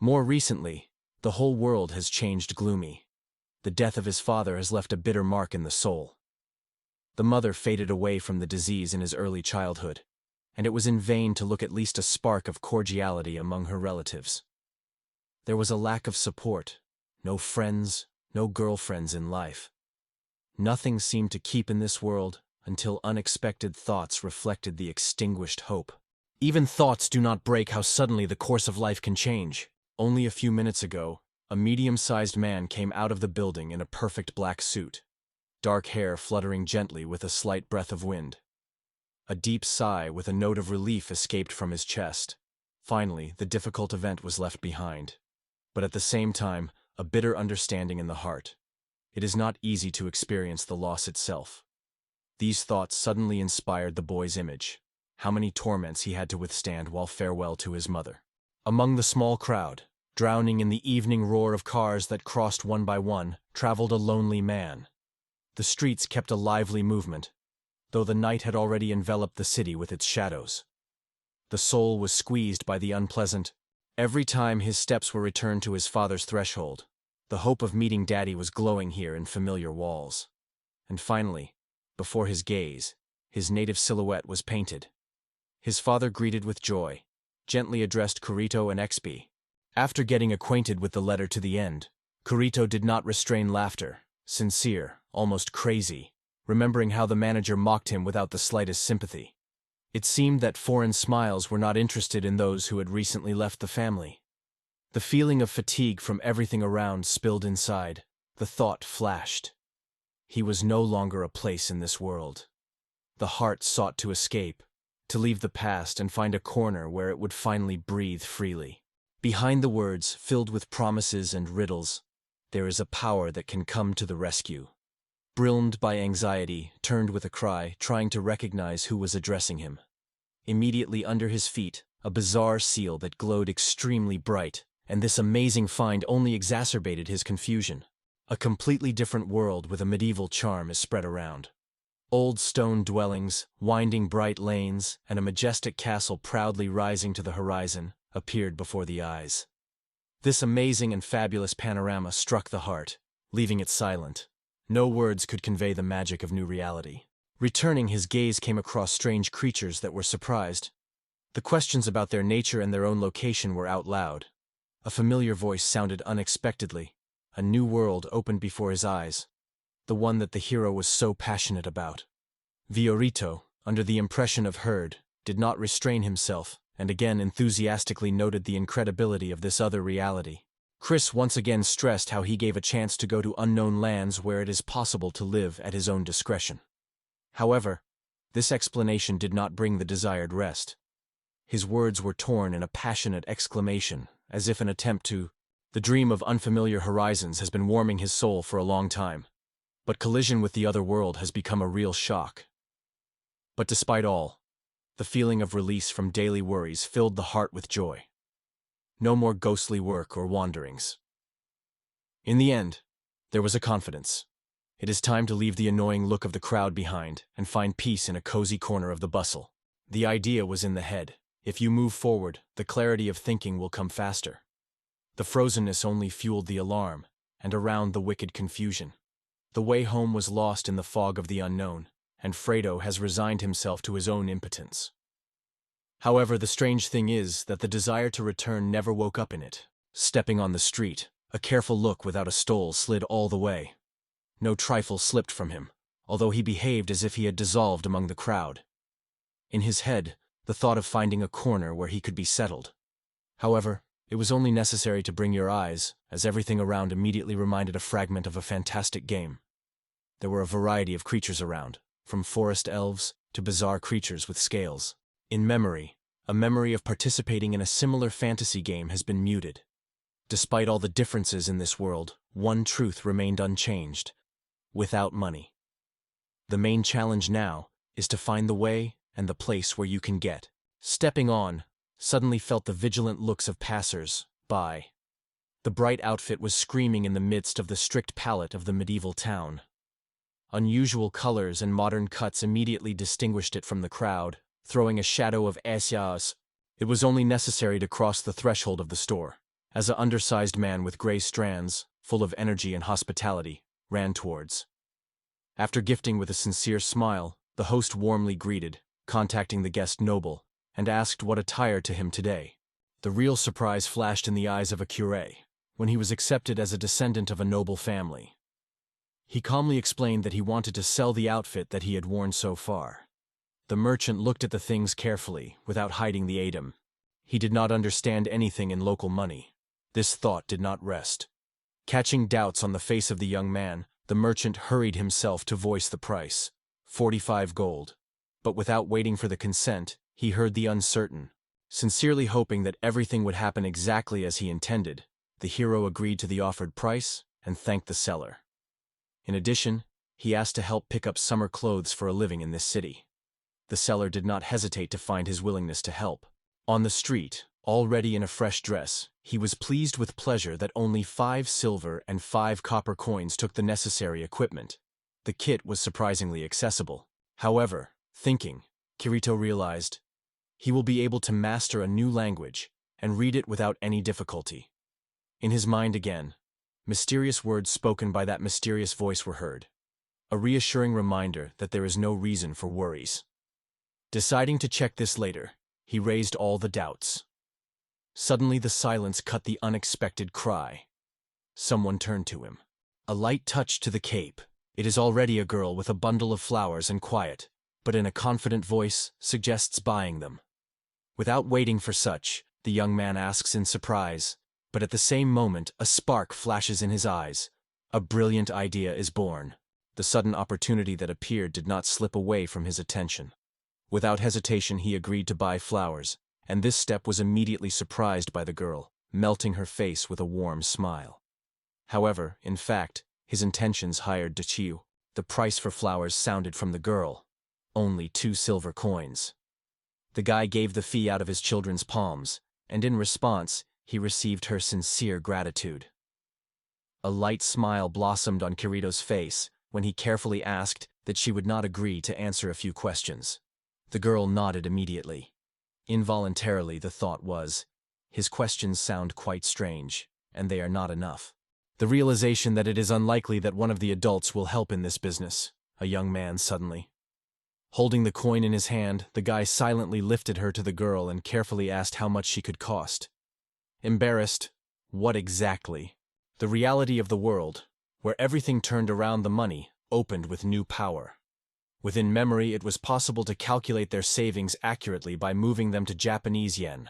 More recently, the whole world has changed gloomy. The death of his father has left a bitter mark in the soul. The mother faded away from the disease in his early childhood, and it was in vain to look at least a spark of cordiality among her relatives. There was a lack of support, no friends, no girlfriends in life. Nothing seemed to keep in this world until unexpected thoughts reflected the extinguished hope. Even thoughts do not break how suddenly the course of life can change. Only a few minutes ago, a medium-sized man came out of the building in a perfect black suit, dark hair fluttering gently with a slight breath of wind. A deep sigh with a note of relief escaped from his chest. Finally, the difficult event was left behind. But at the same time, a bitter understanding in the heart. It is not easy to experience the loss itself. These thoughts suddenly inspired the boy's image. How many torments he had to withstand while farewell to his mother. Among the small crowd, drowning in the evening roar of cars that crossed one by one, traveled a lonely man. The streets kept a lively movement, though the night had already enveloped the city with its shadows. The soul was squeezed by the unpleasant. Every time his steps were returned to his father's threshold, the hope of meeting Daddy was glowing here in familiar walls. And finally, before his gaze, his native silhouette was painted. His father greeted with joy, gently addressed Kurito and XP. After getting acquainted with the letter to the end, Kurito did not restrain laughter, sincere, almost crazy, remembering how the manager mocked him without the slightest sympathy. It seemed that foreign smiles were not interested in those who had recently left the family. The feeling of fatigue from everything around spilled inside. The thought flashed. He was no longer a place in this world. The heart sought to escape, to leave the past and find a corner where it would finally breathe freely. Behind the words, filled with promises and riddles, there is a power that can come to the rescue. Brilliant by anxiety, turned with a cry, trying to recognize who was addressing him. Immediately under his feet, a bizarre seal that glowed extremely bright, and this amazing find only exacerbated his confusion. A completely different world with a medieval charm is spread around. Old stone dwellings, winding bright lanes, and a majestic castle proudly rising to the horizon appeared before the eyes. This amazing and fabulous panorama struck the heart, leaving it silent. No words could convey the magic of new reality. Returning, his gaze came across strange creatures that were surprised. The questions about their nature and their own location were out loud. A familiar voice sounded unexpectedly. A new world opened before his eyes, the one that the hero was so passionate about. Viorito, under the impression of heard, did not restrain himself, and again enthusiastically noted the incredibility of this other reality. Chris once again stressed how he gave a chance to go to unknown lands where it is possible to live at his own discretion. However, this explanation did not bring the desired rest. His words were torn in a passionate exclamation, as if an attempt to. The dream of unfamiliar horizons has been warming his soul for a long time, but collision with the other world has become a real shock. But despite all, the feeling of release from daily worries filled the heart with joy. No more ghostly work or wanderings. In the end, there was a confidence. It is time to leave the annoying look of the crowd behind and find peace in a cozy corner of the bustle. The idea was in the head. If you move forward, the clarity of thinking will come faster. The frozenness only fueled the alarm, and around the wicked confusion. The way home was lost in the fog of the unknown, and Fredo has resigned himself to his own impotence. However, the strange thing is that the desire to return never woke up in it. Stepping on the street, a careful look without a stole slid all the way. No trifle slipped from him, although he behaved as if he had dissolved among the crowd. In his head, the thought of finding a corner where he could be settled. However, it was only necessary to bring your eyes, as everything around immediately reminded a fragment of a fantastic game. There were a variety of creatures around, from forest elves to bizarre creatures with scales. In memory, a memory of participating in a similar fantasy game has been muted. Despite all the differences in this world, one truth remained unchanged: without money. The main challenge now is to find the way and the place where you can get. Stepping on, suddenly felt the vigilant looks of passers-by. The bright outfit was screaming in the midst of the strict palette of the medieval town. Unusual colors and modern cuts immediately distinguished it from the crowd, throwing a shadow of Asias. It was only necessary to cross the threshold of the store, as an undersized man with gray strands, full of energy and hospitality, ran towards. After gifting with a sincere smile, the host warmly greeted, contacting the guest noble, and asked what attired to him today. The real surprise flashed in the eyes of a curé when he was accepted as a descendant of a noble family. He calmly explained that he wanted to sell the outfit that he had worn so far. The merchant looked at the things carefully, without hiding the item. He did not understand anything in local money. This thought did not rest. Catching doubts on the face of the young man, the merchant hurried himself to voice the price, 45 gold. But without waiting for the consent, he heard the uncertain. Sincerely hoping that everything would happen exactly as he intended, the hero agreed to the offered price and thanked the seller. In addition, he asked to help pick up summer clothes for a living in this city. The seller did not hesitate to find his willingness to help. On the street, already in a fresh dress, he was pleased with pleasure that only 5 silver and 5 copper coins took the necessary equipment. The kit was surprisingly accessible. However, thinking, Kirito realized, he will be able to master a new language and read it without any difficulty. In his mind again, mysterious words spoken by that mysterious voice were heard, a reassuring reminder that there is no reason for worries. Deciding to check this later, he raised all the doubts. Suddenly the silence cut the unexpected cry. Someone turned to him. A light touch to the cape. It is already a girl with a bundle of flowers and quiet, but in a confident voice, suggests buying them. Without waiting for such, the young man asks in surprise, but at the same moment a spark flashes in his eyes. A brilliant idea is born. The sudden opportunity that appeared did not slip away from his attention. Without hesitation he agreed to buy flowers, and this step was immediately surprised by the girl, melting her face with a warm smile. However, in fact, his intentions hired Dachiu. The price for flowers sounded from the girl. Only 2 silver coins. The guy gave the fee out of his children's palms, and in response, he received her sincere gratitude. A light smile blossomed on Kirito's face when he carefully asked that she would not agree to answer a few questions. The girl nodded immediately. Involuntarily, the thought was, his questions sound quite strange, and they are not enough. The realization that it is unlikely that one of the adults will help in this business, a young man suddenly. Holding the coin in his hand, the guy silently lifted her to the girl and carefully asked how much she could cost. Embarrassed, what exactly? The reality of the world, where everything turned around the money, opened with new power. Within memory, it was possible to calculate their savings accurately by moving them to Japanese yen.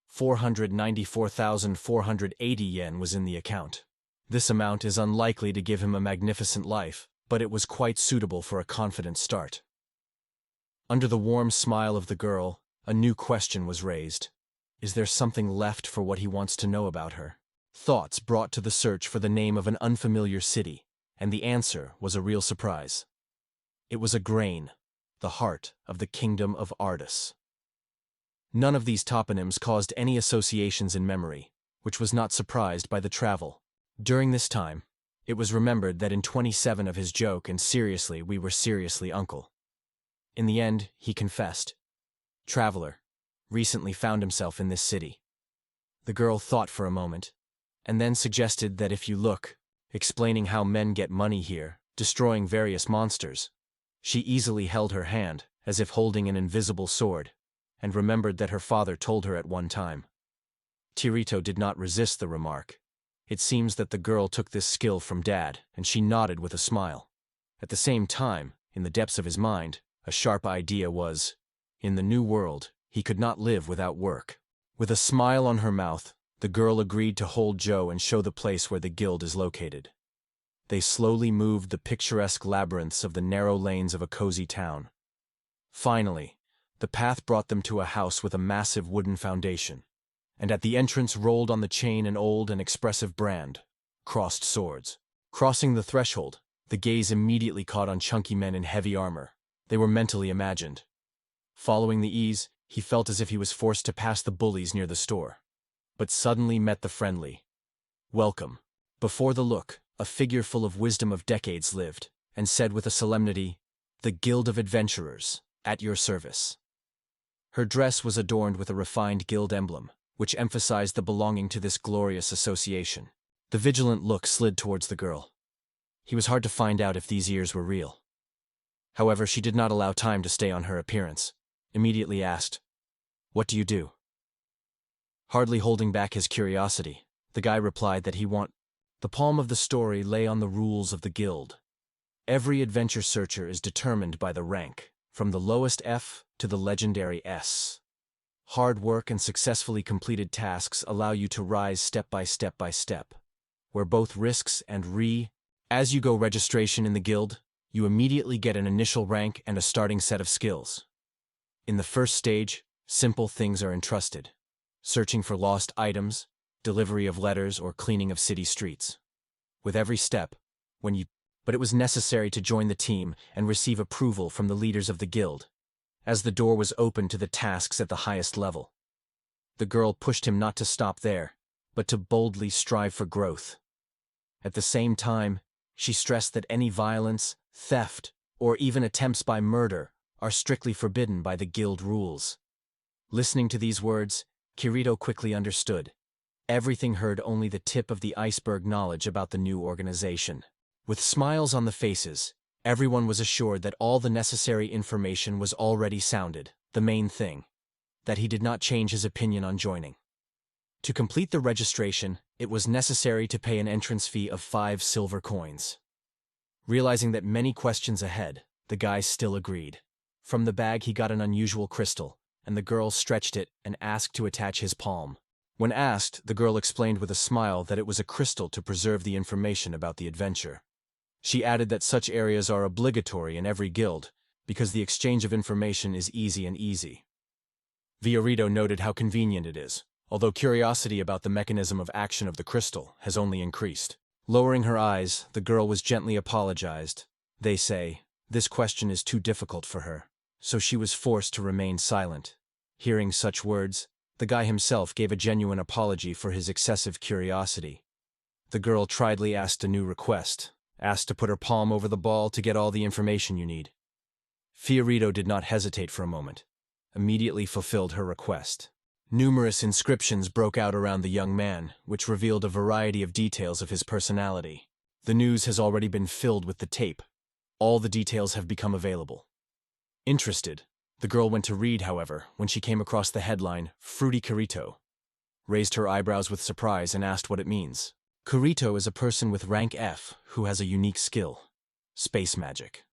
494,480 yen was in the account. This amount is unlikely to give him a magnificent life, but it was quite suitable for a confident start. Under the warm smile of the girl, a new question was raised. Is there something left for what he wants to know about her? Thoughts brought to the search for the name of an unfamiliar city, and the answer was a real surprise. It was a grain, the heart of the kingdom of Ardis. None of these toponyms caused any associations in memory, which was not surprised by the travel. During this time, it was remembered that in 27 of his joke and seriously we were seriously uncle. In the end, he confessed. Traveler, recently found himself in this city. The girl thought for a moment, and then suggested that if you look, explaining how men get money here, destroying various monsters. She easily held her hand, as if holding an invisible sword, and remembered that her father told her at one time. Kirito did not resist the remark. It seems that the girl took this skill from Dad, and she nodded with a smile. At the same time, in the depths of his mind, a sharp idea was, in the new world, he could not live without work. With a smile on her mouth, the girl agreed to hold Joe and show the place where the guild is located. They slowly moved the picturesque labyrinths of the narrow lanes of a cozy town. Finally, the path brought them to a house with a massive wooden foundation, and at the entrance rolled on the chain an old and expressive brand, crossed swords. Crossing the threshold, the gaze immediately caught on chunky men in heavy armor. They were mentally imagined. Following the ease, he felt as if he was forced to pass the bullies near the store, but suddenly met the friendly. Welcome. Before the look, a figure full of wisdom of decades lived, and said with a solemnity, "The Guild of Adventurers, at your service." Her dress was adorned with a refined guild emblem, which emphasized the belonging to this glorious association. The vigilant look slid towards the girl. He was hard to find out if these ears were real. However, she did not allow time to stay on her appearance. Immediately asked, "What do you do?" Hardly holding back his curiosity, the guy replied that he want. The palm of the story lay on the rules of the guild. Every adventure searcher is determined by the rank, from the lowest F to the legendary S. Hard work and successfully completed tasks allow you to rise step by step by step, where both risks and as you go registration in the guild, you immediately get an initial rank and a starting set of skills. In the first stage, simple things are entrusted: searching for lost items, delivery of letters, or cleaning of city streets. With every step, but it was necessary to join the team and receive approval from the leaders of the guild, as the door was open to the tasks at the highest level. The girl pushed him not to stop there, but to boldly strive for growth. At the same time, she stressed that any violence, theft, or even attempts by murder are strictly forbidden by the guild rules. Listening to these words, Kirito quickly understood. Everything heard only the tip of the iceberg knowledge about the new organization. With smiles on the faces, everyone was assured that all the necessary information was already sounded. The main thing, that he did not change his opinion on joining. To complete the registration, it was necessary to pay an entrance fee of 5 silver coins. Realizing that many questions ahead, the guy still agreed. From the bag he got an unusual crystal, and the girl stretched it and asked to attach his palm. When asked, the girl explained with a smile that it was a crystal to preserve the information about the adventure. She added that such areas are obligatory in every guild, because the exchange of information is easy. Viorito noted how convenient it is, although curiosity about the mechanism of action of the crystal has only increased. Lowering her eyes, the girl was gently apologized. They say, this question is too difficult for her, so she was forced to remain silent. Hearing such words, the guy himself gave a genuine apology for his excessive curiosity. The girl tritely asked a new request, asked to put her palm over the ball to get all the information you need. Fiorito did not hesitate for a moment, immediately fulfilled her request. Numerous inscriptions broke out around the young man, which revealed a variety of details of his personality. The news has already been filled with the tape. All the details have become available. Interested, the girl went to read, however, when she came across the headline, Fruity Kirito. Raised her eyebrows with surprise and asked what it means. Kirito is a person with rank F who has a unique skill: space magic.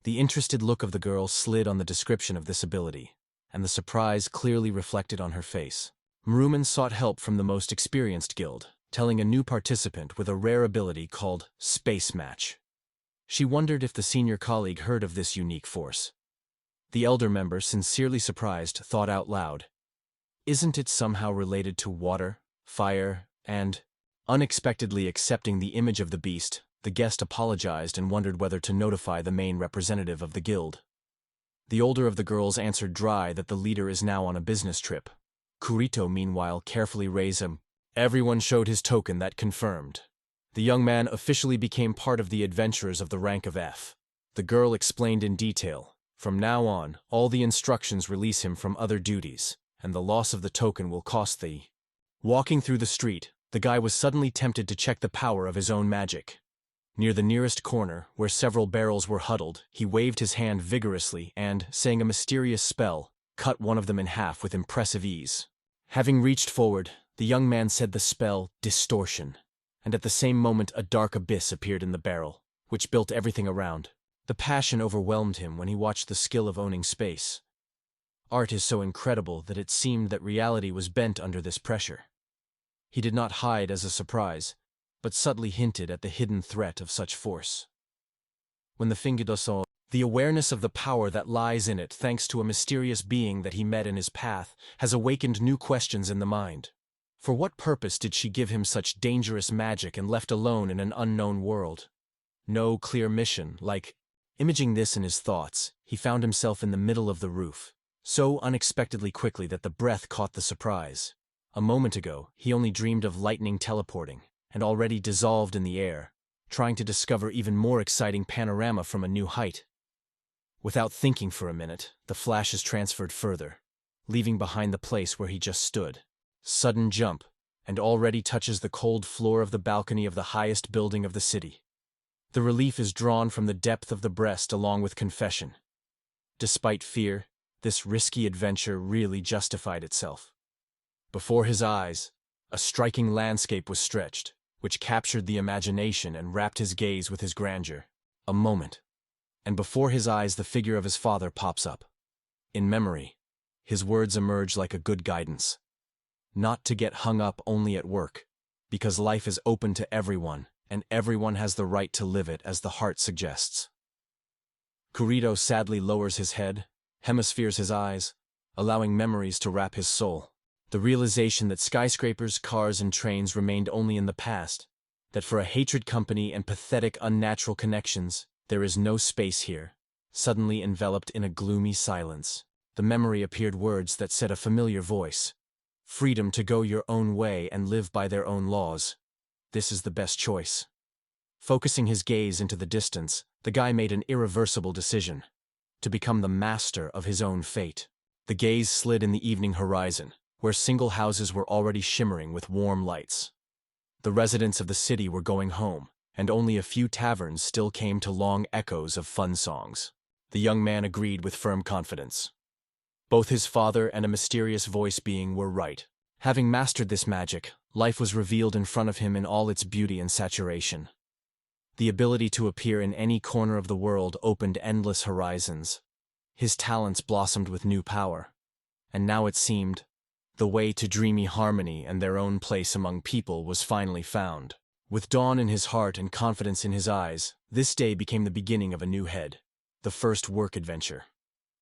The interested look of the girl slid on the description of this ability, and the surprise clearly reflected on her face. Maruman sought help from the most experienced guild, telling a new participant with a rare ability called Space Match. She wondered if the senior colleague heard of this unique force. The elder member, sincerely surprised, thought out loud, "Isn't it somehow related to water, fire, and—" Unexpectedly accepting the image of the beast, the guest apologized and wondered whether to notify the main representative of the guild. The older of the girls answered dry that the leader is now on a business trip. Kirito, meanwhile, carefully raised him. Everyone showed his token that confirmed. The young man officially became part of the adventurers of the rank of F. The girl explained in detail, from now on, all the instructions release him from other duties, and the loss of the token will cost the... Walking through the street, the guy was suddenly tempted to check the power of his own magic. Near the nearest corner, where several barrels were huddled, he waved his hand vigorously and, saying a mysterious spell, cut one of them in half with impressive ease. Having reached forward, the young man said the spell, Distortion, and at the same moment a dark abyss appeared in the barrel, which built everything around. The passion overwhelmed him when he watched the skill of owning space. Art is so incredible that it seemed that reality was bent under this pressure. He did not hide as a surprise, but subtly hinted at the hidden threat of such force. When the finger saw the awareness of the power that lies in it thanks to a mysterious being that he met in his path has awakened new questions in the mind. For what purpose did she give him such dangerous magic and left alone in an unknown world? No clear mission, like... Imaging this in his thoughts, he found himself in the middle of the roof, so unexpectedly quickly that the breath caught the surprise. A moment ago, he only dreamed of lightning teleporting, and already dissolved in the air, trying to discover even more exciting panorama from a new height. Without thinking for a minute, the flashes transferred further, leaving behind the place where he just stood. Sudden jump, and already touches the cold floor of the balcony of the highest building of the city. The relief is drawn from the depth of the breast along with confession. Despite fear, this risky adventure really justified itself. Before his eyes, a striking landscape was stretched, which captured the imagination and wrapped his gaze with his grandeur. A moment, and before his eyes the figure of his father pops up. In memory, his words emerge like a good guidance. Not to get hung up only at work, because life is open to everyone, and everyone has the right to live it as the heart suggests. Kurito sadly lowers his head, hemispheres his eyes, allowing memories to wrap his soul. The realization that skyscrapers, cars, and trains remained only in the past, that for a hatred company and pathetic unnatural connections, there is no space here, suddenly enveloped in a gloomy silence. The memory appeared words that said a familiar voice. Freedom to go your own way and live by their own laws. This is the best choice. Focusing his gaze into the distance, the guy made an irreversible decision. To become the master of his own fate. The gaze slid in the evening horizon, where single houses were already shimmering with warm lights. The residents of the city were going home, and only a few taverns still came to long echoes of fun songs. The young man agreed with firm confidence. Both his father and a mysterious voice being were right. Having mastered this magic, life was revealed in front of him in all its beauty and saturation. The ability to appear in any corner of the world opened endless horizons. His talents blossomed with new power. And now it seemed, the way to dreamy harmony and their own place among people was finally found. With dawn in his heart and confidence in his eyes, this day became the beginning of a new head. The first work adventure.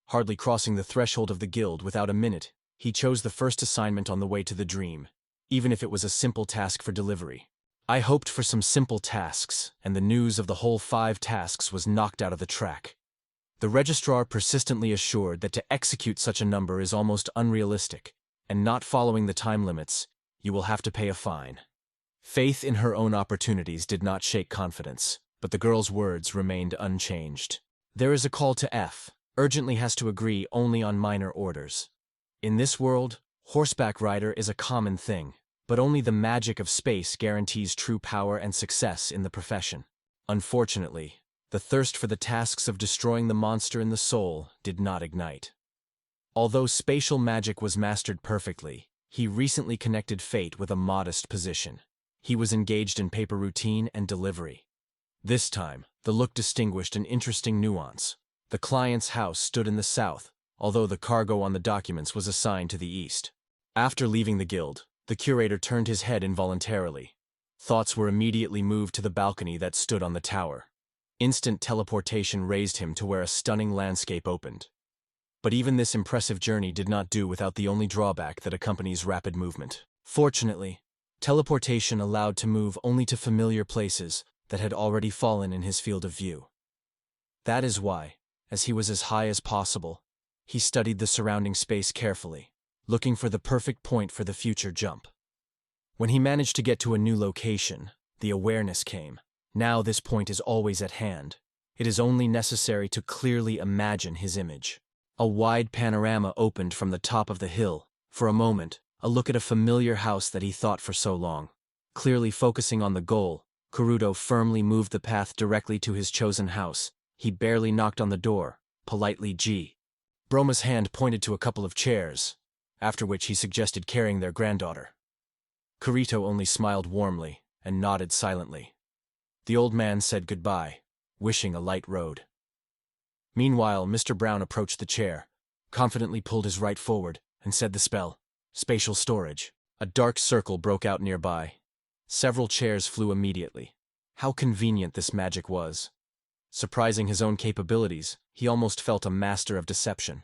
Hardly crossing the threshold of the guild without a minute, he chose the first assignment on the way to the dream, even if it was a simple task for delivery. I hoped for some simple tasks, and the news of the whole 5 tasks was knocked out of the track. The registrar persistently assured that to execute such a number is almost unrealistic, and not following the time limits, you will have to pay a fine. Faith in her own opportunities did not shake confidence, but the girl's words remained unchanged. There is a call to F. Urgently has to agree only on minor orders. In this world, horseback rider is a common thing, but only the magic of space guarantees true power and success in the profession. Unfortunately, the thirst for the tasks of destroying the monster in the soul did not ignite. Although spatial magic was mastered perfectly, he recently connected fate with a modest position. He was engaged in paper routine and delivery. This time, the look distinguished an interesting nuance. The client's house stood in the south, although the cargo on the documents was assigned to the east. After leaving the guild, the curator turned his head involuntarily. Thoughts were immediately moved to the balcony that stood on the tower. Instant teleportation raised him to where a stunning landscape opened. But even this impressive journey did not do without the only drawback that accompanies rapid movement. Fortunately, teleportation allowed to move only to familiar places that had already fallen in his field of view. That is why, as he was as high as possible, he studied the surrounding space carefully, looking for the perfect point for the future jump. When he managed to get to a new location, the awareness came. Now this point is always at hand. It is only necessary to clearly imagine his image. A wide panorama opened from the top of the hill. For a moment, a look at a familiar house that he thought for so long. Clearly focusing on the goal, Kurudo firmly moved the path directly to his chosen house. He barely knocked on the door, politely G. Broma's hand pointed to a couple of chairs, after which he suggested carrying their granddaughter. Kurito only smiled warmly and nodded silently. The old man said goodbye, wishing a light road. Meanwhile, Mr. Brown approached the chair, confidently pulled his right forward, and said the spell, spatial storage. A dark circle broke out nearby. Several chairs flew immediately. How convenient this magic was. Surprising his own capabilities, he almost felt a master of deception.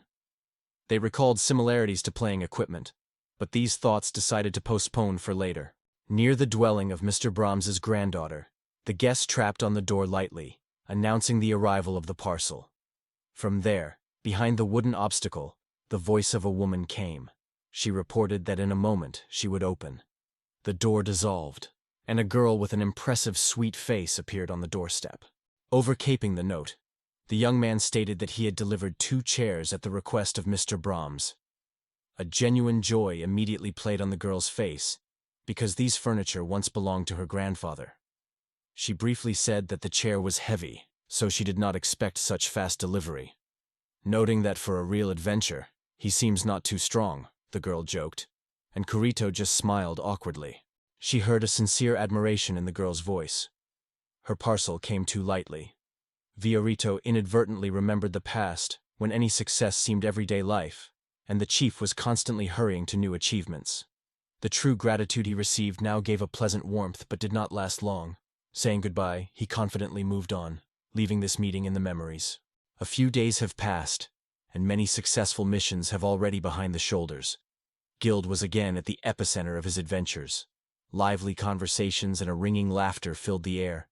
They recalled similarities to playing equipment, but these thoughts decided to postpone for later. Near the dwelling of Mr. Brahms's granddaughter, the guest tapped on the door lightly, announcing the arrival of the parcel. From there, behind the wooden obstacle, the voice of a woman came. She reported that in a moment she would open. The door dissolved, and a girl with an impressive sweet face appeared on the doorstep. Overcaping the note, the young man stated that he had delivered 2 chairs at the request of Mr. Brahms. A genuine joy immediately played on the girl's face, because these furniture once belonged to her grandfather. She briefly said that the chair was heavy, so she did not expect such fast delivery. Noting that for a real adventure, he seems not too strong, the girl joked, and Kurito just smiled awkwardly. She heard a sincere admiration in the girl's voice. Her parcel came too lightly. Viorito inadvertently remembered the past, when any success seemed everyday life, and the chief was constantly hurrying to new achievements. The true gratitude he received now gave a pleasant warmth but did not last long. Saying goodbye, he confidently moved on, leaving this meeting in the memories. A few days have passed, and many successful missions have already behind the shoulders. Guild was again at the epicenter of his adventures. Lively conversations and a ringing laughter filled the air,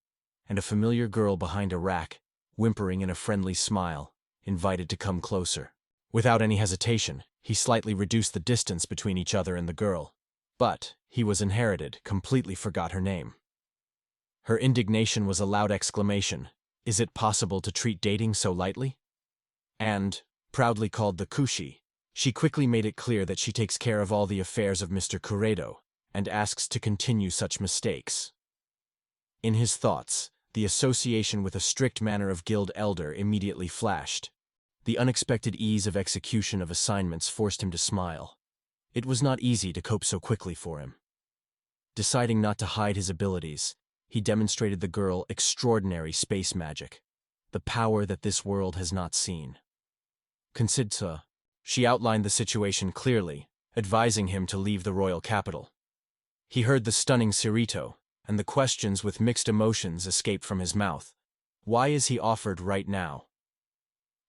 and a familiar girl behind a rack, whimpering in a friendly smile, invited to come closer. Without any hesitation, he slightly reduced the distance between each other and the girl. But he was inherited, completely forgot her name. Her indignation was a loud exclamation. Is it possible to treat dating so lightly? And, proudly called the Kushi, she quickly made it clear that she takes care of all the affairs of Mr. Kuredo, and asks to continue such mistakes. In his thoughts, the association with a strict manner of guild elder immediately flashed. The unexpected ease of execution of assignments forced him to smile. It was not easy to cope so quickly for him. Deciding not to hide his abilities, he demonstrated the girl extraordinary space magic, the power that this world has not seen. Considsa, she outlined the situation clearly, advising him to leave the royal capital. He heard the stunning Cirito, and the questions with mixed emotions escaped from his mouth. Why is he offered right now?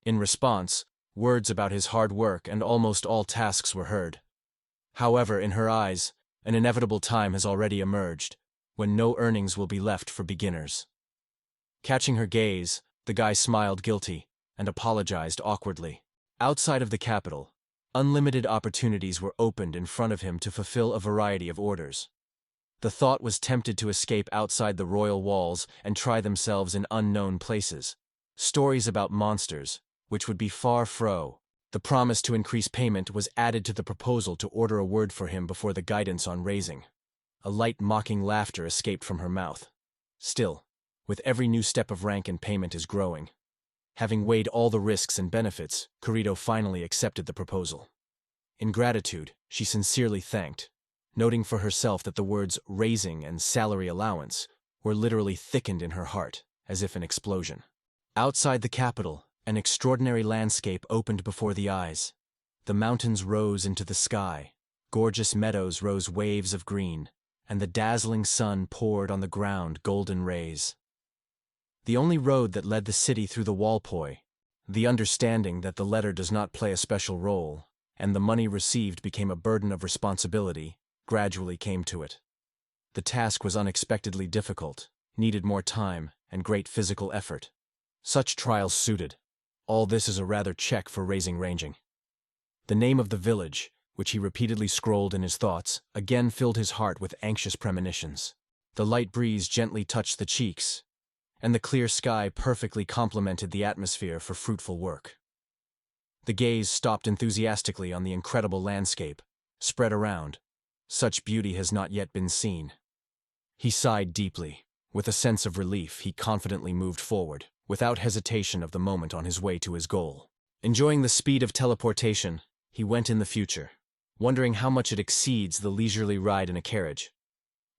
In response, words about his hard work and almost all tasks were heard. However, in her eyes, an inevitable time has already emerged, when no earnings will be left for beginners. Catching her gaze, the guy smiled guilty and apologized awkwardly. Outside of the capital, unlimited opportunities were opened in front of him to fulfill a variety of orders. The thought was tempted to escape outside the royal walls and try themselves in unknown places. Stories about monsters, which would be far fro. The promise to increase payment was added to the proposal to order a word for him before the guidance on raising. A light mocking laughter escaped from her mouth. Still, with every new step of rank and payment is growing. Having weighed all the risks and benefits, Kurito finally accepted the proposal. In gratitude, she sincerely thanked, noting for herself that the words raising and salary allowance were literally thickened in her heart, as if an explosion. Outside the capital, an extraordinary landscape opened before the eyes. The mountains rose into the sky, gorgeous meadows rose waves of green, and the dazzling sun poured on the ground golden rays. The only road that led the city through the Walpoi, the understanding that the letter does not play a special role, and the money received became a burden of responsibility, gradually came to it. The task was unexpectedly difficult, needed more time, and great physical effort. Such trials suited. All this is a rather check for raising ranging. The name of the village, which he repeatedly scrolled in his thoughts, again filled his heart with anxious premonitions. The light breeze gently touched the cheeks, and the clear sky perfectly complemented the atmosphere for fruitful work. The gaze stopped enthusiastically on the incredible landscape, spread around. Such beauty has not yet been seen. He sighed deeply. With a sense of relief, he confidently moved forward, without hesitation of the moment on his way to his goal. Enjoying the speed of teleportation, he went in the future, wondering how much it exceeds the leisurely ride in a carriage.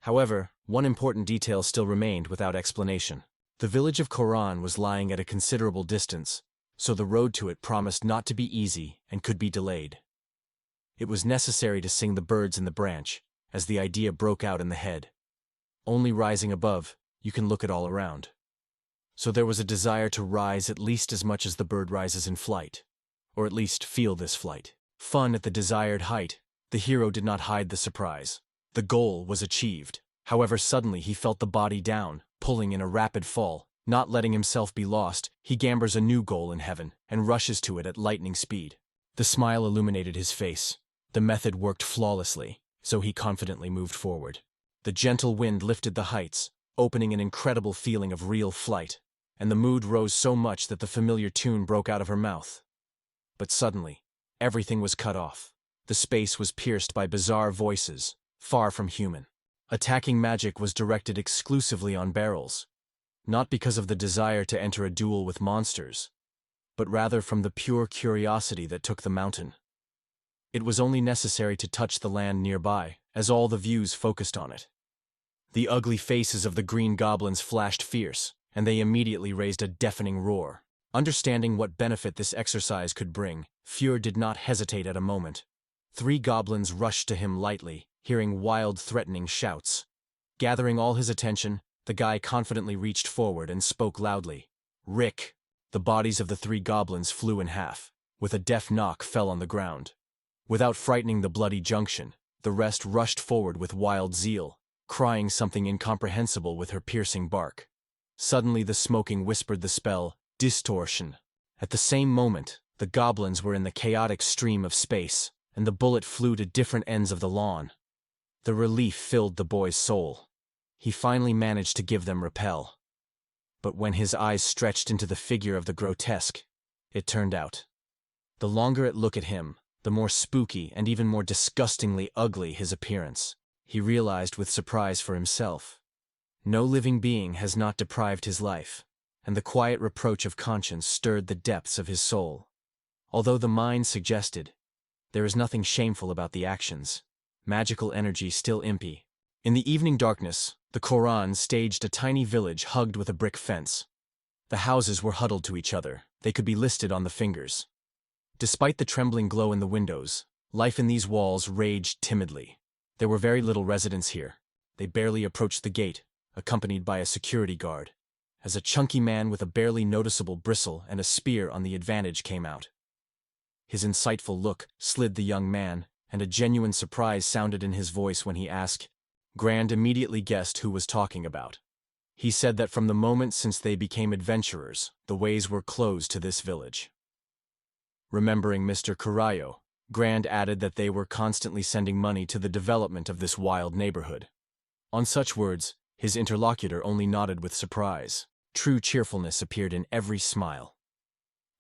However, one important detail still remained without explanation. The village of Koran was lying at a considerable distance, so the road to it promised not to be easy and could be delayed. It was necessary to sing the birds in the branch, as the idea broke out in the head. Only rising above, you can look at all around. So there was a desire to rise at least as much as the bird rises in flight, or at least feel this flight. Fun at the desired height, the hero did not hide the surprise. The goal was achieved. However, suddenly he felt the body down, pulling in a rapid fall. Not letting himself be lost, he gambers a new goal in heaven and rushes to it at lightning speed. The smile illuminated his face. The method worked flawlessly, so he confidently moved forward. The gentle wind lifted the heights, opening an incredible feeling of real flight, and the mood rose so much that the familiar tune broke out of her mouth. But suddenly, everything was cut off. The space was pierced by bizarre voices, far from human. Attacking magic was directed exclusively on barrels, not because of the desire to enter a duel with monsters, but rather from the pure curiosity that took the mountain. It was only necessary to touch the land nearby, as all the views focused on it. The ugly faces of the green goblins flashed fierce, and they immediately raised a deafening roar. Understanding what benefit this exercise could bring, Fjord did not hesitate at a moment. 3 goblins rushed to him lightly, hearing wild, threatening shouts. Gathering all his attention, the guy confidently reached forward and spoke loudly. "Rick!" The bodies of the 3 goblins flew in half. With a deaf knock, fell on the ground. Without frightening the bloody junction, the rest rushed forward with wild zeal, crying something incomprehensible with her piercing bark. Suddenly the smoking whispered the spell, "Distortion." At the same moment, the goblins were in the chaotic stream of space, and the bullet flew to different ends of the lawn. The relief filled the boy's soul. He finally managed to give them repel. But when his eyes stretched into the figure of the grotesque, it turned out. The longer it looked at him, the more spooky and even more disgustingly ugly his appearance. He realized with surprise for himself. No living being has not deprived his life, and the quiet reproach of conscience stirred the depths of his soul. Although the mind suggested, there is nothing shameful about the actions, magical energy still impy. In the evening darkness, the Koran staged a tiny village hugged with a brick fence. The houses were huddled to each other, they could be listed on the fingers. Despite the trembling glow in the windows, life in these walls raged timidly. There were very little residents here. They barely approached the gate, accompanied by a security guard, as a chunky man with a barely noticeable bristle and a spear on the advantage came out. His insightful look slid the young man, and a genuine surprise sounded in his voice when he asked. Grand immediately guessed who was talking about. He said that from the moment since they became adventurers, the ways were closed to this village. Remembering Mr. Carrillo, Grand added that they were constantly sending money to the development of this wild neighborhood. On such words, his interlocutor only nodded with surprise. True cheerfulness appeared in every smile.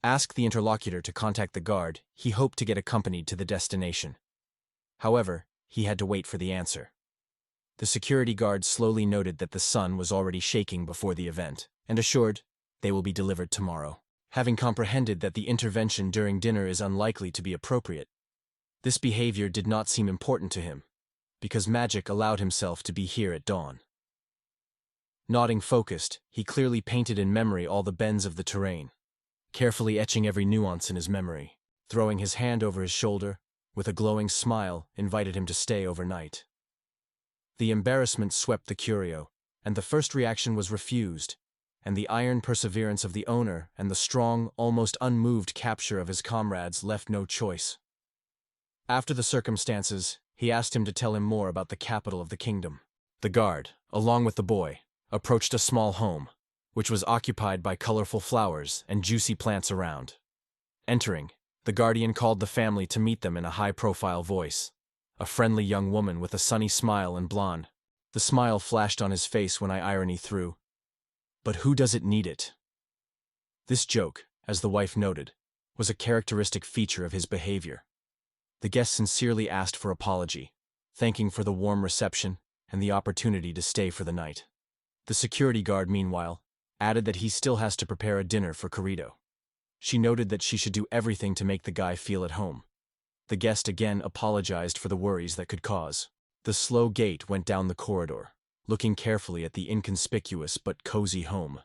Asked the interlocutor to contact the guard, he hoped to get accompanied to the destination. However, he had to wait for the answer. The security guard slowly noted that the sun was already shaking before the event, and assured, they will be delivered tomorrow. Having comprehended that the intervention during dinner is unlikely to be appropriate, this behavior did not seem important to him, because magic allowed himself to be here at dawn. Nodding focused, he clearly painted in memory all the bends of the terrain, carefully etching every nuance in his memory. Throwing his hand over his shoulder, with a glowing smile, invited him to stay overnight. The embarrassment swept the curio, and the first reaction was refused, and the iron perseverance of the owner and the strong, almost unmoved capture of his comrades left no choice. After the circumstances, he asked him to tell him more about the capital of the kingdom. The guard, along with the boy, approached a small home, which was occupied by colorful flowers and juicy plants around. Entering, the guardian called the family to meet them in a high-profile voice. A friendly young woman with a sunny smile and blonde. The smile flashed on his face when I irony through. But who does it need it? This joke, as the wife noted, was a characteristic feature of his behavior. The guest sincerely asked for apology, thanking for the warm reception and the opportunity to stay for the night. The security guard, meanwhile, added that he still has to prepare a dinner for Carrillo. She noted that she should do everything to make the guy feel at home. The guest again apologized for the worries that could cause. The slow gait went down the corridor, looking carefully at the inconspicuous but cozy home.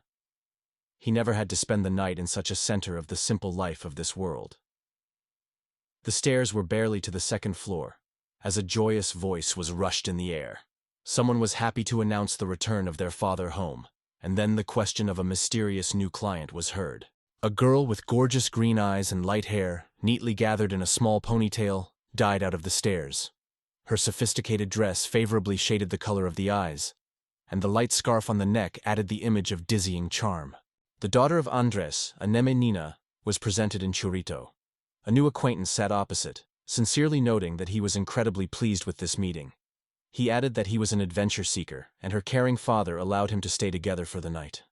He never had to spend the night in such a center of the simple life of this world. The stairs were barely to the second floor, as a joyous voice was rushed in the air. Someone was happy to announce the return of their father home, and then the question of a mysterious new client was heard. A girl with gorgeous green eyes and light hair, neatly gathered in a small ponytail, died out of the stairs. Her sophisticated dress favorably shaded the color of the eyes, and the light scarf on the neck added the image of dizzying charm. The daughter of Andres, Aneme Nina, was presented in Churrito. A new acquaintance sat opposite, sincerely noting that he was incredibly pleased with this meeting. He added that he was an adventure seeker, and her caring father allowed him to stay together for the night.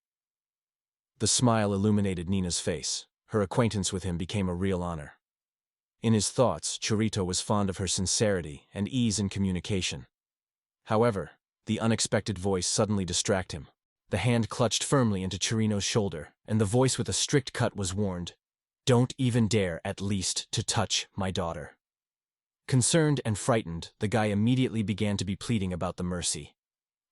The smile illuminated Nina's face. Her acquaintance with him became a real honor. In his thoughts, Chirito was fond of her sincerity and ease in communication. However, the unexpected voice suddenly distracted him. The hand clutched firmly into Chirino's shoulder, and the voice with a strict cut was warned, "Don't even dare, at least, to touch my daughter." Concerned and frightened, the guy immediately began to be pleading about the mercy.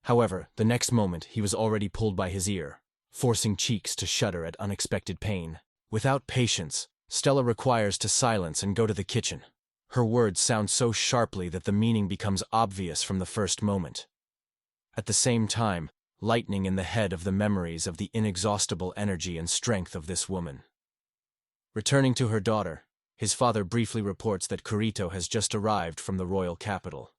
However, the next moment he was already pulled by his ear, forcing cheeks to shudder at unexpected pain. Without patience, Stella requires to silence and go to the kitchen. Her words sound so sharply that the meaning becomes obvious from the first moment. At the same time, lightning in the head of the memories of the inexhaustible energy and strength of this woman. Returning to her daughter, his father briefly reports that Chirito has just arrived from the royal capital.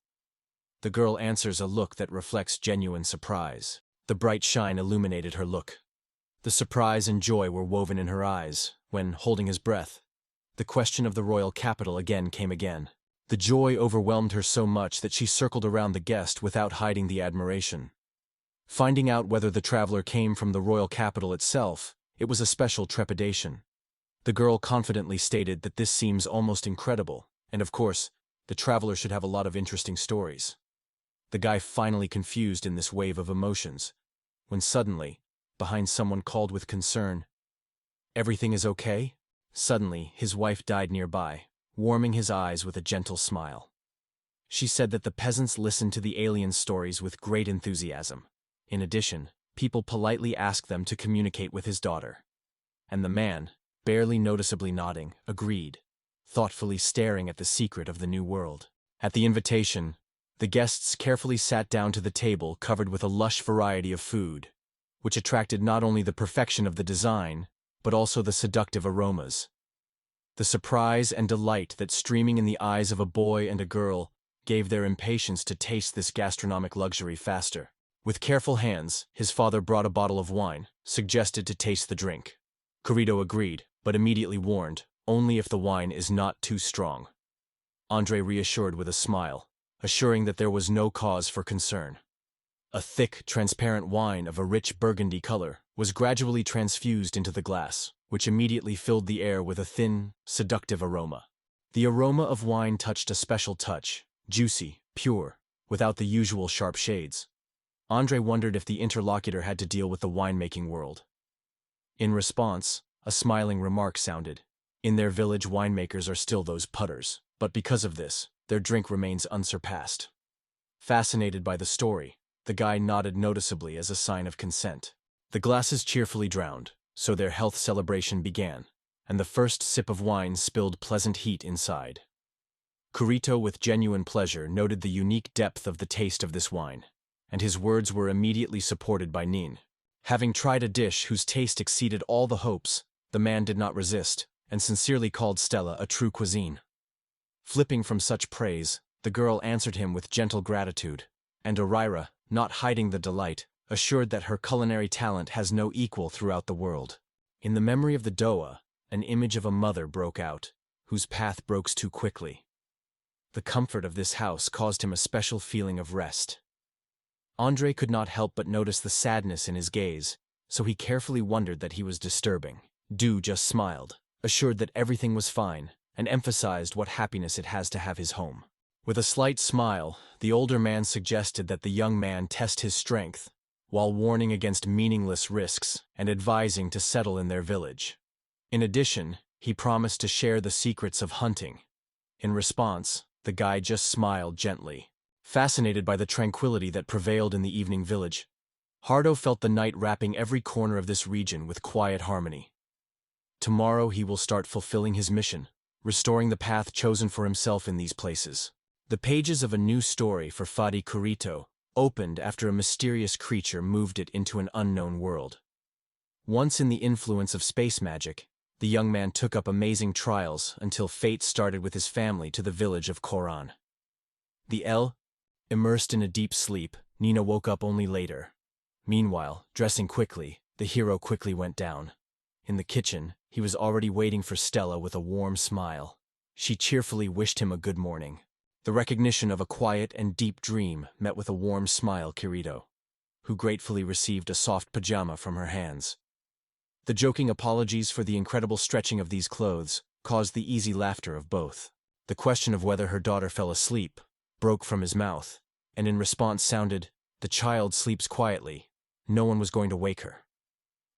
The girl answers a look that reflects genuine surprise. The bright shine illuminated her look. The surprise and joy were woven in her eyes, when, holding his breath, the question of the royal capital came again. The joy overwhelmed her so much that she circled around the guest without hiding the admiration. Finding out whether the traveler came from the royal capital itself, it was a special trepidation. The girl confidently stated that this seems almost incredible, and of course, the traveler should have a lot of interesting stories. The guy finally confused in this wave of emotions, when suddenly, behind someone called with concern, "Everything is okay?" Suddenly, his wife died nearby, warming his eyes with a gentle smile. She said that the peasants listened to the alien stories with great enthusiasm. In addition, people politely asked them to communicate with his daughter. And the man, barely noticeably nodding, agreed, thoughtfully staring at the secret of the new world. At the invitation, the guests carefully sat down to the table covered with a lush variety of food, which attracted not only the perfection of the design, but also the seductive aromas. The surprise and delight that streaming in the eyes of a boy and a girl gave their impatience to taste this gastronomic luxury faster. With careful hands, his father brought a bottle of wine, suggested to taste the drink. Chirito agreed, but immediately warned, only if the wine is not too strong. Andre reassured with a smile, assuring that there was no cause for concern. A thick, transparent wine of a rich burgundy color was gradually transfused into the glass, which immediately filled the air with a thin, seductive aroma. The aroma of wine touched a special touch, juicy, pure, without the usual sharp shades. Andre wondered if the interlocutor had to deal with the winemaking world. In response, a smiling remark sounded. In their village, winemakers are still those putters, but because of this, their drink remains unsurpassed. Fascinated by the story, the guy nodded noticeably as a sign of consent. The glasses cheerfully drowned, so their health celebration began, and the first sip of wine spilled pleasant heat inside. Chirito, with genuine pleasure, noted the unique depth of the taste of this wine, and his words were immediately supported by Nin. Having tried a dish whose taste exceeded all the hopes, the man did not resist, and sincerely called Stella a true cuisine. Flipping from such praise, the girl answered him with gentle gratitude, and Orira, not hiding the delight, assured that her culinary talent has no equal throughout the world. In the memory of the Doa, an image of a mother broke out, whose path broke too quickly. The comfort of this house caused him a special feeling of rest. Andre could not help but notice the sadness in his gaze, so he carefully wondered that he was disturbing. Du just smiled, assured that everything was fine, and emphasized what happiness it has to have his home. With a slight smile, the older man suggested that the young man test his strength, while warning against meaningless risks and advising to settle in their village. In addition, he promised to share the secrets of hunting. In response, the guy just smiled gently, fascinated by the tranquility that prevailed in the evening village. Hardo felt the night wrapping every corner of this region with quiet harmony. Tomorrow he will start fulfilling his mission, restoring the path chosen for himself in these places. The pages of a new story for Fadi Chirito opened after a mysterious creature moved it into an unknown world. Once in the influence of space magic, the young man took up amazing trials until fate started with his family to the village of Koran. Immersed in a deep sleep, Nina woke up only later. Meanwhile, dressing quickly, the hero quickly went down. In the kitchen, he was already waiting for Stella with a warm smile. She cheerfully wished him a good morning. The recognition of a quiet and deep dream met with a warm smile Chirito, who gratefully received a soft pajama from her hands. The joking apologies for the incredible stretching of these clothes caused the easy laughter of both. The question of whether her daughter fell asleep broke from his mouth, and in response sounded, "The child sleeps quietly. No one was going to wake her."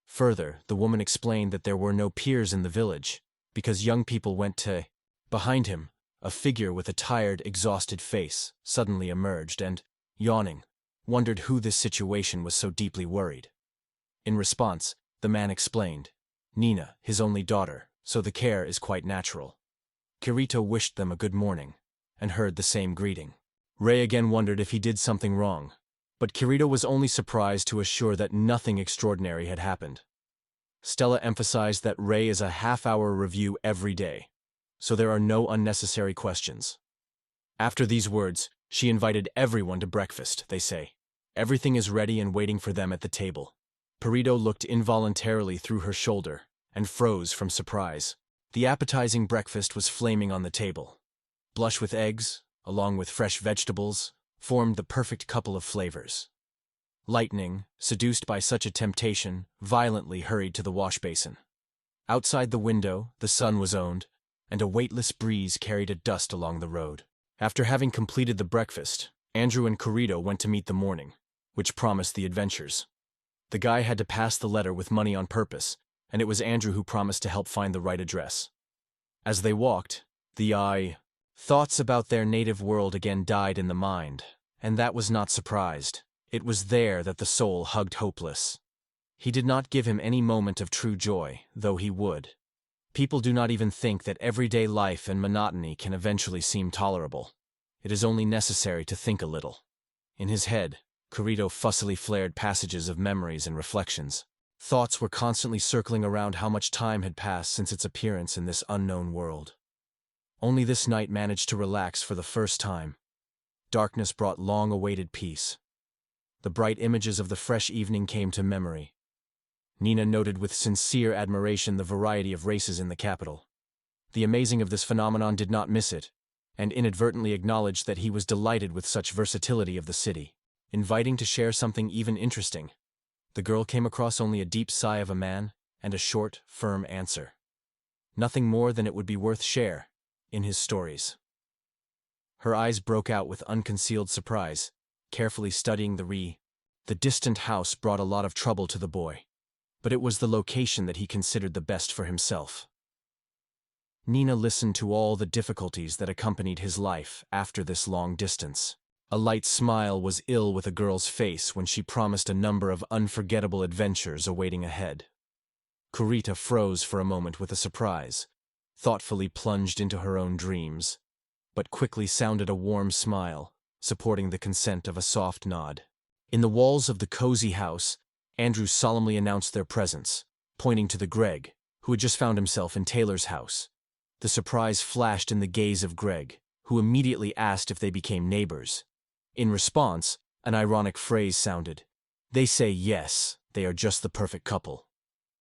Further, the woman explained that there were no peers in the village, because young people went to. Behind him, a figure with a tired, exhausted face suddenly emerged and, yawning, wondered who this situation was so deeply worried. In response, the man explained, "Nina, his only daughter, so the care is quite natural." Kirito wished them a good morning, and heard the same greeting. Ray again wondered if he did something wrong, but Kirito was only surprised to assure that nothing extraordinary had happened. Stella emphasized that Ray is a half-hour review every day, so there are no unnecessary questions. After these words, she invited everyone to breakfast, they say. Everything is ready and waiting for them at the table. Perito looked involuntarily through her shoulder and froze from surprise. The appetizing breakfast was flaming on the table. Blush with eggs, along with fresh vegetables, formed the perfect couple of flavors. Lightning, seduced by such a temptation, violently hurried to the wash basin. Outside the window, the sun was owned, and a weightless breeze carried a dust along the road. After having completed the breakfast, Andrew and Corito went to meet the morning, which promised the adventures. The guy had to pass the letter with money on purpose, and it was Andrew who promised to help find the right address. As they walked, thoughts about their native world again died in the mind, and that was not surprised. It was there that the soul hugged hopeless. He did not give him any moment of true joy, though he would. People do not even think that everyday life and monotony can eventually seem tolerable. It is only necessary to think a little. In his head, Corito fussily flared passages of memories and reflections. Thoughts were constantly circling around how much time had passed since its appearance in this unknown world. Only this night managed to relax for the first time. Darkness brought long-awaited peace. The bright images of the fresh evening came to memory. Nina noted with sincere admiration the variety of races in the capital. The amazing of this phenomenon did not miss it, and inadvertently acknowledged that he was delighted with such versatility of the city. Inviting to share something even interesting, the girl came across only a deep sigh of a man and a short, firm answer. Nothing more than it would be worth share in his stories. Her eyes broke out with unconcealed surprise, carefully studying the distant house brought a lot of trouble to the boy, but it was the location that he considered the best for himself. Nina listened to all the difficulties that accompanied his life after this long distance. A light smile was ill with a girl's face when she promised a number of unforgettable adventures awaiting ahead. Kurita froze for a moment with a surprise, thoughtfully plunged into her own dreams, but quickly sounded a warm smile, supporting the consent of a soft nod. In the walls of the cozy house, Andrew solemnly announced their presence, pointing to the Greg, who had just found himself in Taylor's house. The surprise flashed in the gaze of Greg, who immediately asked if they became neighbors. In response, an ironic phrase sounded, "They say yes, they are just the perfect couple."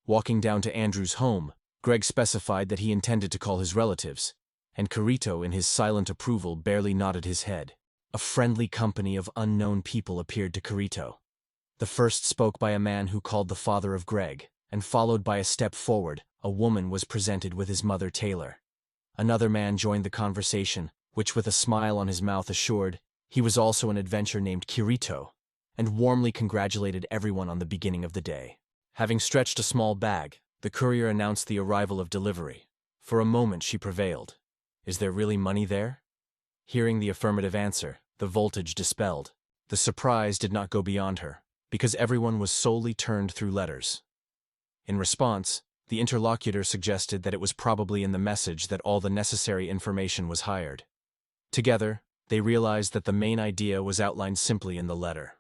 Walking down to Andrew's home, Greg specified that he intended to call his relatives, and Corito, in his silent approval, barely nodded his head. A friendly company of unknown people appeared to Corito. The first spoke by a man who called the father of Greg, and followed by a step forward, a woman was presented with his mother Taylor. Another man joined the conversation, which with a smile on his mouth assured he was also an adventurer named Kirito, and warmly congratulated everyone on the beginning of the day. Having stretched a small bag, the courier announced the arrival of delivery. For a moment she prevailed. "Is there really money there?" Hearing the affirmative answer, the voltage dispelled. The surprise did not go beyond her, because everyone was solely turned through letters. In response, the interlocutor suggested that it was probably in the message that all the necessary information was hired. Together, they realized that the main idea was outlined simply in the letter.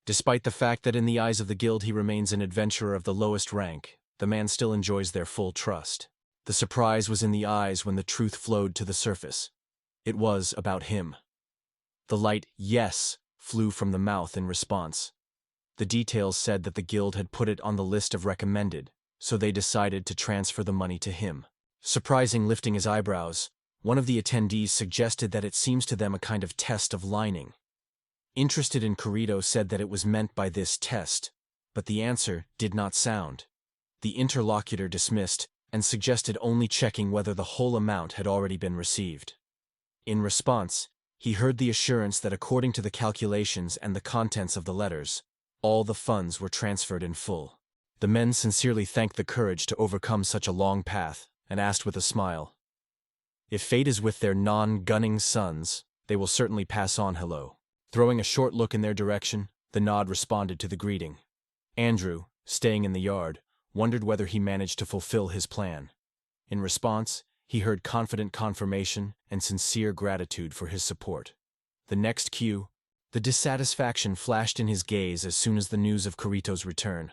Despite the fact that in the eyes of the guild he remains an adventurer of the lowest rank, the man still enjoys their full trust. The surprise was in the eyes when the truth flowed to the surface. It was about him. The light "yes" flew from the mouth in response. The details said that the guild had put it on the list of recommended, so they decided to transfer the money to him. Surprising, lifting his eyebrows, one of the attendees suggested that it seems to them a kind of test of lining. Interested in Corito said that it was meant by this test, but the answer did not sound. The interlocutor dismissed, and suggested only checking whether the whole amount had already been received. In response, he heard the assurance that according to the calculations and the contents of the letters, all the funds were transferred in full. The men sincerely thanked the courage to overcome such a long path and asked with a smile, "If fate is with their non-gunning sons, they will certainly pass on hello." Throwing a short look in their direction, the nod responded to the greeting. Andrew, staying in the yard, wondered whether he managed to fulfill his plan. In response, he heard confident confirmation and sincere gratitude for his support. The next cue, the dissatisfaction flashed in his gaze as soon as the news of Kurito's return.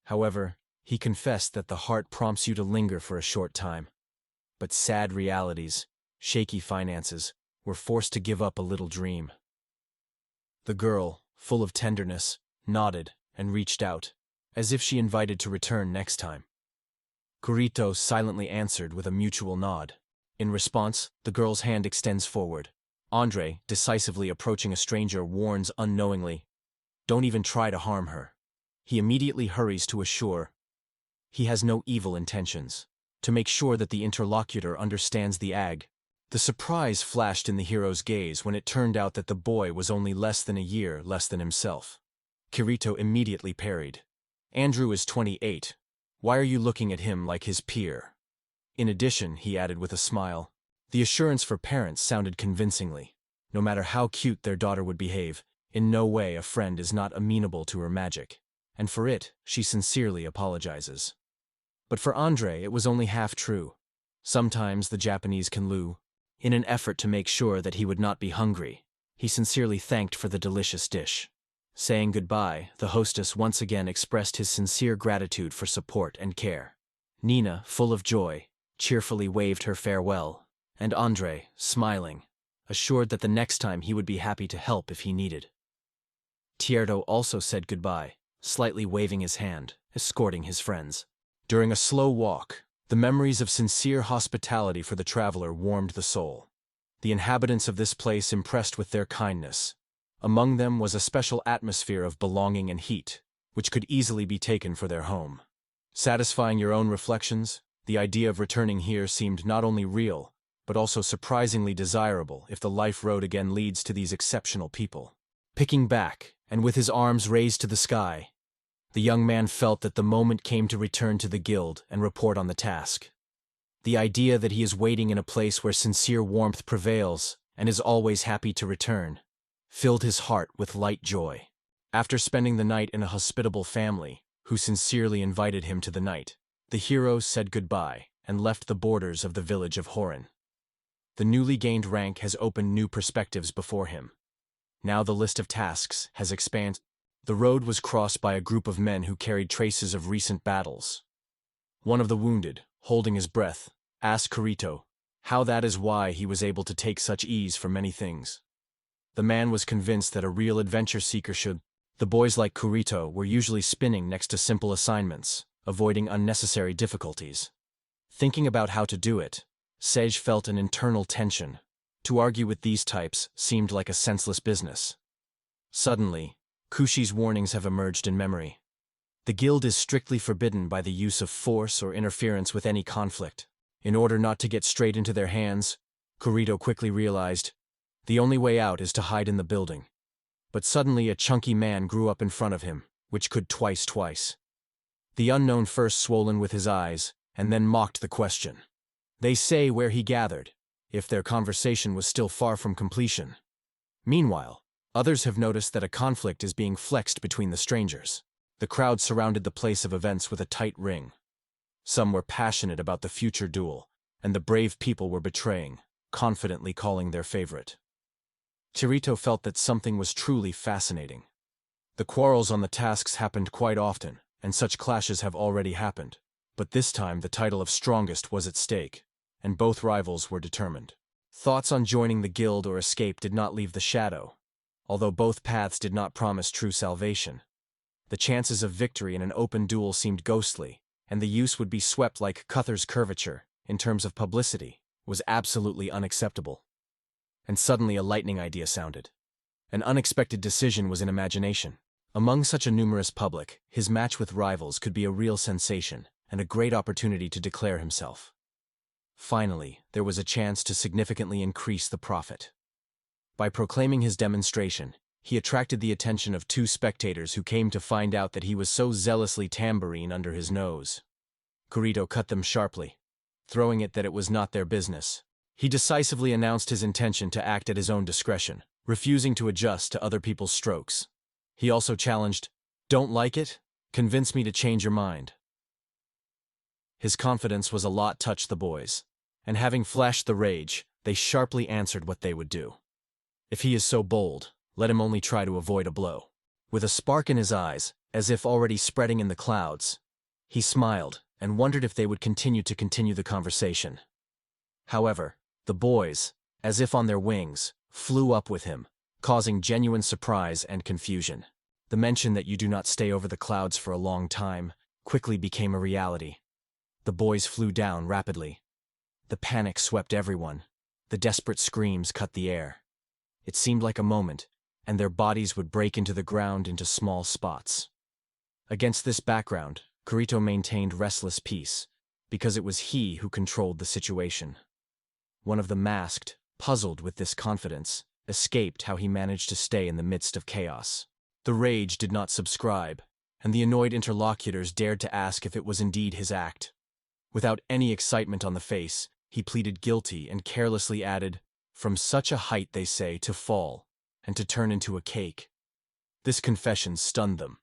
However, he confessed that the heart prompts you to linger for a short time. But sad realities, shaky finances, were forced to give up a little dream. The girl, full of tenderness, nodded and reached out, as if she invited to return next time. Kurito silently answered with a mutual nod. In response, the girl's hand extends forward. Andre, decisively approaching a stranger, warns unknowingly, "Don't even try to harm her." He immediately hurries to assure he has no evil intentions, to make sure that the interlocutor understands the ag. The surprise flashed in the hero's gaze when it turned out that the boy was only less than a year less than himself. Kurito immediately parried, "Andrew is 28. Why are you looking at him like his peer?" In addition, he added with a smile, the assurance for parents sounded convincingly. No matter how cute their daughter would behave, in no way a friend is not amenable to her magic, and for it, she sincerely apologizes. But for Andre, it was only half true. Sometimes the Japanese can loo. In an effort to make sure that he would not be hungry, he sincerely thanked for the delicious dish. Saying goodbye, the hostess once again expressed his sincere gratitude for support and care. Nina, full of joy, cheerfully waved her farewell, and Andre, smiling, assured that the next time he would be happy to help if he needed. Tierdo also said goodbye, slightly waving his hand, escorting his friends. During a slow walk, the memories of sincere hospitality for the traveler warmed the soul. The inhabitants of this place impressed with their kindness. Among them was a special atmosphere of belonging and heat, which could easily be taken for their home. Satisfying your own reflections, the idea of returning here seemed not only real, but also surprisingly desirable if the life road again leads to these exceptional people. Picking back, and with his arms raised to the sky, the young man felt that the moment came to return to the guild and report on the task. The idea that he is waiting in a place where sincere warmth prevails and is always happy to return filled his heart with light joy. After spending the night in a hospitable family, who sincerely invited him to the night, the hero said goodbye and left the borders of the village of Horan. The newly gained rank has opened new perspectives before him. Now the list of tasks has expanded. The road was crossed by a group of men who carried traces of recent battles. One of the wounded, holding his breath, asked Kurito how that is why he was able to take such ease for many things. The man was convinced that a real adventure seeker should. The boys like Kurito were usually spinning next to simple assignments, avoiding unnecessary difficulties. Thinking about how to do it, Sej felt an internal tension. To argue with these types seemed like a senseless business. Suddenly, Kushi's warnings have emerged in memory. The guild is strictly forbidden by the use of force or interference with any conflict. In order not to get straight into their hands, Kurito quickly realized, the only way out is to hide in the building. But suddenly a chunky man grew up in front of him, which could twice. The unknown first swollen with his eyes, and then mocked the question. They say where he gathered, if their conversation was still far from completion. Meanwhile, others have noticed that a conflict is being flexed between the strangers. The crowd surrounded the place of events with a tight ring. Some were passionate about the future duel, and the brave people were betraying, confidently calling their favorite. Kirito felt that something was truly fascinating. The quarrels on the tasks happened quite often, and such clashes have already happened. But this time the title of strongest was at stake, and both rivals were determined. Thoughts on joining the guild or escape did not leave the shadow, although both paths did not promise true salvation. The chances of victory in an open duel seemed ghostly, and the use would be swept like Cuther's curvature, in terms of publicity, was absolutely unacceptable. And suddenly a lightning idea sounded. An unexpected decision was in imagination. Among such a numerous public, his match with rivals could be a real sensation, and a great opportunity to declare himself. Finally, there was a chance to significantly increase the profit. By proclaiming his demonstration, he attracted the attention of two spectators who came to find out that he was so zealously tambourine under his nose. Kurito cut them sharply, throwing it that it was not their business. He decisively announced his intention to act at his own discretion, refusing to adjust to other people's strokes. He also challenged, "Don't like it? Convince me to change your mind." His confidence was a lot touched the boys, and having flashed the rage, they sharply answered what they would do. If he is so bold, let him only try to avoid a blow. With a spark in his eyes, as if already spreading in the clouds, he smiled and wondered if they would continue the conversation. However, the boys, as if on their wings, flew up with him, causing genuine surprise and confusion. The mention that you do not stay over the clouds for a long time quickly became a reality. The boys flew down rapidly. The panic swept everyone. The desperate screams cut the air. It seemed like a moment, and their bodies would break into the ground into small spots. Against this background, Kurito maintained restless peace, because it was he who controlled the situation. One of the masked, puzzled with this confidence, escaped how he managed to stay in the midst of chaos. The rage did not subscribe, and the annoyed interlocutors dared to ask if it was indeed his act. Without any excitement on the face, he pleaded guilty and carelessly added, "From such a height, they say, to fall, and to turn into a cake." This confession stunned them.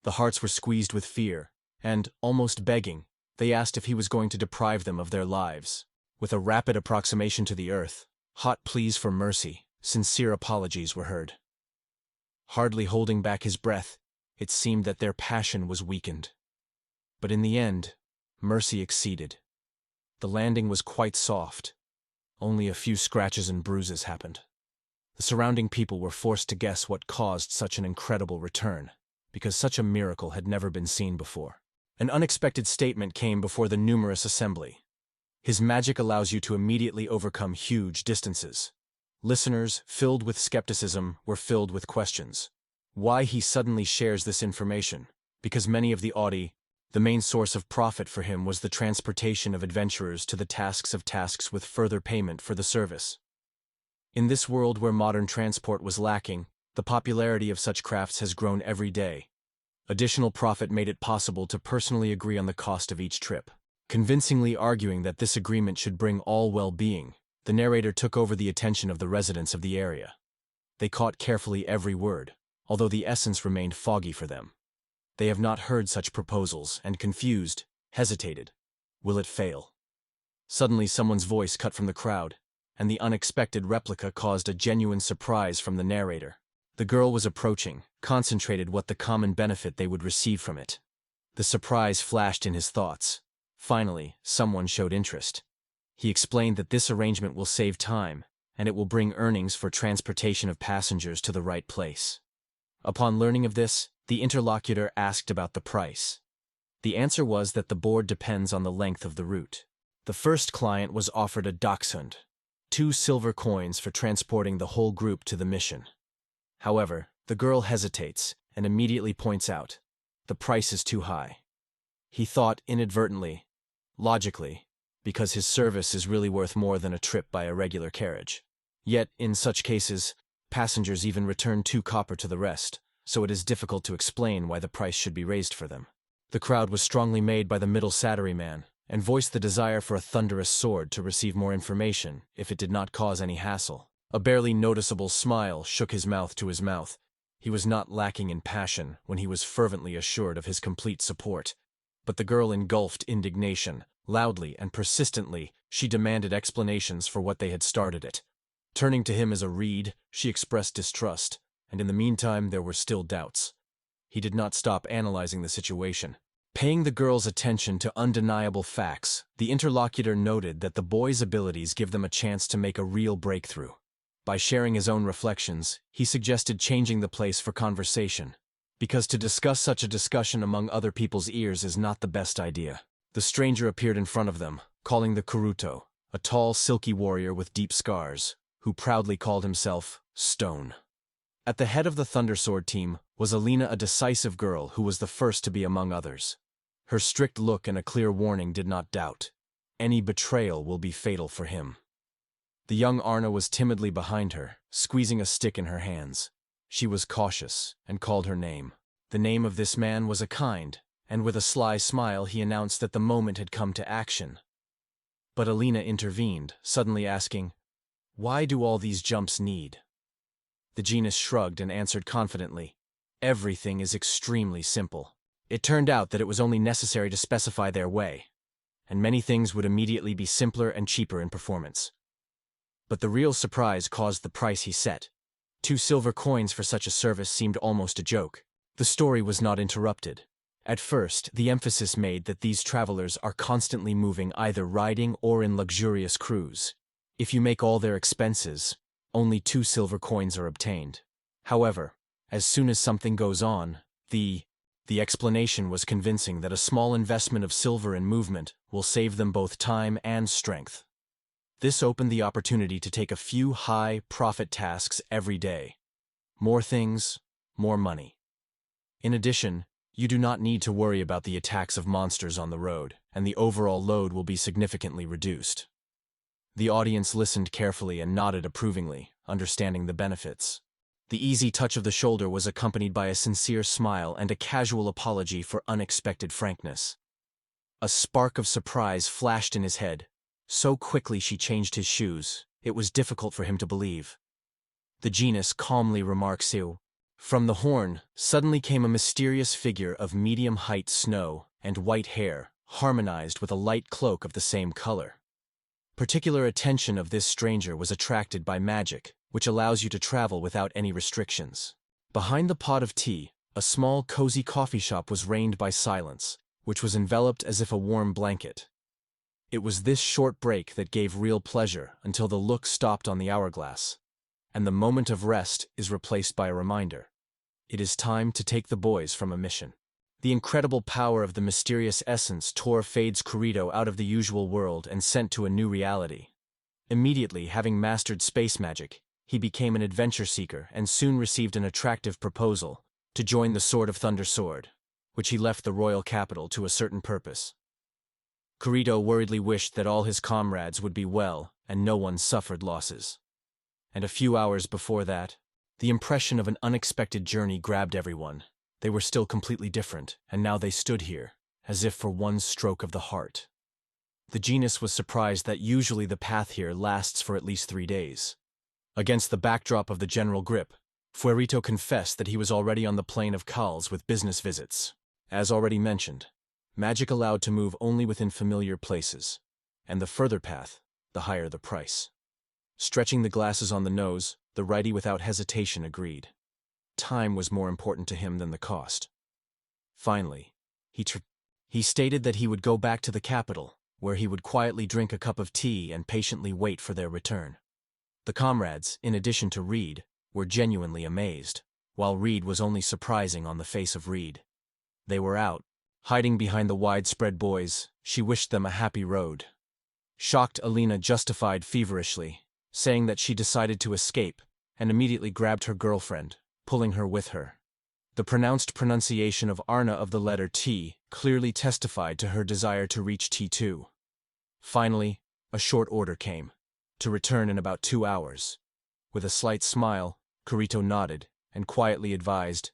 The hearts were squeezed with fear, and, almost begging, they asked if he was going to deprive them of their lives. With a rapid approximation to the earth, hot pleas for mercy, sincere apologies were heard. Hardly holding back his breath, it seemed that their passion was weakened. But in the end, mercy exceeded. The landing was quite soft. Only a few scratches and bruises happened. The surrounding people were forced to guess what caused such an incredible return, because such a miracle had never been seen before. An unexpected statement came before the numerous assembly. His magic allows you to immediately overcome huge distances. Listeners, filled with skepticism, were filled with questions. Why he suddenly shares this information? Because many of the main source of profit for him was the transportation of adventurers to the tasks with further payment for the service. In this world where modern transport was lacking, the popularity of such crafts has grown every day. Additional profit made it possible to personally agree on the cost of each trip. Convincingly arguing that this agreement should bring all well-being, the narrator took over the attention of the residents of the area. They caught carefully every word, although the essence remained foggy for them. They have not heard such proposals, and confused, hesitated. Will it fail? Suddenly someone's voice cut from the crowd, and the unexpected replica caused a genuine surprise from the narrator. The girl was approaching, concentrated what the common benefit they would receive from it. The surprise flashed in his thoughts. Finally, someone showed interest. He explained that this arrangement will save time, and it will bring earnings for transportation of passengers to the right place. Upon learning of this, the interlocutor asked about the price. The answer was that the board depends on the length of the route. The first client was offered a dachshund, 2 silver coins for transporting the whole group to the mission. However, the girl hesitates and immediately points out, the price is too high. He thought inadvertently, logically, because his service is really worth more than a trip by a regular carriage. Yet, in such cases, passengers even return 2 copper to the rest, so it is difficult to explain why the price should be raised for them. The crowd was strongly made by the middle salaryman, and voiced the desire for a thunderous sword to receive more information if it did not cause any hassle. A barely noticeable smile shook his mouth to his mouth. He was not lacking in passion when he was fervently assured of his complete support. But the girl engulfed indignation. Loudly and persistently, she demanded explanations for what they had started it. Turning to him as a reed, she expressed distrust, and in the meantime there were still doubts. He did not stop analyzing the situation. Paying the girl's attention to undeniable facts, the interlocutor noted that the boys' abilities give them a chance to make a real breakthrough. By sharing his own reflections, he suggested changing the place for conversation, because to discuss such a discussion among other people's ears is not the best idea. The stranger appeared in front of them, calling the Kuruto, a tall, silky warrior with deep scars, who proudly called himself Stone. At the head of the Thundersword team was Alina, a decisive girl who was the first to be among others. Her strict look and a clear warning did not doubt. Any betrayal will be fatal for him. The young Arna was timidly behind her, squeezing a stick in her hands. She was cautious and called her name. The name of this man was Akind, and with a sly smile he announced that the moment had come to action. But Alina intervened, suddenly asking, "Why do all these jumps need?" The genius shrugged and answered confidently, "Everything is extremely simple." It turned out that it was only necessary to specify their way, and many things would immediately be simpler and cheaper in performance. But the real surprise caused the price he set. 2 silver coins for such a service seemed almost a joke. The story was not interrupted. At first, the emphasis made that these travelers are constantly moving either riding or in luxurious cruise. If you make all their expenses, only 2 silver coins are obtained. However, as soon as something goes on, the explanation was convincing that a small investment of silver in movement will save them both time and strength. This opened the opportunity to take a few high-profit tasks every day. More things, more money. In addition, you do not need to worry about the attacks of monsters on the road, and the overall load will be significantly reduced. The audience listened carefully and nodded approvingly, understanding the benefits. The easy touch of the shoulder was accompanied by a sincere smile and a casual apology for unexpected frankness. A spark of surprise flashed in his head. So quickly she changed his shoes, it was difficult for him to believe. The genius calmly remarks, From the horn suddenly came a mysterious figure of medium-height snow and white hair, harmonized with a light cloak of the same color. Particular attention of this stranger was attracted by magic, which allows you to travel without any restrictions. Behind the pot of tea, a small cozy coffee shop was reigned by silence, which was enveloped as if a warm blanket. It was this short break that gave real pleasure until the look stopped on the hourglass, and the moment of rest is replaced by a reminder. It is time to take the boys from a mission. The incredible power of the mysterious essence tore Fade's Kurito out of the usual world and sent to a new reality. Immediately, having mastered space magic, he became an adventure seeker and soon received an attractive proposal to join the Sword of Thunder Sword, which he left the royal capital to a certain purpose. Kurito worriedly wished that all his comrades would be well and no one suffered losses. And a few hours before that, the impression of an unexpected journey grabbed everyone. They were still completely different, and now they stood here, as if for one stroke of the heart. The genius was surprised that usually the path here lasts for at least 3 days. Against the backdrop of the general grip, Fuerito confessed that he was already on the plane of Kals with business visits. As already mentioned, magic allowed to move only within familiar places, and the further path, the higher the price. Stretching the glasses on the nose, the righty without hesitation agreed. Time was more important to him than the cost. Finally, he stated that he would go back to the capital, where he would quietly drink a cup of tea and patiently wait for their return. The comrades, in addition to Reed, were genuinely amazed, while Reed was only surprising on the face of Reed. They were out. Hiding behind the widespread boys, she wished them a happy road. Shocked, Alina justified feverishly, saying that she decided to escape, and immediately grabbed her girlfriend, pulling her with her. The pronounced pronunciation of Arna of the letter T clearly testified to her desire to reach T2. Finally, a short order came, to return in about 2 hours. With a slight smile, Kurito nodded and quietly advised,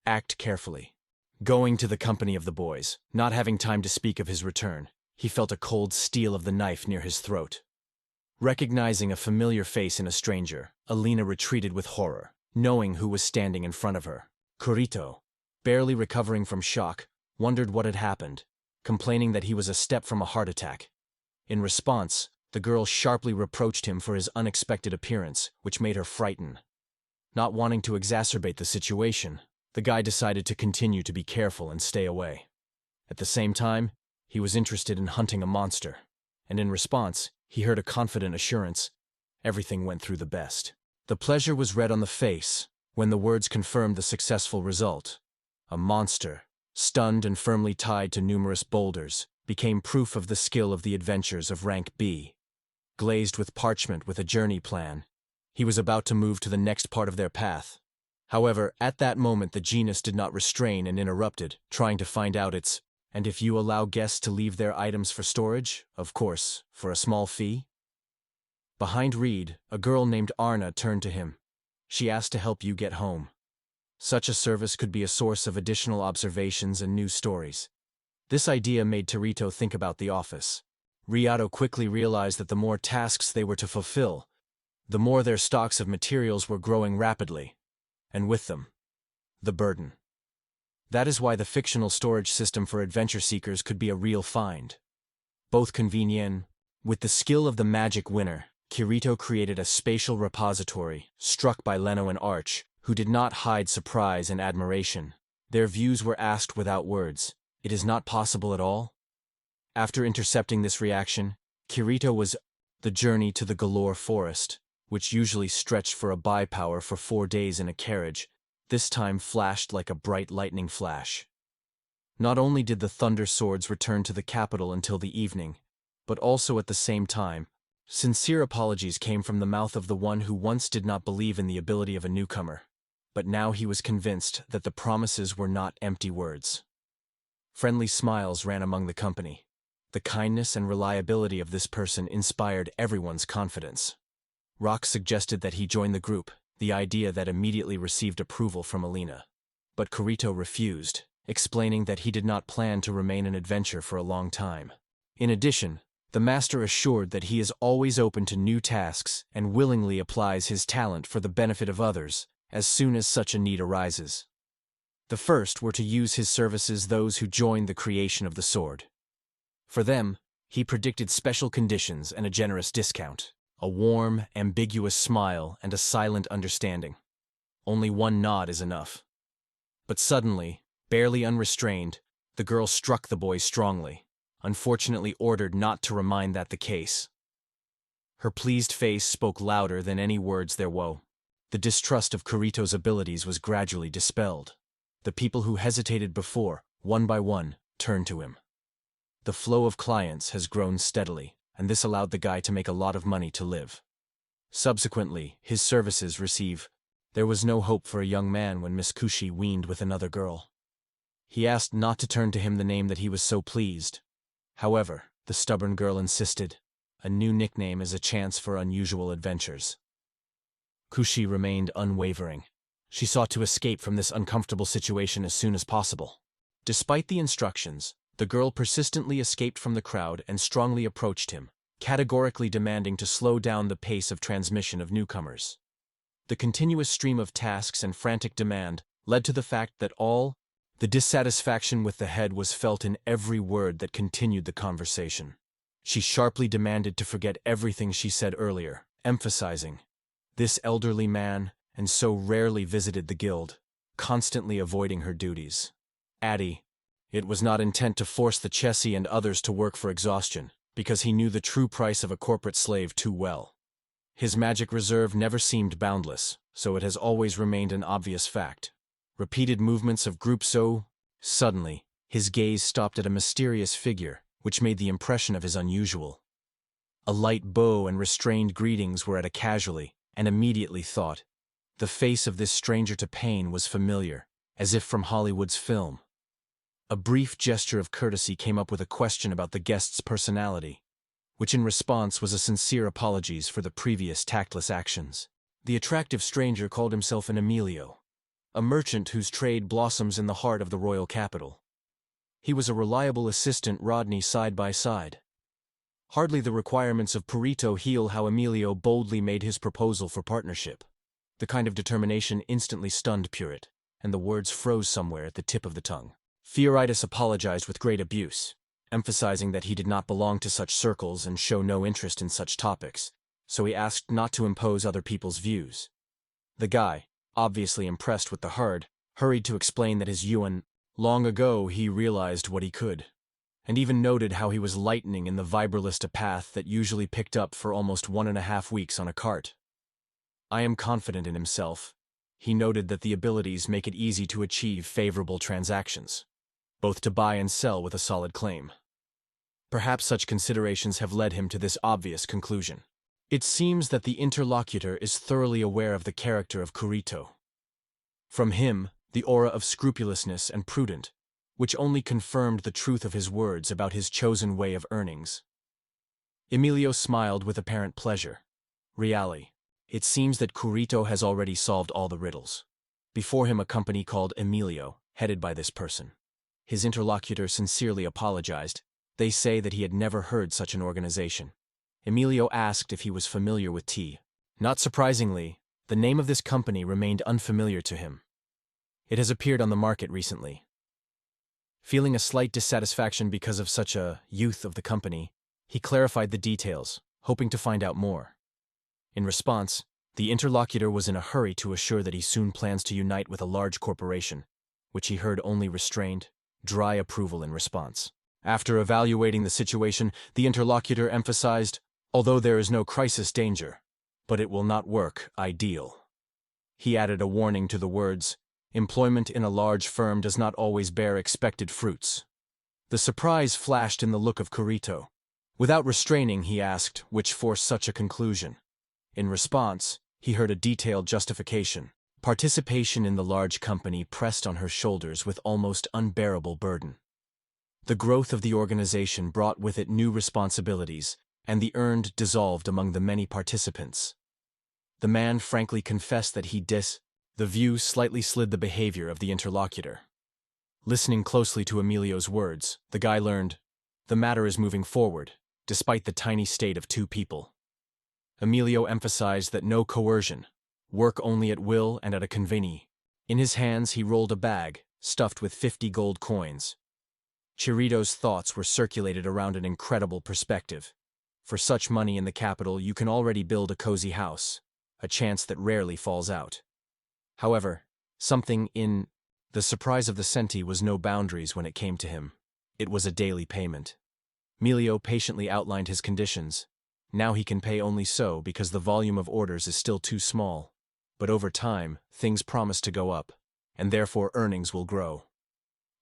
"Act carefully." Going to the company of the boys, not having time to speak of his return, he felt a cold steel of the knife near his throat. Recognizing a familiar face in a stranger, Alina retreated with horror, knowing who was standing in front of her. Kurito, barely recovering from shock, wondered what had happened, complaining that he was a step from a heart attack. In response, the girl sharply reproached him for his unexpected appearance, which made her frighten. Not wanting to exacerbate the situation, the guy decided to continue to be careful and stay away. At the same time, he was interested in hunting a monster, and in response, he heard a confident assurance, everything went through the best. The pleasure was read on the face when the words confirmed the successful result. A monster, stunned and firmly tied to numerous boulders, became proof of the skill of the adventurers of rank B. Glazed with parchment with a journey plan, he was about to move to the next part of their path. However, at that moment the genius did not restrain and interrupted, trying to find out its And if you allow guests to leave their items for storage, of course, for a small fee? Behind Reed, a girl named Arna turned to him. She asked to help you get home. Such a service could be a source of additional observations and new stories. This idea made Terito think about the office. Riato quickly realized that the more tasks they were to fulfill, the more their stocks of materials were growing rapidly, and with them, the burden. That is why the fictional storage system for adventure seekers could be a real find. Both convenient. With the skill of the magic winner, Kirito created a spatial repository, struck by Leno and Arch, who did not hide surprise and admiration. Their views were asked without words. It is not possible at all? After intercepting this reaction, Kirito was the journey to the Galore forest, which usually stretched for a by-power for 4 days in a carriage, this time flashed like a bright lightning flash. Not only did the Thunder Swords return to the capital until the evening, but also at the same time, sincere apologies came from the mouth of the one who once did not believe in the ability of a newcomer, but now he was convinced that the promises were not empty words. Friendly smiles ran among the company. The kindness and reliability of this person inspired everyone's confidence. Rock suggested that he join the group, the idea that immediately received approval from Alina. But Kirito refused, explaining that he did not plan to remain an adventurer for a long time. In addition, the master assured that he is always open to new tasks and willingly applies his talent for the benefit of others as soon as such a need arises. The first were to use his services those who joined the creation of the sword. For them, he predicted special conditions and a generous discount, a warm, ambiguous smile and a silent understanding. Only one nod is enough. But suddenly, barely unrestrained, the girl struck the boy strongly, unfortunately ordered not to remind that the case. Her pleased face spoke louder than any words there were. The distrust of Kirito's abilities was gradually dispelled. The people who hesitated before, one by one, turned to him. The flow of clients has grown steadily, and this allowed the guy to make a lot of money to live. Subsequently, his services receive. There was no hope for a young man when Miss Kushi weaned with another girl. He asked not to turn to him the name that he was so pleased. However, the stubborn girl insisted. A new nickname is a chance for unusual adventures. Kushi remained unwavering. She sought to escape from this uncomfortable situation as soon as possible. Despite the instructions, the girl persistently escaped from the crowd and strongly approached him, categorically demanding to slow down the pace of transmission of newcomers. The continuous stream of tasks and frantic demand led to the fact that the dissatisfaction with the head was felt in every word that continued the conversation. She sharply demanded to forget everything she said earlier, emphasizing, "This elderly man, and so rarely visited the guild, constantly avoiding her duties." Addie, it was not intent to force the Chessie and others to work for exhaustion, because he knew the true price of a corporate slave too well. His magic reserve never seemed boundless, so it has always remained an obvious fact. Repeated movements of group suddenly, his gaze stopped at a mysterious figure, which made the impression of his unusual. A light bow and restrained greetings were at a casually, and immediately thought, the face of this stranger to pain was familiar, as if from Hollywood's film. A brief gesture of courtesy came up with a question about the guest's personality, which in response was a sincere apologies for the previous tactless actions. The attractive stranger called himself an Emilio, a merchant whose trade blossoms in the heart of the royal capital. He was a reliable assistant Rodney side by side. Hardly the requirements of Purito heal how Emilio boldly made his proposal for partnership. The kind of determination instantly stunned Purit, and the words froze somewhere at the tip of the tongue. Fioritis apologized with great abuse, emphasizing that he did not belong to such circles and show no interest in such topics, so he asked not to impose other people's views. The guy, obviously impressed with the hurried to explain that his Yuan, long ago he realized what he could, and even noted how he was lightning in the vibralist a path that usually picked up for almost 1.5 weeks on a cart. I am confident in himself. He noted that the abilities make it easy to achieve favorable transactions, both to buy and sell with a solid claim. Perhaps such considerations have led him to this obvious conclusion. It seems that the interlocutor is thoroughly aware of the character of Kurito. From him, the aura of scrupulousness and prudent, which only confirmed the truth of his words about his chosen way of earnings. Emilio smiled with apparent pleasure. Really, it seems that Kurito has already solved all the riddles. Before him a company called Emilio, headed by this person. His interlocutor sincerely apologized. They say that he had never heard such an organization. Emilio asked if he was familiar with tea. Not surprisingly, the name of this company remained unfamiliar to him. It has appeared on the market recently. Feeling a slight dissatisfaction because of such a youth of the company, he clarified the details, hoping to find out more. In response, the interlocutor was in a hurry to assure that he soon plans to unite with a large corporation, which he heard only restrained, dry approval in response. After evaluating the situation, the interlocutor emphasized, although there is no crisis danger, but it will not work ideal. He added a warning to the words, employment in a large firm does not always bear expected fruits. The surprise flashed in the look of Kurito. Without restraining, he asked which forced such a conclusion. In response, he heard a detailed justification. Participation in the large company pressed on her shoulders with almost unbearable burden. The growth of the organization brought with it new responsibilities, and the earned dissolved among the many participants. The man frankly confessed that the view slightly slid the behavior of the interlocutor. Listening closely to Emilio's words, the guy learned, the matter is moving forward, despite the tiny state of two people. Emilio emphasized that no coercion, work only at will and at a convenience. In his hands he rolled a bag, stuffed with 50 gold coins. Chirito's thoughts were circulated around an incredible perspective. For such money in the capital you can already build a cozy house, a chance that rarely falls out. However, something in the surprise of the centi was no boundaries when it came to him. It was a daily payment. Emilio patiently outlined his conditions. Now he can pay only so because the volume of orders is still too small. But over time, things promise to go up, and therefore earnings will grow.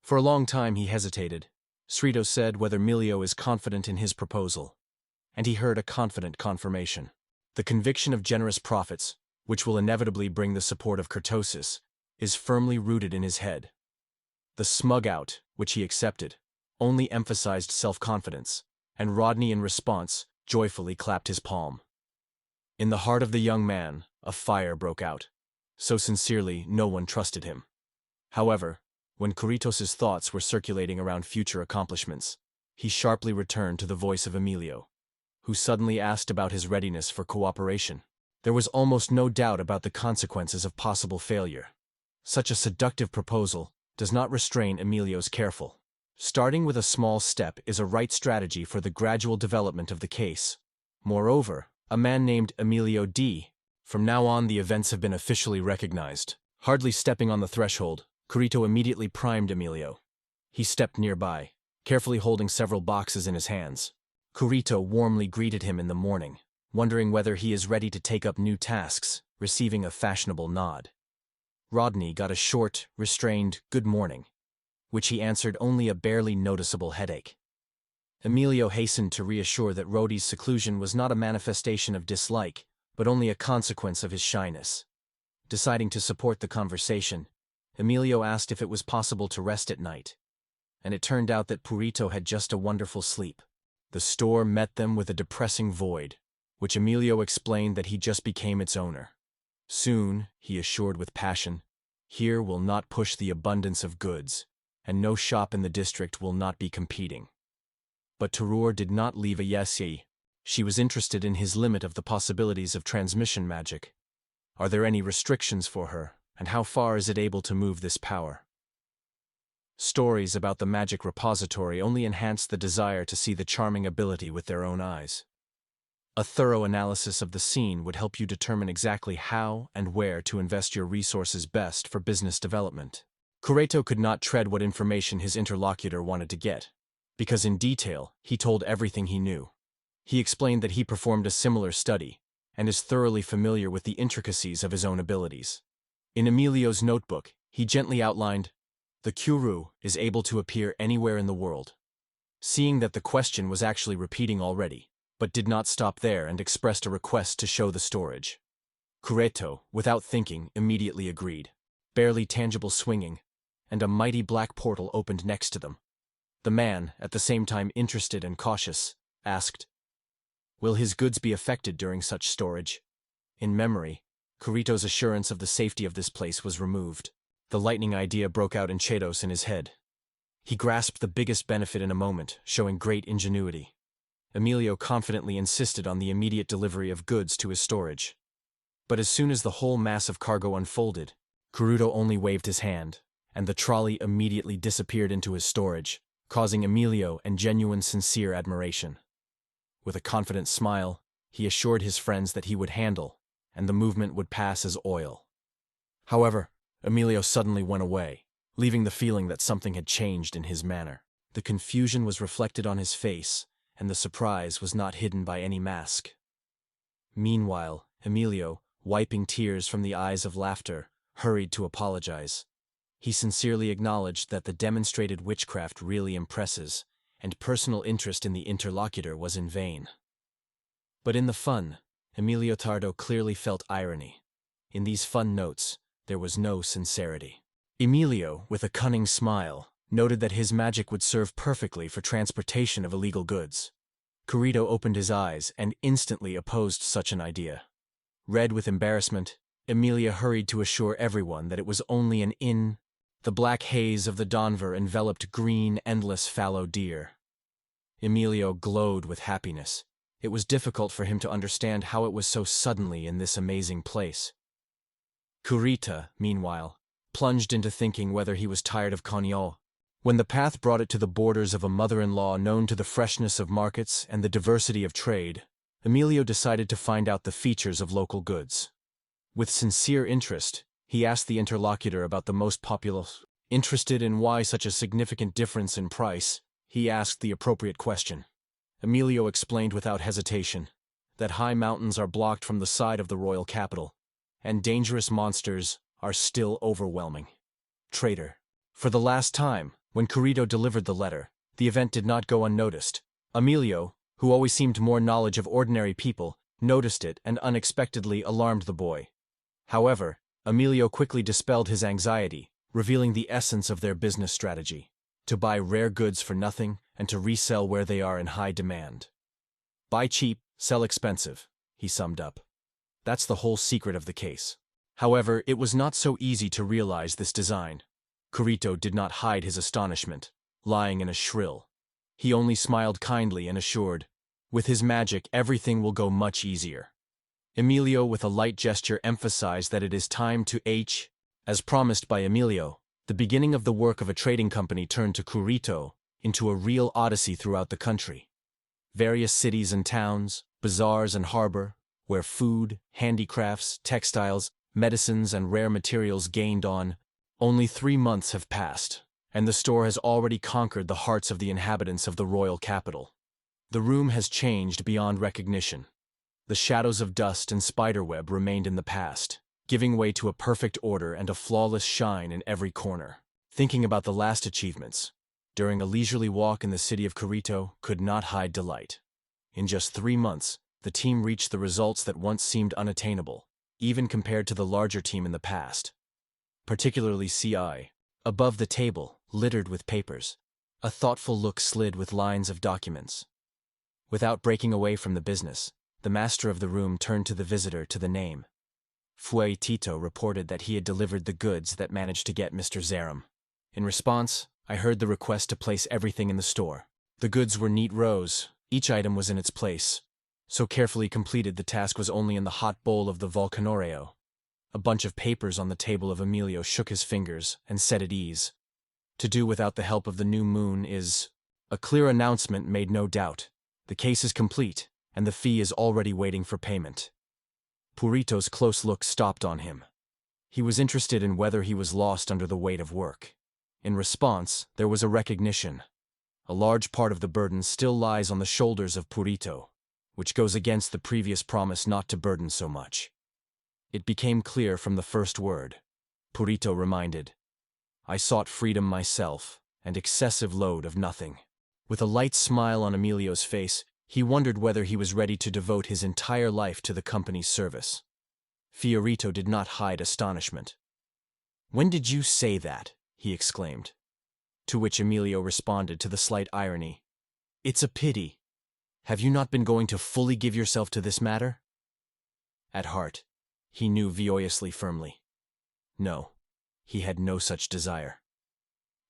For a long time he hesitated. Srito said whether Emilio is confident in his proposal. And he heard a confident confirmation. The conviction of generous profits, which will inevitably bring the support of kurtosis, is firmly rooted in his head. The smug out, which he accepted, only emphasized self-confidence, and Rodney in response joyfully clapped his palm. In the heart of the young man, a fire broke out. So sincerely, no one trusted him. However, when Kuritos's thoughts were circulating around future accomplishments, he sharply returned to the voice of Emilio, who suddenly asked about his readiness for cooperation. There was almost no doubt about the consequences of possible failure. Such a seductive proposal does not restrain Emilio's careful. Starting with a small step is a right strategy for the gradual development of the case. Moreover, a man named Emilio D. From now on the events have been officially recognized. Hardly stepping on the threshold, Kurito immediately primed Emilio. He stepped nearby, carefully holding several boxes in his hands. Kurito warmly greeted him in the morning, wondering whether he is ready to take up new tasks, receiving a fashionable nod. Rodney got a short, restrained good morning, which he answered only a barely noticeable headache. Emilio hastened to reassure that Rodi's seclusion was not a manifestation of dislike, but only a consequence of his shyness. Deciding to support the conversation, Emilio asked if it was possible to rest at night, and it turned out that Purito had just a wonderful sleep. The store met them with a depressing void, which Emilio explained that he just became its owner. Soon, he assured with passion, here will not push the abundance of goods, and no shop in the district will not be competing. But Terror did not leave a yes-y. She was interested in his limit of the possibilities of transmission magic. Are there any restrictions for her, and how far is it able to move this power? Stories about the magic repository only enhance the desire to see the charming ability with their own eyes. A thorough analysis of the scene would help you determine exactly how and where to invest your resources best for business development. Kureto could not tread what information his interlocutor wanted to get, because in detail, he told everything he knew. He explained that he performed a similar study, and is thoroughly familiar with the intricacies of his own abilities. In Emilio's notebook, he gently outlined, the Kyuru is able to appear anywhere in the world. Seeing that the question was actually repeating already, but did not stop there and expressed a request to show the storage. Kureto, without thinking, immediately agreed. Barely tangible swinging, and a mighty black portal opened next to them. The man, at the same time interested and cautious, asked, "Will his goods be affected during such storage?" In memory, Kurito's assurance of the safety of this place was removed. The lightning idea broke out in Chados in his head. He grasped the biggest benefit in a moment, showing great ingenuity. Emilio confidently insisted on the immediate delivery of goods to his storage. But as soon as the whole mass of cargo unfolded, Kurito only waved his hand, and the trolley immediately disappeared into his storage, causing Emilio and genuine sincere admiration. With a confident smile, he assured his friends that he would handle, and the movement would pass as oil. However, Emilio suddenly went away, leaving the feeling that something had changed in his manner. The confusion was reflected on his face, and the surprise was not hidden by any mask. Meanwhile, Emilio, wiping tears from the eyes of laughter, hurried to apologize. He sincerely acknowledged that the demonstrated witchcraft really impresses, and personal interest in the interlocutor was in vain. But in the fun, Emilio Tardo clearly felt irony. In these fun notes, there was no sincerity. Emilio, with a cunning smile, noted that his magic would serve perfectly for transportation of illegal goods. Kurito opened his eyes and instantly opposed such an idea. Red with embarrassment, Emilia hurried to assure everyone that it was only an inn. The black haze of the Donver enveloped green, endless fallow deer. Emilio glowed with happiness. It was difficult for him to understand how it was so suddenly in this amazing place. Kurita, meanwhile, plunged into thinking whether he was tired of Konyo. When the path brought it to the borders of a mother-in-law known to the freshness of markets and the diversity of trade, Emilio decided to find out the features of local goods. With sincere interest, he asked the interlocutor about the most popular. Interested in why such a significant difference in price, he asked the appropriate question. Emilio explained without hesitation that high mountains are blocked from the side of the royal capital, and dangerous monsters are still overwhelming. Traitor. For the last time, when Kurito delivered the letter, the event did not go unnoticed. Emilio, who always seemed more knowledge of ordinary people, noticed it and unexpectedly alarmed the boy. However, Emilio quickly dispelled his anxiety, revealing the essence of their business strategy: to buy rare goods for nothing and to resell where they are in high demand. Buy cheap, sell expensive, he summed up. That's the whole secret of the case. However, it was not so easy to realize this design. Kurito did not hide his astonishment, lying in a shrill. He only smiled kindly and assured, "With his magic, everything will go much easier." Emilio, with a light gesture, emphasized that it is time to H. As promised by Emilio, the beginning of the work of a trading company turned to Kurito into a real odyssey throughout the country. Various cities and towns, bazaars and harbor, where food, handicrafts, textiles, medicines, and rare materials gained on. Only 3 months have passed, and the store has already conquered the hearts of the inhabitants of the royal capital. The room has changed beyond recognition. The shadows of dust and spiderweb remained in the past, giving way to a perfect order and a flawless shine in every corner. Thinking about the last achievements, during a leisurely walk in the city of Kurito, could not hide delight. In just 3 months, the team reached the results that once seemed unattainable, even compared to the larger team in the past. Particularly CI. Above the table, littered with papers, a thoughtful look slid with lines of documents. Without breaking away from the business, the master of the room turned to the visitor to the name. Fue Tito reported that he had delivered the goods that managed to get Mr. Zaram. In response, I heard the request to place everything in the store. The goods were neat rows, each item was in its place. So carefully completed, the task was only in the hot bowl of the Volcanoreo. A bunch of papers on the table of Emilio shook his fingers and said at ease, "To do without the help of the new moon is..." A clear announcement made no doubt. The case is complete, and the fee is already waiting for payment. Purito's close look stopped on him. He was interested in whether he was lost under the weight of work. In response, there was a recognition. A large part of the burden still lies on the shoulders of Purito, which goes against the previous promise not to burden so much. It became clear from the first word. Purito reminded, "I sought freedom myself, and excessive load of nothing." With a light smile on Emilio's face, he wondered whether he was ready to devote his entire life to the company's service. Fiorito did not hide astonishment. "When did you say that?" he exclaimed. To which Emilio responded to the slight irony. It's a pity. Have you not been going to fully give yourself to this matter? At heart, he knew vioiously firmly. No, he had no such desire.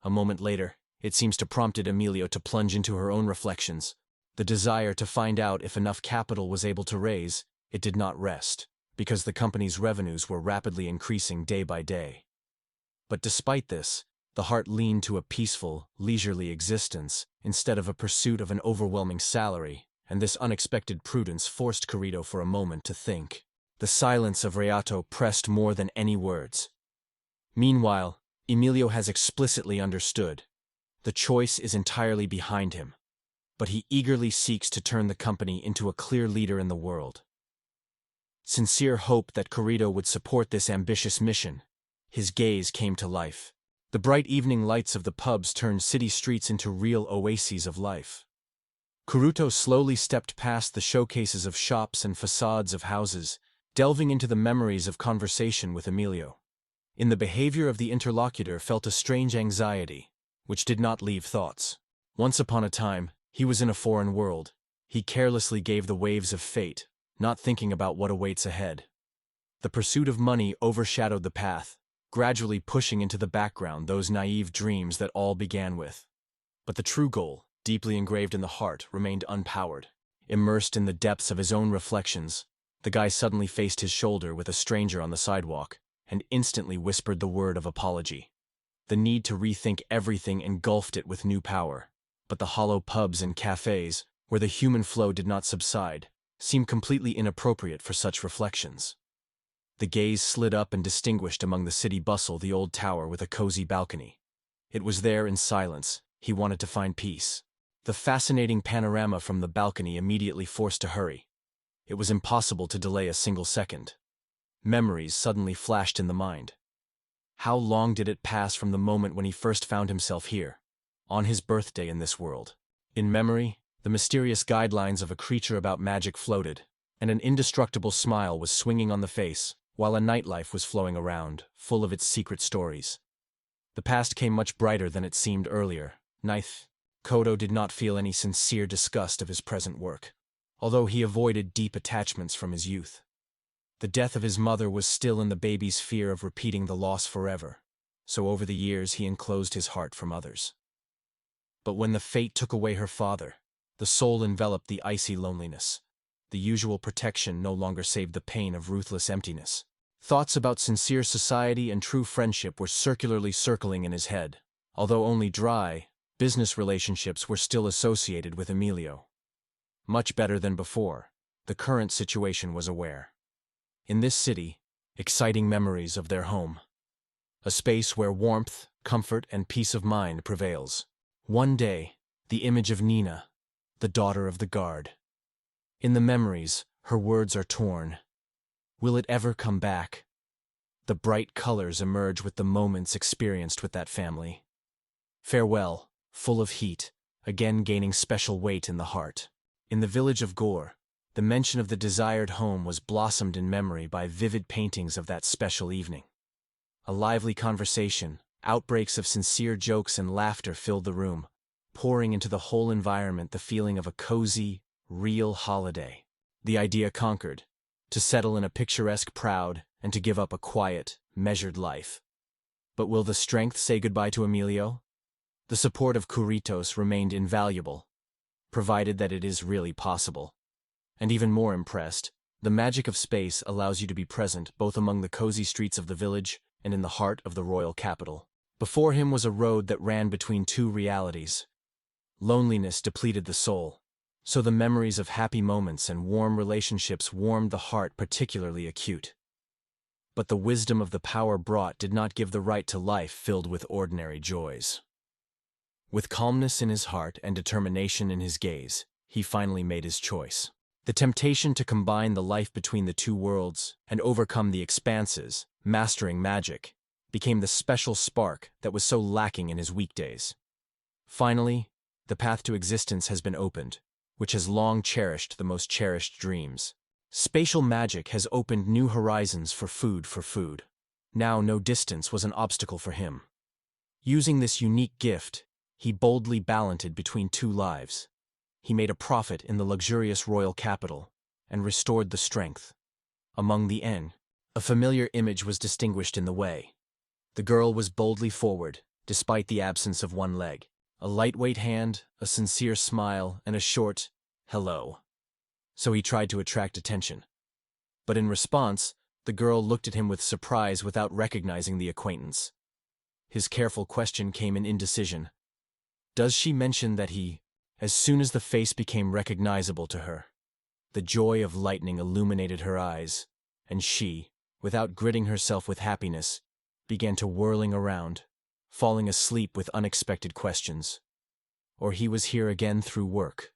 A moment later, it seems to prompted Emilio to plunge into her own reflections. The desire to find out if enough capital was able to raise, it did not rest, because the company's revenues were rapidly increasing day by day. But despite this, the heart leaned to a peaceful, leisurely existence instead of a pursuit of an overwhelming salary, and this unexpected prudence forced Corito for a moment to think. The silence of Reato pressed more than any words. Meanwhile, Emilio has explicitly understood. The choice is entirely behind him, but he eagerly seeks to turn the company into a clear leader in the world. Sincere hope that Corito would support this ambitious mission. His gaze came to life. The bright evening lights of the pubs turned city streets into real oases of life. Corito slowly stepped past the showcases of shops and facades of houses, delving into the memories of conversation with Emilio. In the behavior of the interlocutor felt a strange anxiety, which did not leave thoughts. Once upon a time, he was in a foreign world. He carelessly gave the waves of fate, not thinking about what awaits ahead. The pursuit of money overshadowed the path, gradually pushing into the background those naive dreams that all began with. But the true goal, deeply engraved in the heart, remained unpowered. Immersed in the depths of his own reflections, the guy suddenly faced his shoulder with a stranger on the sidewalk, and instantly whispered the word of apology. The need to rethink everything engulfed it with new power, but the hollow pubs and cafes, where the human flow did not subside, seemed completely inappropriate for such reflections. The gaze slid up and distinguished among the city bustle the old tower with a cozy balcony. It was there in silence. He wanted to find peace. The fascinating panorama from the balcony immediately forced to hurry. It was impossible to delay a single second. Memories suddenly flashed in the mind. How long did it pass from the moment when he first found himself here, on his birthday in this world? In memory, the mysterious guidelines of a creature about magic floated, and an indestructible smile was swinging on the face, while a nightlife was flowing around, full of its secret stories. The past came much brighter than it seemed earlier. Kodo did not feel any sincere disgust of his present work, although he avoided deep attachments from his youth. The death of his mother was still in the baby's fear of repeating the loss forever, so over the years he enclosed his heart from others. But when the fate took away her father, the soul enveloped the icy loneliness. The usual protection no longer saved the pain of ruthless emptiness. Thoughts about sincere society and true friendship were circularly circling in his head. Although only dry, business relationships were still associated with Emilio. Much better than before, the current situation was aware. In this city, exciting memories of their home. A space where warmth, comfort, and peace of mind prevails. One day, the image of Nina, the daughter of the guard. In the memories, her words are torn. Will it ever come back? The bright colors emerge with the moments experienced with that family. Farewell, full of heat, again gaining special weight in the heart. In the village of Gore, the mention of the desired home was blossomed in memory by vivid paintings of that special evening. A lively conversation, outbreaks of sincere jokes and laughter filled the room, pouring into the whole environment the feeling of a cozy, real holiday. The idea conquered, to settle in a picturesque proud and to give up a quiet, measured life. But will the strength say goodbye to Emilio? The support of Kuritos remained invaluable, provided that it is really possible. And even more impressed, the magic of space allows you to be present both among the cozy streets of the village and in the heart of the royal capital. Before him was a road that ran between two realities. Loneliness depleted the soul, so the memories of happy moments and warm relationships warmed the heart particularly acute. But the wisdom of the power brought did not give the right to life filled with ordinary joys. With calmness in his heart and determination in his gaze, he finally made his choice. The temptation to combine the life between the two worlds and overcome the expanses, mastering magic, became the special spark that was so lacking in his weekdays. Finally, the path to existence has been opened, which has long cherished the most cherished dreams. Spatial magic has opened new horizons for food. Now no distance was an obstacle for him. Using this unique gift, he boldly balanced between two lives. He made a profit in the luxurious royal capital and restored the strength. Among the N, a familiar image was distinguished in the way. The girl was boldly forward, despite the absence of one leg. A lightweight hand, a sincere smile, and a short, hello. So he tried to attract attention. But in response, the girl looked at him with surprise without recognizing the acquaintance. His careful question came in indecision. Does she mention that he, as soon as the face became recognizable to her, the joy of lightning illuminated her eyes, and she, without gritting herself with happiness, began to whirling around, falling asleep with unexpected questions. Or he was here again through work.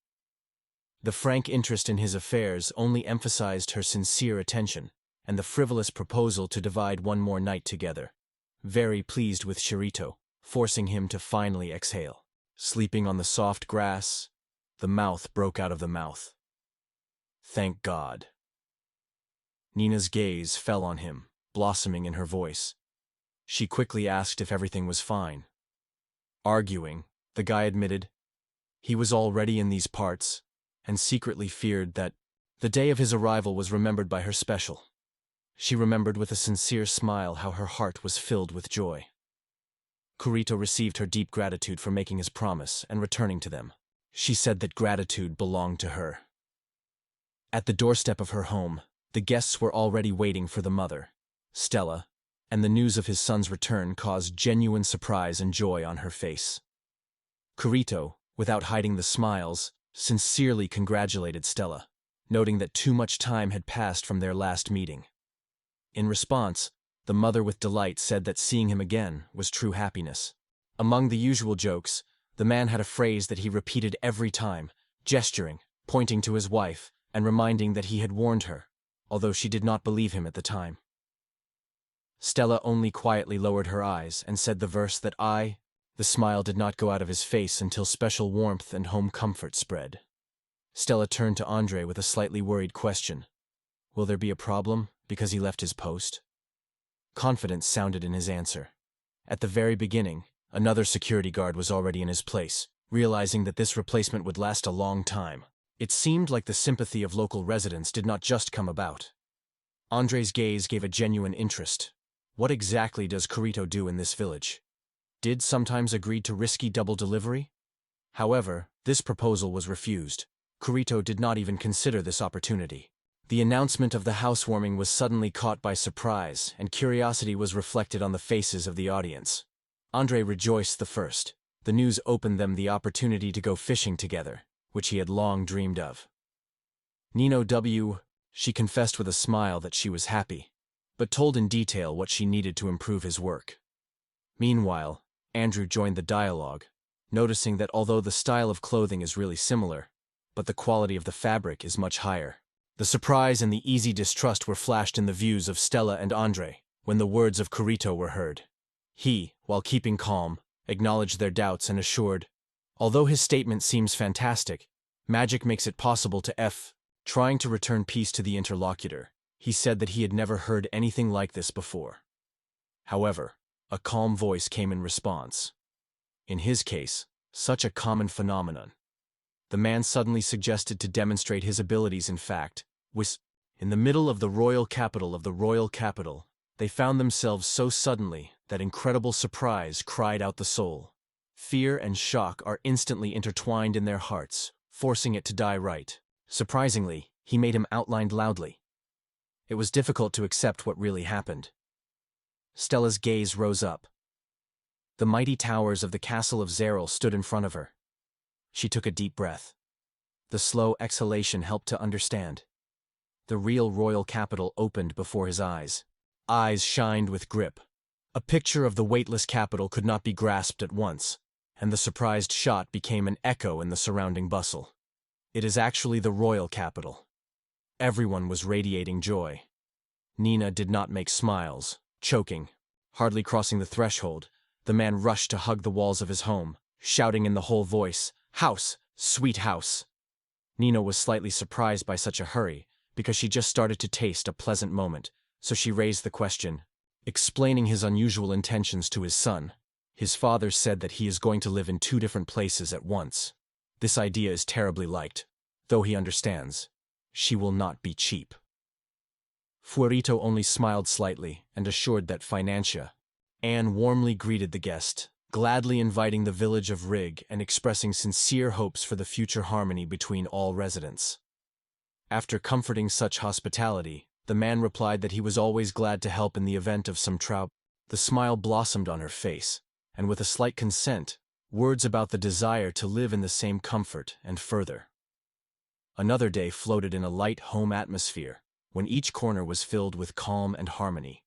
The frank interest in his affairs only emphasized her sincere attention, and the frivolous proposal to divide one more night together. Very pleased with Shirito, forcing him to finally exhale. Sleeping on the soft grass, the mouth broke out of the mouth. Thank God. Nina's gaze fell on him, blossoming in her voice. She quickly asked if everything was fine. Arguing, the guy admitted he was already in these parts, and secretly feared that the day of his arrival was remembered by her special. She remembered with a sincere smile how her heart was filled with joy. Kurito received her deep gratitude for making his promise and returning to them. She said that gratitude belonged to her. At the doorstep of her home, the guests were already waiting for the mother, Stella, and the news of his son's return caused genuine surprise and joy on her face. Kurito, without hiding the smiles, sincerely congratulated Stella, noting that too much time had passed from their last meeting. In response, the mother with delight said that seeing him again was true happiness. Among the usual jokes, the man had a phrase that he repeated every time, gesturing, pointing to his wife, and reminding that he had warned her, although she did not believe him at the time. Stella only quietly lowered her eyes and said the verse that the smile did not go out of his face until special warmth and home comfort spread. Stella turned to Andre with a slightly worried question. Will there be a problem because he left his post? Confidence sounded in his answer. At the very beginning, another security guard was already in his place, realizing that this replacement would last a long time. It seemed like the sympathy of local residents did not just come about. Andre's gaze gave a genuine interest. What exactly does Kurito do in this village? Did sometimes agree to risky double delivery? However, this proposal was refused. Kurito did not even consider this opportunity. The announcement of the housewarming was suddenly caught by surprise, and curiosity was reflected on the faces of the audience. Andre rejoiced the first. The news opened them the opportunity to go fishing together, which he had long dreamed of. She confessed with a smile that she was happy, but told in detail what she needed to improve his work. Meanwhile, Andrew joined the dialogue, noticing that although the style of clothing is really similar, but the quality of the fabric is much higher. The surprise and the easy distrust were flashed in the views of Stella and Andre when the words of Kurito were heard. He, while keeping calm, acknowledged their doubts and assured, although his statement seems fantastic, magic makes it possible to trying to return peace to the interlocutor. He said that he had never heard anything like this before. However, a calm voice came in response. In his case, such a common phenomenon. The man suddenly suggested to demonstrate his abilities. In fact, in the middle of the royal capital, they found themselves so suddenly that incredible surprise cried out the soul. Fear and shock are instantly intertwined in their hearts, forcing it to die right. Surprisingly, he made him outlined loudly. It was difficult to accept what really happened. Stella's gaze rose up. The mighty towers of the castle of Zeril stood in front of her. She took a deep breath. The slow exhalation helped to understand. The real royal capital opened before his eyes. Eyes shined with grip. A picture of the weightless capital could not be grasped at once, and the surprised shot became an echo in the surrounding bustle. It is actually the royal capital. Everyone was radiating joy. Nina did not make smiles, choking. Hardly crossing the threshold, the man rushed to hug the walls of his home, shouting in the whole voice, "House, sweet house!" Nina was slightly surprised by such a hurry, because she just started to taste a pleasant moment, so she raised the question, explaining his unusual intentions to his son. His father said that he is going to live in 2 different places at once. This idea is terribly liked, though he understands. She will not be cheap. Furito only smiled slightly and assured that Financia. Anne warmly greeted the guest, gladly inviting the village of Rig and expressing sincere hopes for the future harmony between all residents. After comforting such hospitality, the man replied that he was always glad to help in the event of some trouble. The smile blossomed on her face, and with a slight consent, words about the desire to live in the same comfort and further. Another day floated in a light home atmosphere, when each corner was filled with calm and harmony.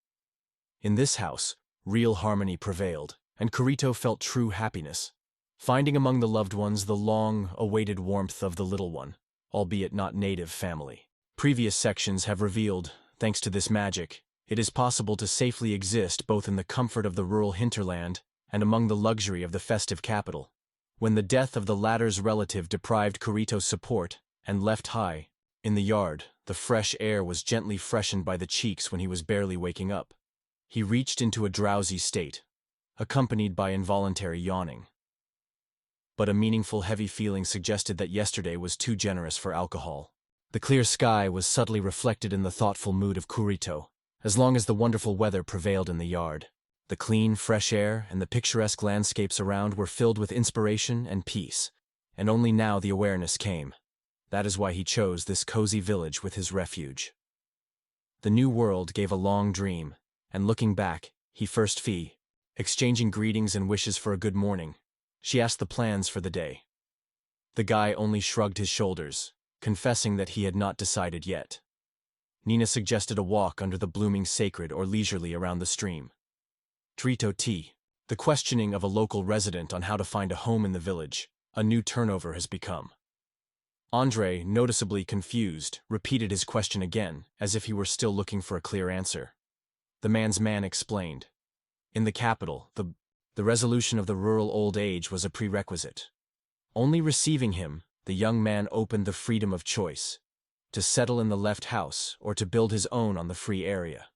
In this house, real harmony prevailed, and Kurito felt true happiness, finding among the loved ones the long-awaited warmth of the little one, albeit not native family. Previous sections have revealed, thanks to this magic, it is possible to safely exist both in the comfort of the rural hinterland and among the luxury of the festive capital. When the death of the latter's relative deprived Kurito's support and left high, in the yard, the fresh air was gently freshened by the cheeks when he was barely waking up. He reached into a drowsy state, accompanied by involuntary yawning. But a meaningful heavy feeling suggested that yesterday was too generous for alcohol. The clear sky was subtly reflected in the thoughtful mood of Kurito, as long as the wonderful weather prevailed in the yard. The clean, fresh air and the picturesque landscapes around were filled with inspiration and peace, and only now the awareness came. That is why he chose this cozy village with his refuge. The new world gave a long dream, and looking back, he first exchanging greetings and wishes for a good morning. She asked the plans for the day. The guy only shrugged his shoulders, confessing that he had not decided yet. Nina suggested a walk under the blooming sacred or leisurely around the stream. Trito T. The questioning of a local resident on how to find a home in the village, a new turnover has become. Andre, noticeably confused, repeated his question again, as if he were still looking for a clear answer. The man's man explained. In the capital, the resolution of the rural old age was a prerequisite. Only receiving him, the young man opened the freedom of choice, to settle in the left house or to build his own on the free area.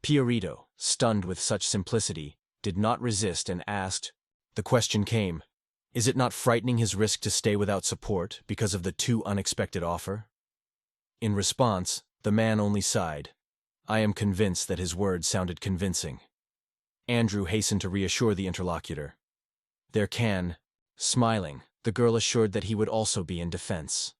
Piorito, stunned with such simplicity, did not resist and asked. The question came, is it not frightening his risk to stay without support because of the too unexpected offer? In response, the man only sighed. I am convinced that his words sounded convincing. Andrew hastened to reassure the interlocutor. There can, smiling, the girl assured that he would also be in defense.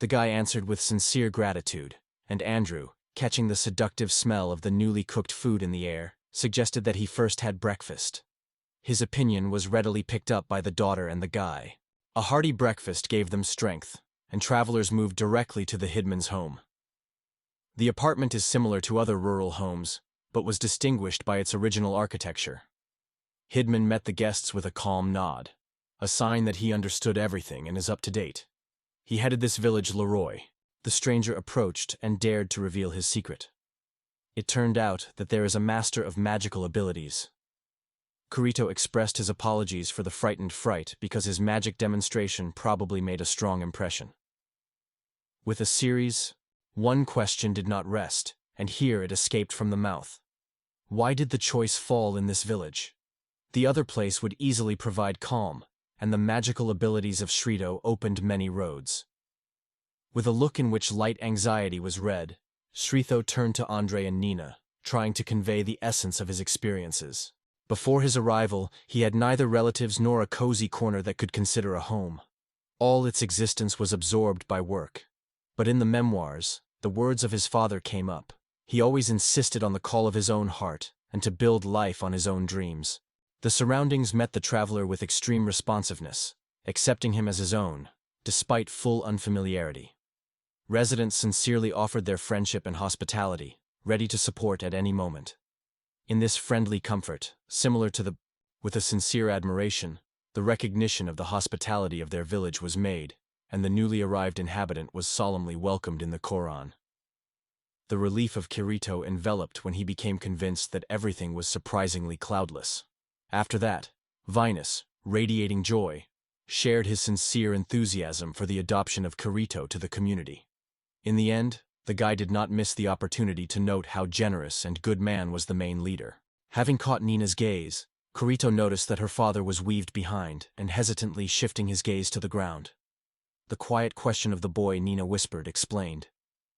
The guy answered with sincere gratitude, and Andrew, catching the seductive smell of the newly cooked food in the air, suggested that he first had breakfast. His opinion was readily picked up by the daughter and the guy. A hearty breakfast gave them strength, and travelers moved directly to the Hidman's home. The apartment is similar to other rural homes, but was distinguished by its original architecture. Hidman met the guests with a calm nod, a sign that he understood everything and is up to date. He headed this village Leroy. The stranger approached and dared to reveal his secret. It turned out that there is a master of magical abilities. Kurito expressed his apologies for the frightened fright because his magic demonstration probably made a strong impression. With a series, one question did not rest, and here it escaped from the mouth. Why did the choice fall in this village? The other place would easily provide calm, and the magical abilities of Shrito opened many roads. With a look in which light anxiety was read, Shrito turned to Andre and Nina, trying to convey the essence of his experiences. Before his arrival, he had neither relatives nor a cozy corner that could consider a home. All its existence was absorbed by work. But in the memoirs, the words of his father came up. He always insisted on the call of his own heart and to build life on his own dreams. The surroundings met the traveler with extreme responsiveness, accepting him as his own, despite full unfamiliarity. Residents sincerely offered their friendship and hospitality, ready to support at any moment. In this friendly comfort, similar to with a sincere admiration, the recognition of the hospitality of their village was made, and the newly arrived inhabitant was solemnly welcomed in the Koran. The relief of Kirito enveloped when he became convinced that everything was surprisingly cloudless. After that, Vinus, radiating joy, shared his sincere enthusiasm for the adoption of Kirito to the community. In the end, the guy did not miss the opportunity to note how generous and good man was the main leader. Having caught Nina's gaze, Kurito noticed that her father was weaved behind and hesitantly shifting his gaze to the ground. The quiet question of the boy, Nina whispered, explained.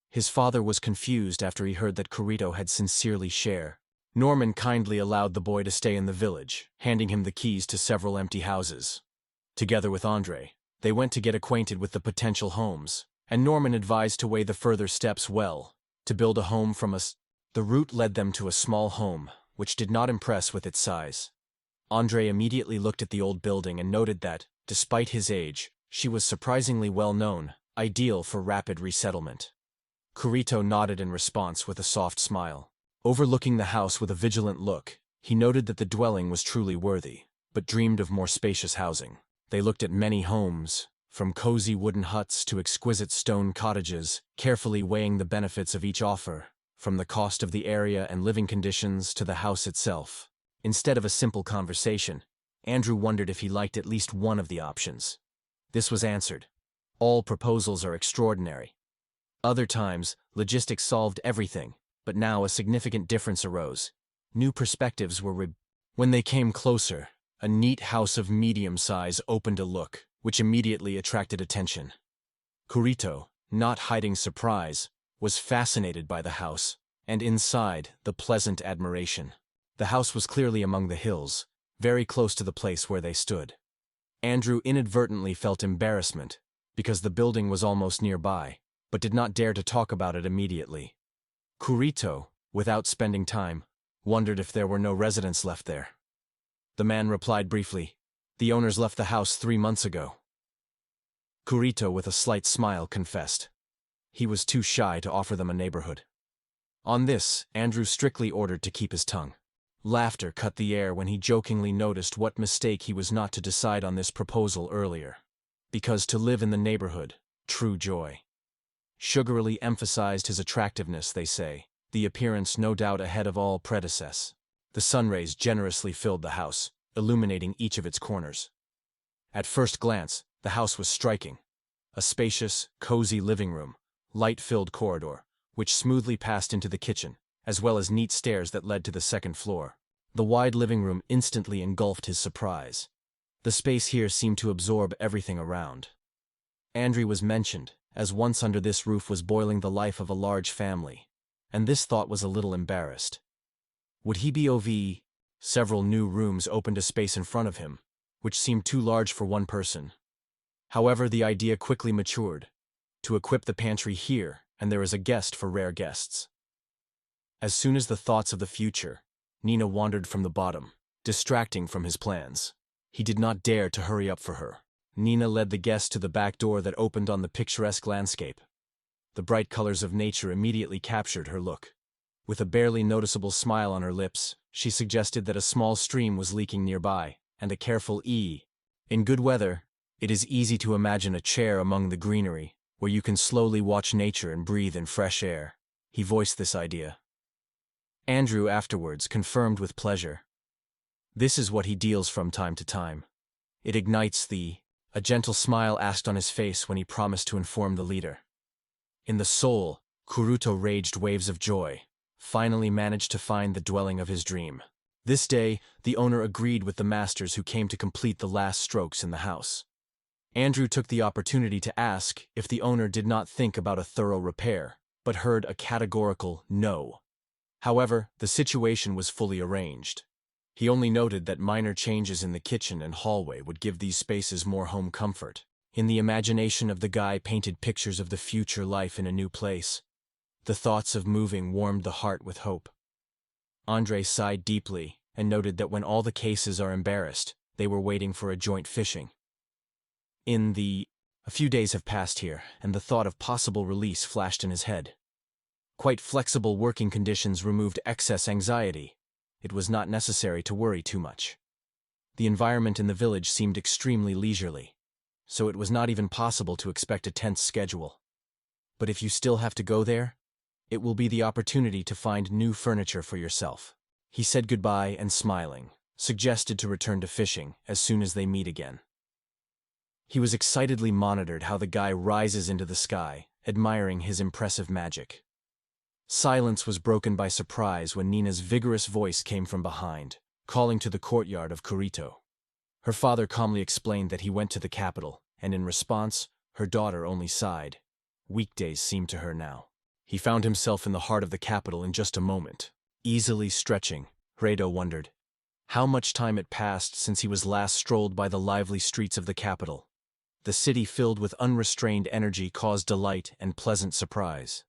His father was confused after he heard that Kurito had sincerely shared. Norman kindly allowed the boy to stay in the village, handing him the keys to several empty houses. Together with Andre, they went to get acquainted with the potential homes, and Norman advised to weigh the further steps well. To build a home from the route led them to a small home, which did not impress with its size. Andre immediately looked at the old building and noted that, despite his age, she was surprisingly well known, ideal for rapid resettlement. Kurito nodded in response with a soft smile. Overlooking the house with a vigilant look, he noted that the dwelling was truly worthy, but dreamed of more spacious housing. They looked at many homes, from cozy wooden huts to exquisite stone cottages, carefully weighing the benefits of each offer, from the cost of the area and living conditions to the house itself. Instead of a simple conversation, Andrew wondered if he liked at least one of the options. This was answered. All proposals are extraordinary. Other times, logistics solved everything, but now a significant difference arose. New perspectives were When they came closer, a neat house of medium size opened a look, which immediately attracted attention. Kurito, not hiding surprise, was fascinated by the house, and inside, the pleasant admiration. The house was clearly among the hills, very close to the place where they stood. Andrew inadvertently felt embarrassment, because the building was almost nearby, but did not dare to talk about it immediately. Kurito, without spending time, wondered if there were no residents left there. The man replied briefly, "The owners left the house 3 months ago." Kurito, with a slight smile, confessed. He was too shy to offer them a neighborhood. On this, Andrew strictly ordered to keep his tongue. Laughter cut the air when he jokingly noticed what mistake he was not to decide on this proposal earlier. Because to live in the neighborhood, true joy. Sugarily emphasized his attractiveness, they say, the appearance no doubt ahead of all predecessors. The sunrays generously filled the house, illuminating each of its corners. At first glance, the house was striking. A spacious, cozy living room, light-filled corridor, which smoothly passed into the kitchen, as well as neat stairs that led to the second floor. The wide living room instantly engulfed his surprise. The space here seemed to absorb everything around. Andrew was mentioned, as once under this roof was boiling the life of a large family, and this thought was a little embarrassed. Would he be OV? Several new rooms opened a space in front of him, which seemed too large for one person. However, the idea quickly matured. To equip the pantry here, and there is a guest for rare guests. As soon as the thoughts of the future, Nina wandered from the bottom, distracting from his plans. He did not dare to hurry up for her. Nina led the guest to the back door that opened on the picturesque landscape. The bright colors of nature immediately captured her look. With a barely noticeable smile on her lips, she suggested that a small stream was leaking nearby, and a careful In good weather, it is easy to imagine a chair among the greenery, where you can slowly watch nature and breathe in fresh air. He voiced this idea. Andrew afterwards confirmed with pleasure. This is what he deals from time to time. It ignites A gentle smile asked on his face when he promised to inform the leader. In the soul, Kurito raged waves of joy, finally managed to find the dwelling of his dream. This day, the owner agreed with the masters who came to complete the last strokes in the house. Andrew took the opportunity to ask if the owner did not think about a thorough repair, but heard a categorical no. However, the situation was fully arranged. He only noted that minor changes in the kitchen and hallway would give these spaces more home comfort. In the imagination of the guy painted pictures of the future life in a new place. The thoughts of moving warmed the heart with hope. Andre sighed deeply and noted that when all the cases are embarrassed, they were waiting for a joint fishing. A few days have passed here, and the thought of possible release flashed in his head. Quite flexible working conditions removed excess anxiety. It was not necessary to worry too much. The environment in the village seemed extremely leisurely, so it was not even possible to expect a tense schedule. But if you still have to go there, it will be the opportunity to find new furniture for yourself. He said goodbye and, smiling, suggested to return to fishing as soon as they meet again. He was excitedly monitored how the guy rises into the sky, admiring his impressive magic. Silence was broken by surprise when Nina's vigorous voice came from behind. calling to the courtyard of Kurito. Her father calmly explained that he went to the capital, and in response, her daughter only sighed. Weekdays seemed to her now. He found himself in the heart of the capital in just a moment. Easily stretching, Redo wondered how much time had passed since he was last strolled by the lively streets of the capital. The city filled with unrestrained energy caused delight and pleasant surprise.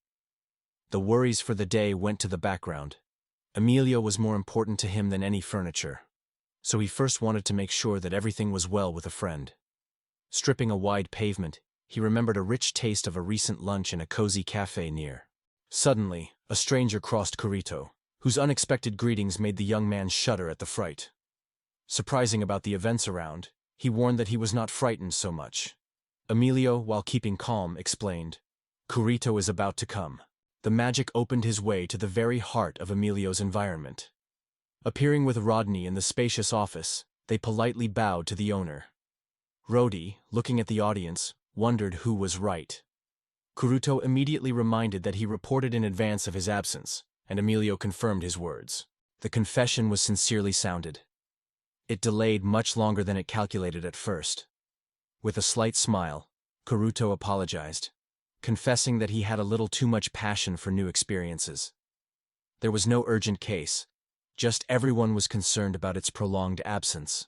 The worries for the day went to the background. Emilio was more important to him than any furniture. So he first wanted to make sure that everything was well with a friend. Stripping a wide pavement, he remembered a rich taste of a recent lunch in a cozy cafe near. Suddenly, a stranger crossed Kurito, whose unexpected greetings made the young man shudder at the fright. Surprising about the events around, he warned that he was not frightened so much. Emilio, while keeping calm, explained, "Kurito is about to come." The magic opened his way to the very heart of Emilio's environment. Appearing with Rodney in the spacious office, they politely bowed to the owner. Rodi, looking at the audience, wondered who was right. Kurito immediately reminded that he reported in advance of his absence, and Emilio confirmed his words. The confession was sincerely sounded. It delayed much longer than it calculated at first. With a slight smile, Kurito apologized, confessing that he had a little too much passion for new experiences. There was no urgent case, just everyone was concerned about its prolonged absence.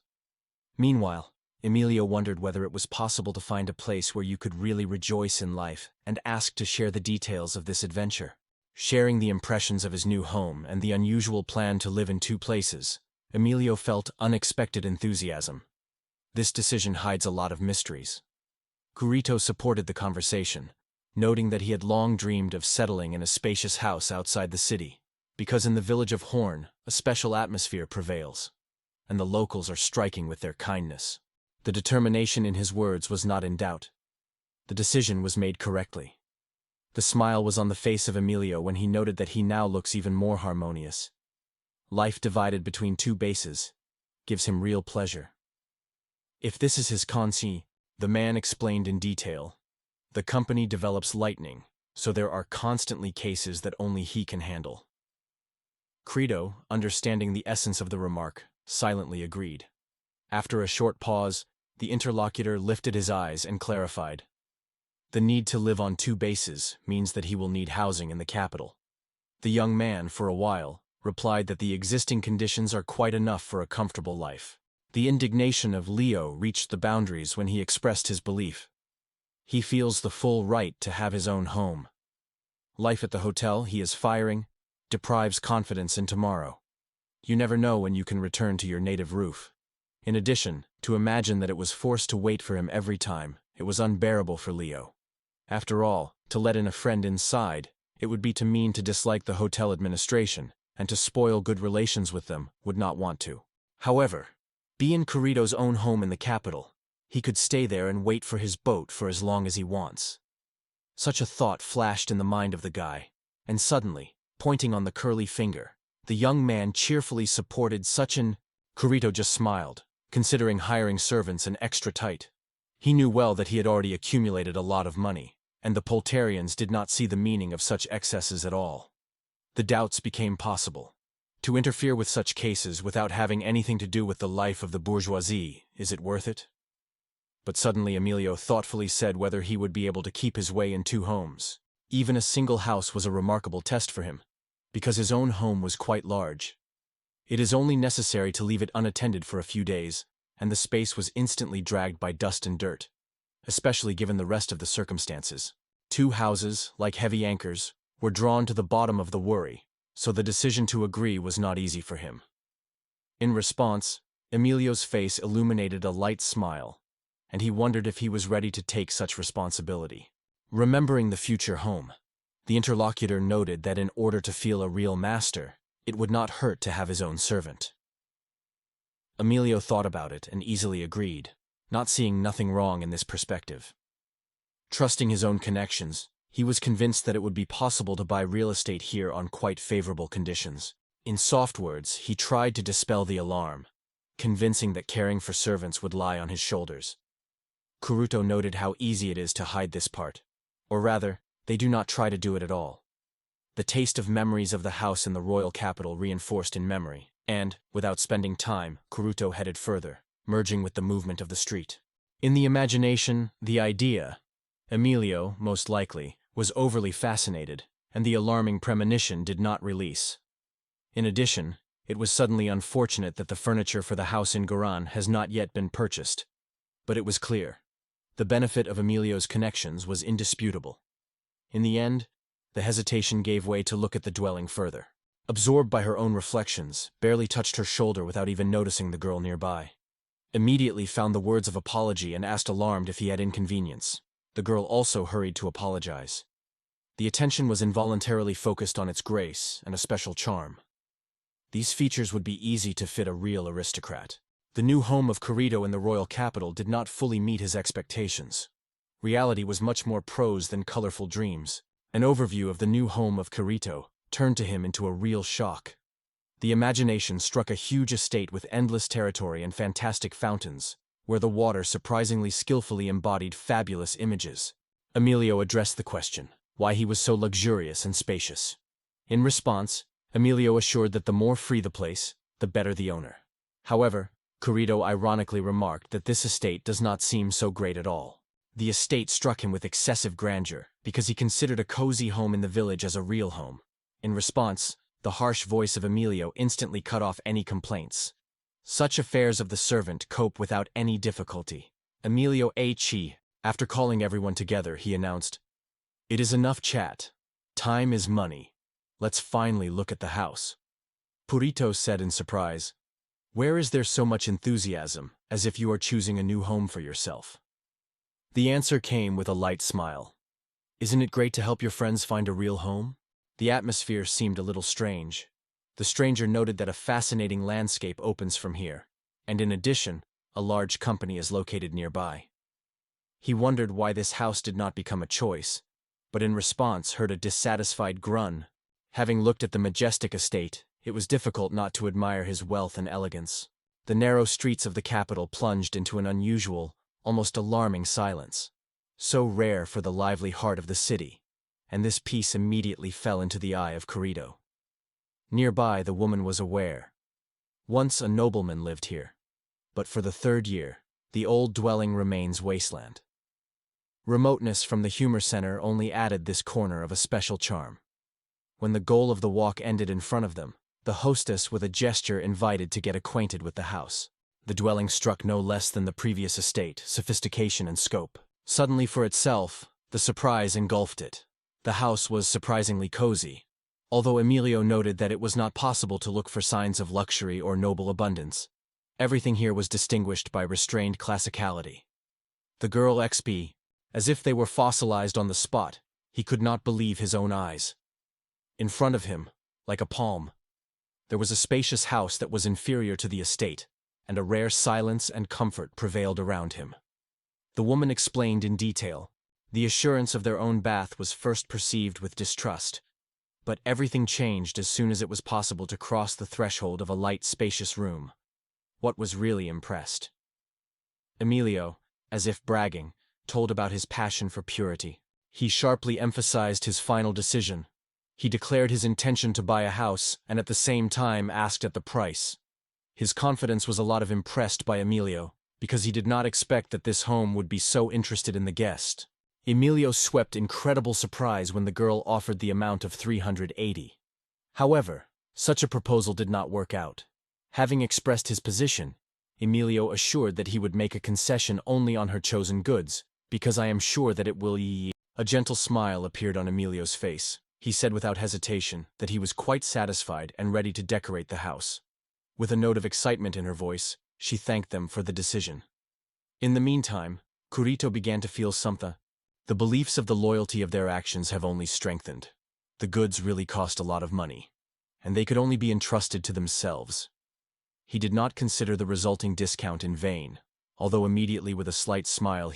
Meanwhile, Emilio wondered whether it was possible to find a place where you could really rejoice in life, and asked to share the details of this adventure. Sharing the impressions of his new home and the unusual plan to live in two places, Emilio felt unexpected enthusiasm. This decision hides a lot of mysteries. Kurito supported the conversation, noting that he had long dreamed of settling in a spacious house outside the city, because in the village of Horn, a special atmosphere prevails, and the locals are striking with their kindness. The determination in his words was not in doubt. The decision was made correctly. The smile was on the face of Emilio when he noted that he now looks even more harmonious. Life divided between two bases gives him real pleasure. If this is his consi, the man explained in detail. The company develops lightning, so there are constantly cases that only he can handle. Credo, understanding the essence of the remark, silently agreed. After a short pause, the interlocutor lifted his eyes and clarified. The need to live on two bases means that he will need housing in the capital. The young man, for a while, replied that the existing conditions are quite enough for a comfortable life. The indignation of Leo reached the boundaries when he expressed his belief. He feels the full right to have his own home. Life at the hotel he is firing deprives confidence in tomorrow. You never know when you can return to your native roof. In addition, to imagine that it was forced to wait for him every time, it was unbearable for Leo. After all, to let in a friend inside, it would be to mean to dislike the hotel administration, and to spoil good relations with them would not want to. However, be in Kurito's own home in the capital, he could stay there and wait for his boat for as long as he wants. Such a thought flashed in the mind of the guy, and suddenly, pointing on the curly finger, the young man cheerfully supported such an... Kurito just smiled, considering hiring servants an extra tight. He knew well that he had already accumulated a lot of money, and the Poltarians did not see the meaning of such excesses at all. The doubts became possible. To interfere with such cases without having anything to do with the life of the bourgeoisie, is it worth it? But suddenly Emilio thoughtfully said whether he would be able to keep his way in two homes. Even a single house was a remarkable test for him, because his own home was quite large. It is only necessary to leave it unattended for a few days, and the space was instantly dragged by dust and dirt, especially given the rest of the circumstances. Two houses, like heavy anchors, were drawn to the bottom of the worry, so the decision to agree was not easy for him. In response, Emilio's face illuminated a light smile, and he wondered if he was ready to take such responsibility. Remembering the future home, the interlocutor noted that in order to feel a real master, it would not hurt to have his own servant. Emilio thought about it and easily agreed, not seeing nothing wrong in this perspective. Trusting his own connections, he was convinced that it would be possible to buy real estate here on quite favorable conditions. In soft words, he tried to dispel the alarm, convincing that caring for servants would lie on his shoulders. Kurito noted how easy it is to hide this part, or rather, they do not try to do it at all. The taste of memories of the house in the royal capital reinforced in memory, And, without spending time, Kuruto headed further, merging with the movement of the street. In the imagination, the idea, Emilio, most likely, was overly fascinated, and the alarming premonition did not release. In addition, it was suddenly unfortunate that the furniture for the house in Koran has not yet been purchased. But it was clear. The benefit of Emilio's connections was indisputable. In the end, the hesitation gave way to look at the dwelling further. Absorbed by her own reflections, barely touched her shoulder without even noticing the girl nearby. Immediately found the words of apology and asked alarmed if he had inconvenience. The girl also hurried to apologize. The attention was involuntarily focused on its grace and a special charm. These features would be easy to fit a real aristocrat. The new home of Kurito in the royal capital did not fully meet his expectations. Reality was much more prose than colorful dreams. An overview of the new home of Kurito turned to him into a real shock. The imagination struck a huge estate with endless territory and fantastic fountains, where the water surprisingly skillfully embodied fabulous images. Emilio addressed the question, why he was so luxurious and spacious. In response, Emilio assured that the more free the place, the better the owner. However, Kurito ironically remarked that this estate does not seem so great at all. The estate struck him with excessive grandeur, because he considered a cozy home in the village as a real home. In response, the harsh voice of Emilio instantly cut off any complaints. Such affairs of the servant cope without any difficulty. Emilio H. After calling everyone together, he announced, "It is enough chat. Time is money. Let's finally look at the house." Purito said in surprise, "Where is there so much enthusiasm, as if you are choosing a new home for yourself?" The answer came with a light smile. "Isn't it great to help your friends find a real home?" The atmosphere seemed a little strange. The stranger noted that a fascinating landscape opens from here, and in addition, a large company is located nearby. He wondered why this house did not become a choice, but in response heard a dissatisfied groan. Having looked at the majestic estate, it was difficult not to admire his wealth and elegance. The narrow streets of the capital plunged into an unusual, almost alarming silence, so rare for the lively heart of the city, and this peace immediately fell into the eye of Kurito. Nearby, the woman was aware. Once a nobleman lived here, but for the third year, the old dwelling remains wasteland. Remoteness from the humor center only added this corner of a special charm. When the goal of the walk ended in front of them, the hostess with a gesture invited to get acquainted with the house. The dwelling struck no less than the previous estate, sophistication and scope. Suddenly for itself, the surprise engulfed it. The house was surprisingly cozy, although Emilio noted that it was not possible to look for signs of luxury or noble abundance. Everything here was distinguished by restrained classicality. The girl XP, as if they were fossilized on the spot, he could not believe his own eyes. In front of him, like a palm, there was a spacious house that was inferior to the estate, and a rare silence and comfort prevailed around him. The woman explained in detail. The assurance of their own bath was first perceived with distrust, but everything changed as soon as it was possible to cross the threshold of a light, spacious room. What was really impressed? Emilio, as if bragging, told about his passion for purity. He sharply emphasized his final decision. He declared his intention to buy a house and at the same time asked at the price. His confidence was a lot of impressed by Emilio, because he did not expect that this home would be so interested in the guest. Emilio swept incredible surprise when the girl offered the amount of 380. However, such a proposal did not work out. Having expressed his position, Emilio assured that he would make a concession only on her chosen goods, because I am sure that it will A gentle smile appeared on Emilio's face. He said without hesitation that he was quite satisfied and ready to decorate the house. With a note of excitement in her voice, she thanked them for the decision. In the meantime, Kurito began to feel something. The beliefs of the loyalty of their actions have only strengthened. The goods really cost a lot of money, and they could only be entrusted to themselves. He did not consider the resulting discount in vain, although immediately with a slight smile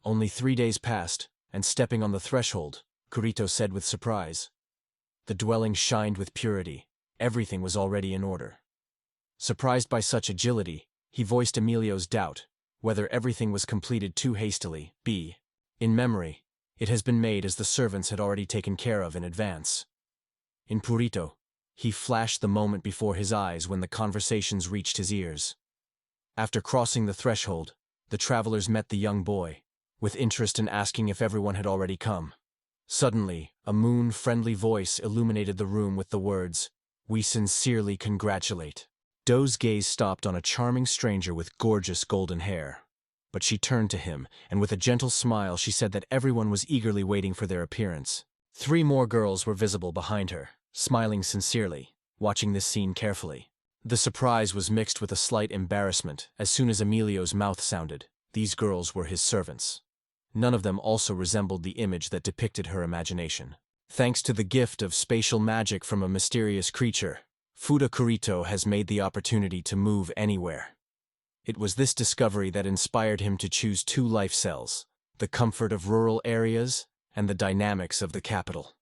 only 3 days passed, and stepping on the threshold, Kurito said with surprise. The dwelling shined with purity. Everything was already in order. Surprised by such agility, he voiced Emilio's doubt, whether everything was completed too hastily. In memory, it has been made as the servants had already taken care of in advance. In Purito, He flashed the moment before his eyes when the conversations reached his ears. After crossing the threshold, the travelers met the young boy, with interest in asking if everyone had already come. Suddenly, a moon-friendly voice illuminated the room with the words, "We sincerely congratulate." Do's gaze stopped on a charming stranger with gorgeous golden hair. But she turned to him, and with a gentle smile she said that everyone was eagerly waiting for their appearance. 3 more girls were visible behind her, smiling sincerely, watching this scene carefully. The surprise was mixed with a slight embarrassment as soon as Emilio's mouth sounded. These girls were his servants. None of them also resembled the image that depicted her imagination. Thanks to the gift of spatial magic from a mysterious creature, Fuda Kurito has made the opportunity to move anywhere. It was this discovery that inspired him to choose 2 life cells, the comfort of rural areas and the dynamics of the capital.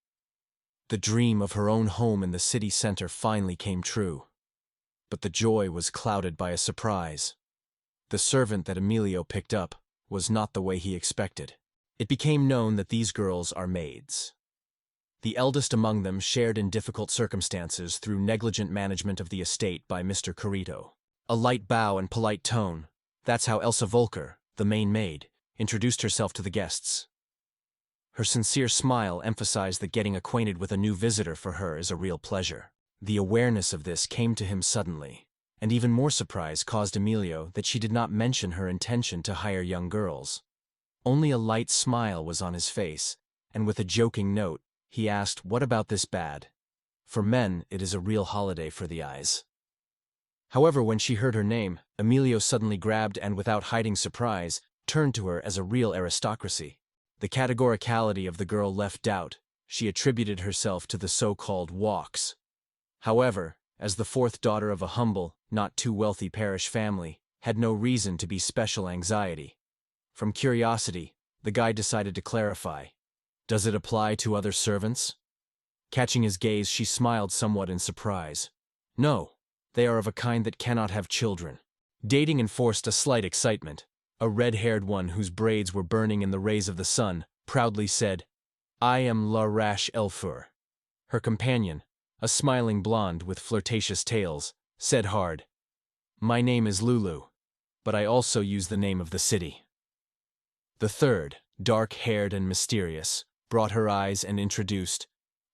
The dream of her own home in the city center finally came true. But the joy was clouded by a surprise. The servant that Emilio picked up was not the way he expected. It became known that these girls are maids. The eldest among them shared in difficult circumstances through negligent management of the estate by Mr. Kurito. A light bow and polite tone, that's how Elsa Volker, the main maid, introduced herself to the guests. Her sincere smile emphasized that getting acquainted with a new visitor for her is a real pleasure. The awareness of this came to him suddenly, and even more surprise caused Emilio that she did not mention her intention to hire young girls. Only a light smile was on his face, and with a joking note, he asked, "What about this bad? For men, it is a real holiday for the eyes." However, when she heard her name, Emilio suddenly grabbed and, without hiding surprise, turned to her as a real aristocracy. The categoricality of the girl left doubt. She attributed herself to the so-called walks. However, as the 4th daughter of a humble, not too wealthy parish family, had no reason to be special anxiety. From curiosity, the guy decided to clarify. "Does it apply to other servants?" Catching his gaze, she smiled somewhat in surprise. "No. They are of a kind that cannot have children." Dating enforced a slight excitement. A red-haired one whose braids were burning in the rays of the sun proudly said, "I am La Rache Elfur." Her companion, a smiling blonde with flirtatious tails, said hard, "My name is Lulu, but I also use the name of the city." The third, dark-haired and mysterious, brought her eyes and introduced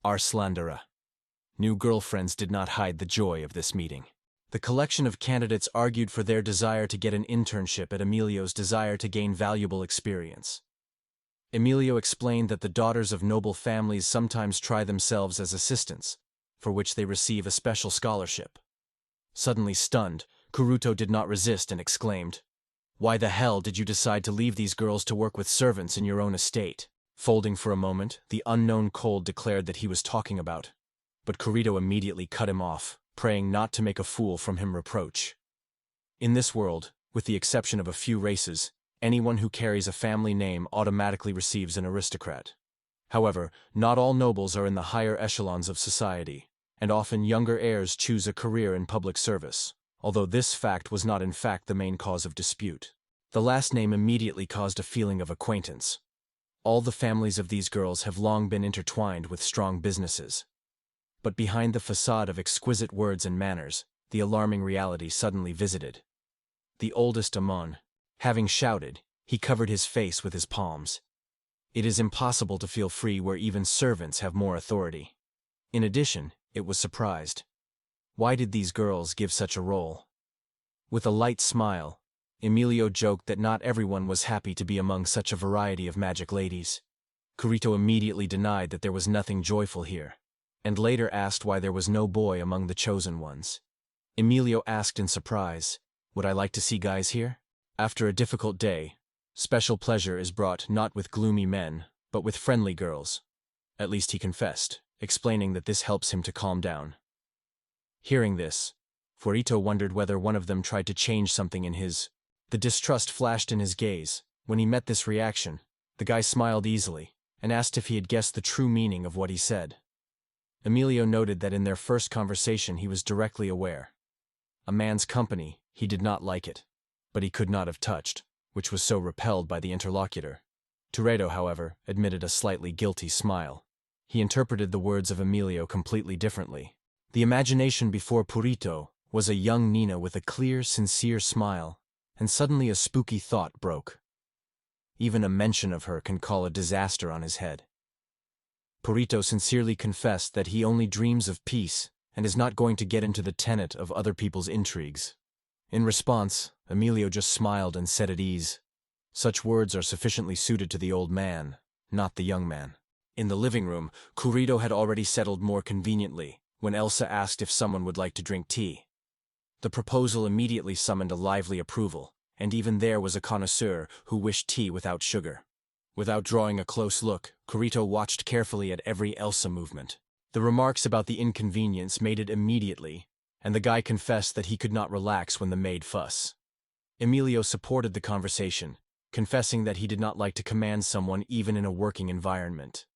Arslandara. New girlfriends did not hide the joy of this meeting. The collection of candidates argued for their desire to get an internship at Emilio's desire to gain valuable experience. Emilio explained that the daughters of noble families sometimes try themselves as assistants, for which they receive a special scholarship. Suddenly stunned, Kuruto did not resist and exclaimed, "Why the hell did you decide to leave these girls to work with servants in your own estate?" Folding for a moment, the unknown cold declared that he was talking about, but Kurito immediately cut him off, praying not to make a fool from him reproach. In this world, with the exception of a few races, anyone who carries a family name automatically receives an aristocrat. However, not all nobles are in the higher echelons of society, and often younger heirs choose a career in public service, although this fact was not in fact the main cause of dispute. The last name immediately caused a feeling of acquaintance. All the families of these girls have long been intertwined with strong businesses. But behind the facade of exquisite words and manners, the alarming reality suddenly visited. The oldest Amon, having shouted, he covered his face with his palms. It is impossible to feel free where even servants have more authority. In addition, it was surprised. Why did these girls give such a role? With a light smile, Emilio joked that not everyone was happy to be among such a variety of magic ladies. Kurito immediately denied that there was nothing joyful here, and later asked why there was no boy among the chosen ones. Emilio asked in surprise, "Would I like to see guys here?" After a difficult day, special pleasure is brought not with gloomy men, but with friendly girls. At least he confessed, explaining that this helps him to calm down. Hearing this, Furito wondered whether one of them tried to change something in his. The distrust flashed in his gaze. When he met this reaction, the guy smiled easily, and asked if he had guessed the true meaning of what he said. Emilio noted that in their first conversation he was directly aware. A man's company, he did not like it, but he could not have touched, which was so repelled by the interlocutor. Toretto, however, admitted a slightly guilty smile. He interpreted the words of Emilio completely differently. The imagination before Purito was a young Nina with a clear, sincere smile, and suddenly a spooky thought broke. Even a mention of her can call a disaster on his head. Purito sincerely confessed that he only dreams of peace and is not going to get into the tenet of other people's intrigues. In response, Emilio just smiled and said at ease, "Such words are sufficiently suited to the old man, not the young man." In the living room, Purito had already settled more conveniently when Elsa asked if someone would like to drink tea. The proposal immediately summoned a lively approval, and even there was a connoisseur who wished tea without sugar. Without drawing a close look, Purito watched carefully at every Elsa movement. The remarks about the inconvenience made it immediately, and the guy confessed that he could not relax when the maid fuss. Emilio supported the conversation, confessing that he did not like to command someone even in a working environment.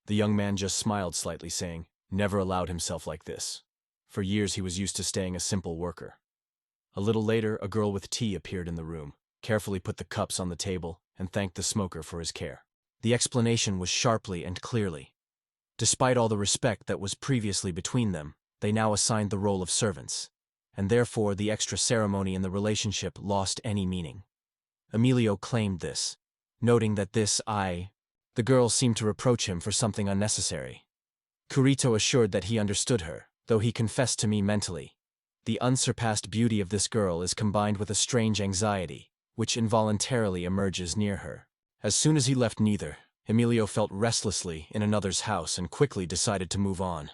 The young man just smiled slightly, saying, "Never allowed himself like this. For years he was used to staying a simple worker." A little later, a girl with tea appeared in the room, carefully put the cups on the table, and thanked the smoker for his care. The explanation was sharply and clearly. Despite all the respect that was previously between them, they now assigned the role of servants, and therefore the extra ceremony in the relationship lost any meaning. Emilio claimed this, noting that the girl seemed to reproach him for something unnecessary. Purito assured that he understood her, though he confessed to me mentally, "The unsurpassed beauty of this girl is combined with a strange anxiety, which involuntarily emerges near her." As soon as he left neither, Emilio felt restlessly in another's house and quickly decided to move on.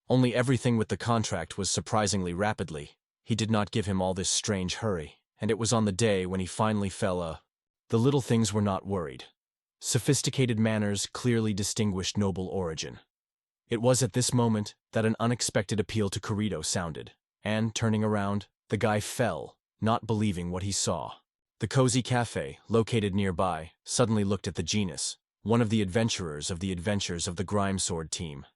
Only everything with the contract was surprisingly rapidly. He did not give him all this strange hurry, and it was on the day when he finally The little things were not worried. Sophisticated manners clearly distinguished noble origin. It was at this moment that an unexpected appeal to Purito sounded, and, turning around, the guy fell, not believing what he saw. The cozy cafe, located nearby, suddenly looked at the genus, one of the adventurers of the adventures of the Grimesword team.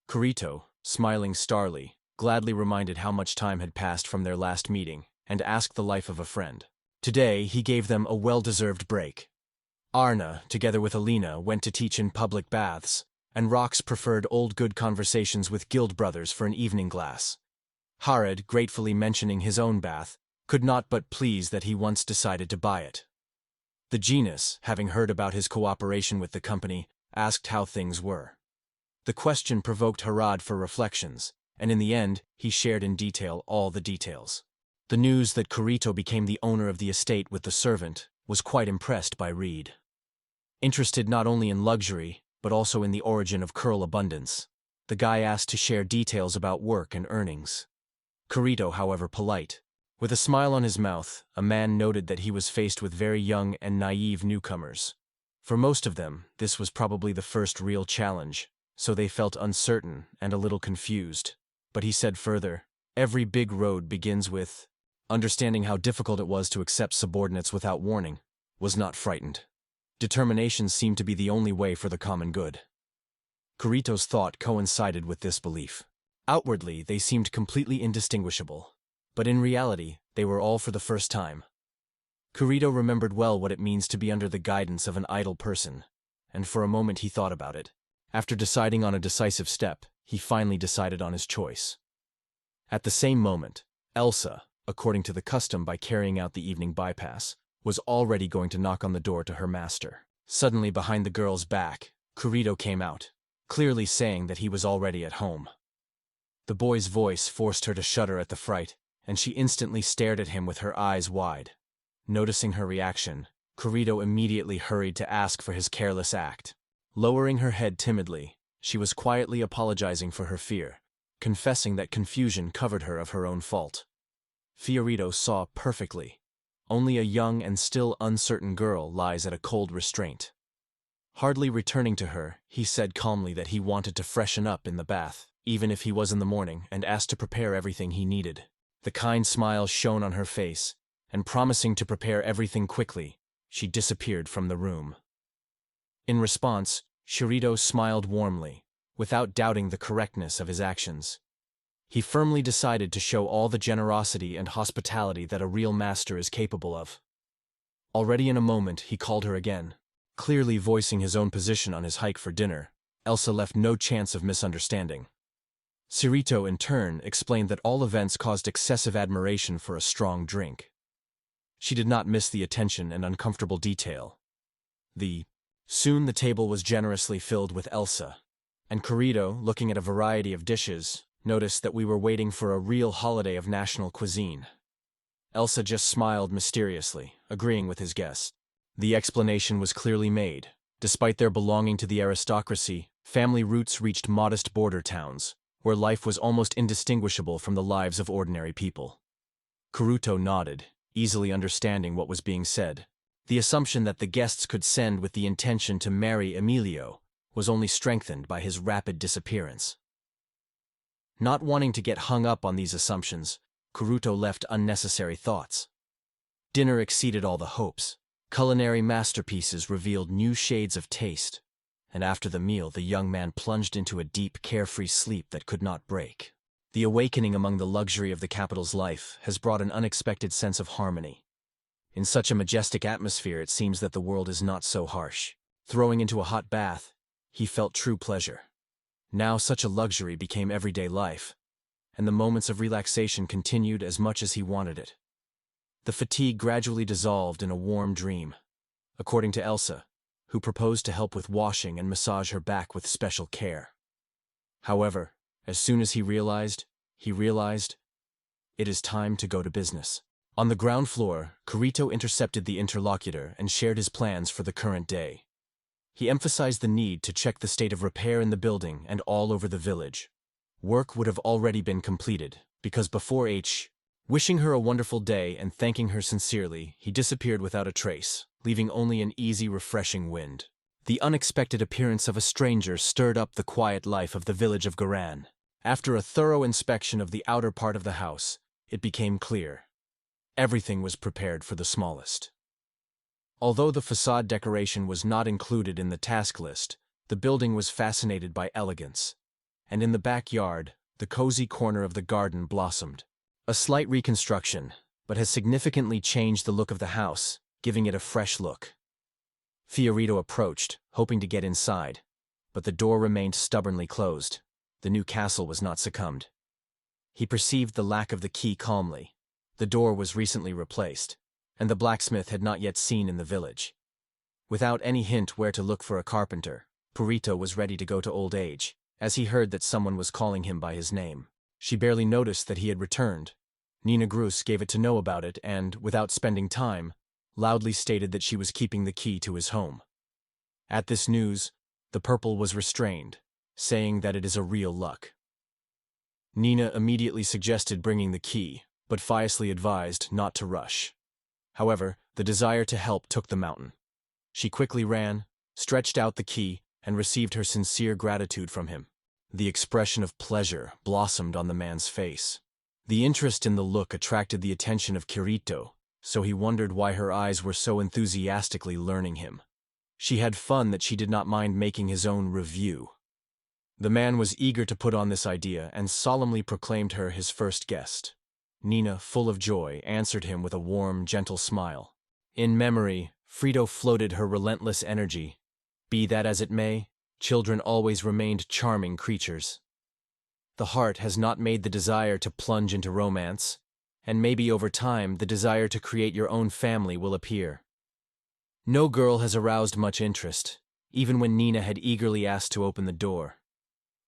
Purito, smiling starly, gladly reminded how much time had passed from their last meeting, and asked the life of a friend. Today, he gave them a well-deserved break. Arna, together with Alina, went to teach in public baths, and Rox preferred old good conversations with guild brothers for an evening glass. Harad, gratefully mentioning his own bath, could not but please that he once decided to buy it. The genus, having heard about his cooperation with the company, asked how things were. The question provoked Harad for reflections, and in the end, he shared in detail all the details. The news that Purito became the owner of the estate with the servant was quite impressed by Reed. Interested not only in luxury, but also in the origin of curl abundance, the guy asked to share details about work and earnings. Purito, however, polite. With a smile on his mouth, a man noted that he was faced with very young and naive newcomers. For most of them, this was probably the first real challenge, so they felt uncertain and a little confused. But he said further, "Every big road begins with..." Understanding how difficult it was to accept subordinates without warning, was not frightened. Determination seemed to be the only way for the common good. Purito's thought coincided with this belief. Outwardly, they seemed completely indistinguishable, but in reality, they were all for the first time. Purito remembered well what it means to be under the guidance of an idle person, and for a moment he thought about it. After deciding on a decisive step, he finally decided on his choice. At the same moment, Elsa, according to the custom by carrying out the evening bypass, was already going to knock on the door to her master. Suddenly, behind the girl's back, Purito came out, clearly saying that he was already at home. The boy's voice forced her to shudder at the fright, and she instantly stared at him with her eyes wide. Noticing her reaction, Purito immediately hurried to ask for his careless act. Lowering her head timidly, she was quietly apologizing for her fear, confessing that confusion covered her of her own fault. Fiorito saw perfectly. Only a young and still uncertain girl lies at a cold restraint. Hardly returning to her, he said calmly that he wanted to freshen up in the bath, even if he was in the morning, and asked to prepare everything he needed. The kind smile shone on her face, and promising to prepare everything quickly, she disappeared from the room. In response, Shirito smiled warmly, without doubting the correctness of his actions. He firmly decided to show all the generosity and hospitality that a real master is capable of. Already in a moment, he called her again. Clearly voicing his own position on his hike for dinner, Elsa left no chance of misunderstanding. Kirito, in turn, explained that all events caused excessive admiration for a strong drink. She did not miss the attention and uncomfortable detail. Soon the table was generously filled with Elsa, and Kirito, looking at a variety of dishes, noticed that we were waiting for a real holiday of national cuisine. Elsa just smiled mysteriously, agreeing with his guess. The explanation was clearly made. Despite their belonging to the aristocracy, family roots reached modest border towns, where life was almost indistinguishable from the lives of ordinary people. Kirito nodded, easily understanding what was being said. The assumption that the guests could send with the intention to marry Emilio was only strengthened by his rapid disappearance. Not wanting to get hung up on these assumptions, Kirito left unnecessary thoughts. Dinner exceeded all the hopes. Culinary masterpieces revealed new shades of taste, and after the meal the young man plunged into a deep, carefree sleep that could not break. The awakening among the luxury of the capital's life has brought an unexpected sense of harmony. In such a majestic atmosphere, it seems that the world is not so harsh. Throwing into a hot bath, he felt true pleasure. Now such a luxury became everyday life, and the moments of relaxation continued as much as he wanted it. The fatigue gradually dissolved in a warm dream, according to Elsa, who proposed to help with washing and massage her back with special care. However, as soon as he realized, it is time to go to business. On the ground floor, Kirito intercepted the interlocutor and shared his plans for the current day. He emphasized the need to check the state of repair in the building and all over the village. Work would have already been completed, because before wishing her a wonderful day and thanking her sincerely, he disappeared without a trace, leaving only an easy, refreshing wind. The unexpected appearance of a stranger stirred up the quiet life of the village of Koran. After a thorough inspection of the outer part of the house, it became clear. Everything was prepared for the smallest. Although the facade decoration was not included in the task list, the building was fascinated by elegance. And in the backyard, the cozy corner of the garden blossomed. A slight reconstruction, but has significantly changed the look of the house, giving it a fresh look. Fiorito approached, hoping to get inside, but the door remained stubbornly closed. The new castle was not succumbed. He perceived the lack of the key calmly. The door was recently replaced, and the blacksmith had not yet seen in the village. Without any hint where to look for a carpenter, Purito was ready to go to old age, as he heard that someone was calling him by his name. She barely noticed that he had returned. Nina Grus gave it to know about it and, without spending time, loudly stated that she was keeping the key to his home. At this news, the purple was restrained, saying that it is a real luck. Nina immediately suggested bringing the key, but fiercely advised not to rush. However, the desire to help took the mountain. She quickly ran, stretched out the key, and received her sincere gratitude from him. The expression of pleasure blossomed on the man's face. The interest in the look attracted the attention of Kirito, so he wondered why her eyes were so enthusiastically learning him. She had fun that she did not mind making his own review. The man was eager to put on this idea and solemnly proclaimed her his first guest. Nina, full of joy, answered him with a warm, gentle smile. In memory, Frito floated her relentless energy. Be that as it may, children always remained charming creatures. The heart has not made the desire to plunge into romance, and maybe over time the desire to create your own family will appear. No girl has aroused much interest, even when Nina had eagerly asked to open the door.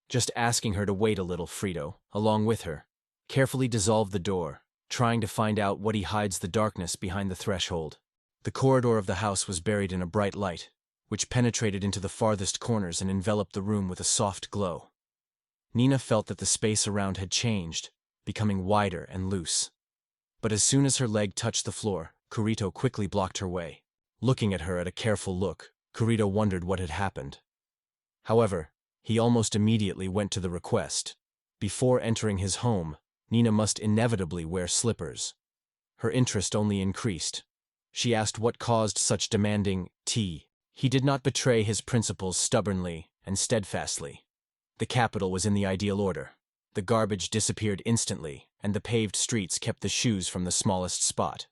Just asking her to wait a little, Frito, along with her, carefully dissolved the door, trying to find out what he hides the darkness behind the threshold. The corridor of the house was buried in a bright light, which penetrated into the farthest corners and enveloped the room with a soft glow. Nina felt that the space around had changed, becoming wider and loose. But as soon as her leg touched the floor, Kurito quickly blocked her way. Looking at her at a careful look, Kurito wondered what had happened. However, he almost immediately went to the request. Before entering his home, Nina must inevitably wear slippers. Her interest only increased. She asked what caused such demanding tea. He did not betray his principles stubbornly and steadfastly. The capital was in the ideal order. The garbage disappeared instantly, and the paved streets kept the shoes from the smallest spot.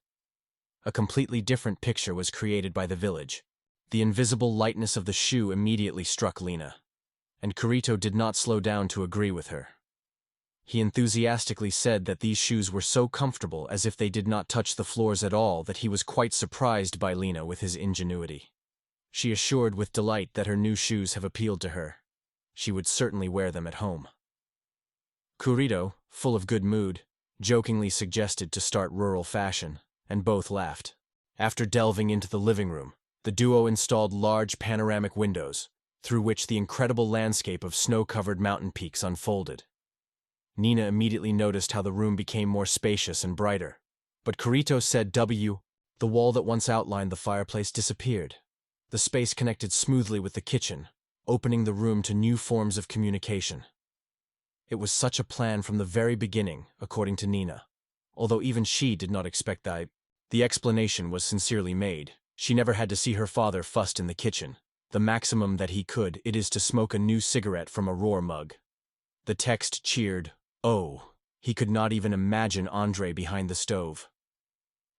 A completely different picture was created by the village. The invisible lightness of the shoe immediately struck Lena, and Kurito did not slow down to agree with her. He enthusiastically said that these shoes were so comfortable as if they did not touch the floors at all that he was quite surprised by Lena with his ingenuity. She assured with delight that her new shoes have appealed to her. She would certainly wear them at home. Kurito, full of good mood, jokingly suggested to start rural fashion, and both laughed. After delving into the living room, the duo installed large panoramic windows, through which the incredible landscape of snow-covered mountain peaks unfolded. Nina immediately noticed how the room became more spacious and brighter, but Kurito said the wall that once outlined the fireplace disappeared. The space connected smoothly with the kitchen, opening the room to new forms of communication. It was such a plan from the very beginning, according to Nina, although even she did not expect that. The explanation was sincerely made. She never had to see her father fussed in the kitchen. The maximum that he could, it is to smoke a new cigarette from a roar mug. The text cheered, "Oh." He could not even imagine Andre behind the stove.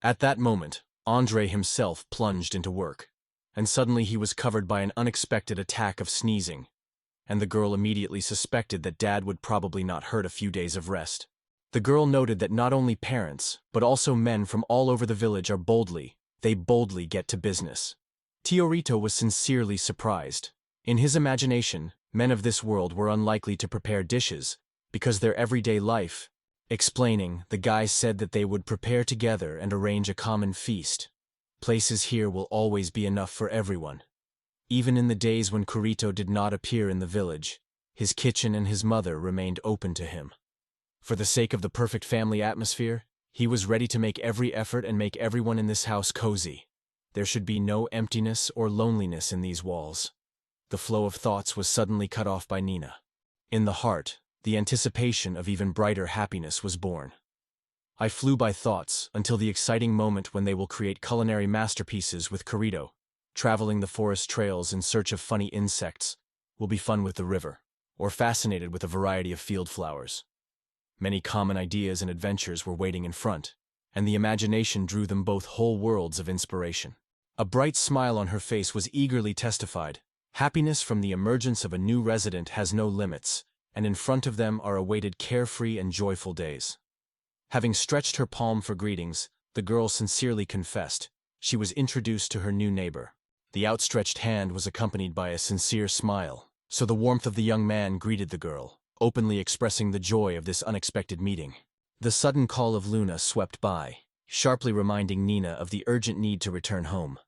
At that moment, Andre himself plunged into work, and suddenly he was covered by an unexpected attack of sneezing, and the girl immediately suspected that Dad would probably not hurt a few days of rest. The girl noted that not only parents, but also men from all over the village they boldly get to business. Teorito was sincerely surprised. In his imagination, men of this world were unlikely to prepare dishes, because their everyday life. Explaining, the guy said that they would prepare together and arrange a common feast. Places here will always be enough for everyone. Even in the days when Kurito did not appear in the village, his kitchen and his mother remained open to him. For the sake of the perfect family atmosphere, he was ready to make every effort and make everyone in this house cozy. There should be no emptiness or loneliness in these walls. The flow of thoughts was suddenly cut off by Nina. In the heart, the anticipation of even brighter happiness was born. I flew by thoughts until the exciting moment when they will create culinary masterpieces with Kurito. Traveling the forest trails in search of funny insects will be fun with the river, or fascinated with a variety of field flowers. Many common ideas and adventures were waiting in front, and the imagination drew them both whole worlds of inspiration. A bright smile on her face was eagerly testified. Happiness from the emergence of a new resident has no limits, and in front of them are awaited carefree and joyful days. Having stretched her palm for greetings, the girl sincerely confessed. She was introduced to her new neighbor. The outstretched hand was accompanied by a sincere smile, so the warmth of the young man greeted the girl, openly expressing the joy of this unexpected meeting. The sudden call of Luna swept by, sharply reminding Nina of the urgent need to return home.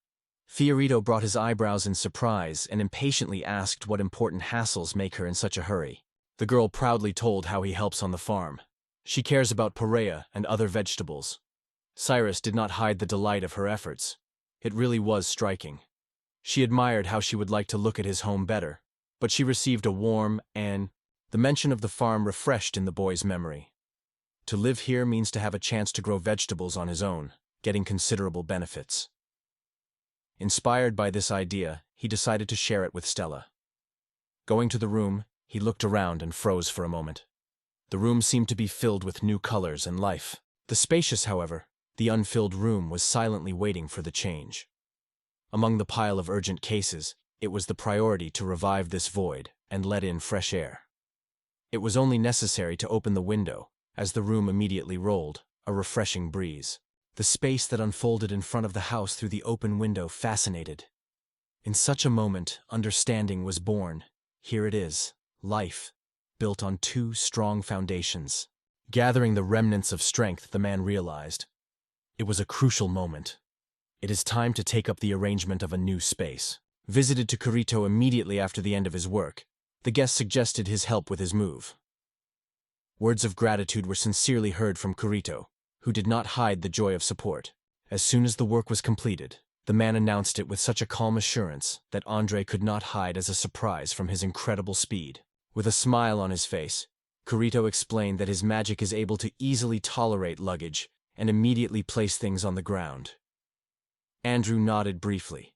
Fiorito brought his eyebrows in surprise and impatiently asked what important hassles make her in such a hurry. The girl proudly told how he helps on the farm. She cares about Perea and other vegetables. Cyrus did not hide the delight of her efforts. It really was striking. She admired how she would like to look at his home better, but she received a warm and the mention of the farm refreshed in the boy's memory. To live here means to have a chance to grow vegetables on his own, getting considerable benefits. Inspired by this idea, he decided to share it with Stella. Going to the room, he looked around and froze for a moment. The room seemed to be filled with new colors and life. The spacious, however, the unfilled room was silently waiting for the change. Among the pile of urgent cases, it was the priority to revive this void and let in fresh air. It was only necessary to open the window, as the room immediately rolled, a refreshing breeze. The space that unfolded in front of the house through the open window fascinated. In such a moment, understanding was born. Here it is, life, built on two strong foundations. Gathering the remnants of strength, the man realized. It was a crucial moment. It is time to take up the arrangement of a new space. Visited to Kurito immediately after the end of his work, the guest suggested his help with his move. Words of gratitude were sincerely heard from Kurito, who did not hide the joy of support. As soon as the work was completed, the man announced it with such a calm assurance that Andre could not hide as a surprise from his incredible speed. With a smile on his face, Kurito explained that his magic is able to easily tolerate luggage and immediately place things on the ground. Andrew nodded briefly,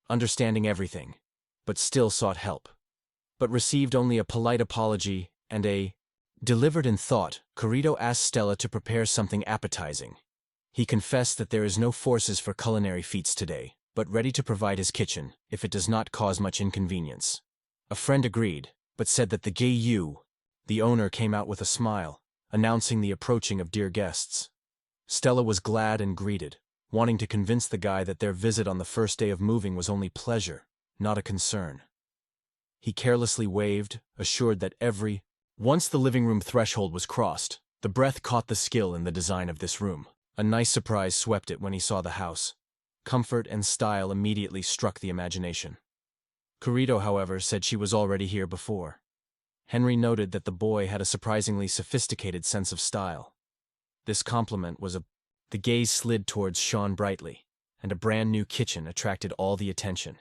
understanding everything, but still sought help, but received only a polite apology and a delivered in thought. Kurito asked Stella to prepare something appetizing. He confessed that there is no forces for culinary feats today, but ready to provide his kitchen if it does not cause much inconvenience. A friend agreed, but said that the owner came out with a smile. announcing the approaching of dear guests. Stella was glad and greeted, wanting to convince the guy that their visit on the first day of moving was only pleasure, not a concern. He carelessly waved, assured that once the living room threshold was crossed, the breath caught the skill in the design of this room. A nice surprise swept it when he saw the house. Comfort and style immediately struck the imagination. Kurito, however, said she was already here before. Henry noted that the boy had a surprisingly sophisticated sense of style. This compliment was The gaze slid towards Sean brightly, and a brand new kitchen attracted all the attention.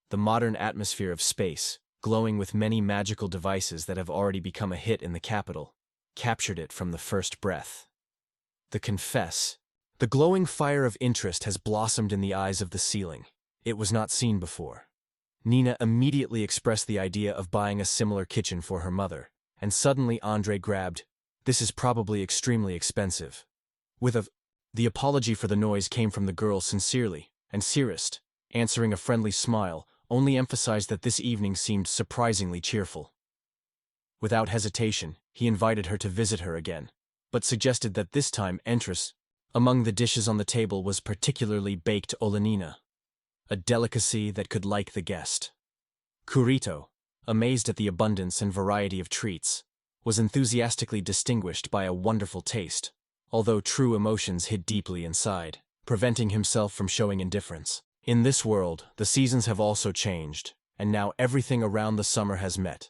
The modern atmosphere of space, glowing with many magical devices that have already become a hit in the capital, captured it from the first breath. The glowing fire of interest has blossomed in the eyes of the ceiling. It was not seen before. Nina immediately expressed the idea of buying a similar kitchen for her mother, and suddenly Andre grabbed, "This is probably extremely expensive." The apology for the noise came from the girl sincerely, and Cirist, answering a friendly smile, only emphasized that this evening seemed surprisingly cheerful. Without hesitation, he invited her to visit her again, but suggested that this time interest among the dishes on the table was particularly baked olenina, a delicacy that could like the guest. Kurito, amazed at the abundance and variety of treats, was enthusiastically distinguished by a wonderful taste, although true emotions hid deeply inside, preventing himself from showing indifference. In this world, the seasons have also changed, and now everything around the summer has met.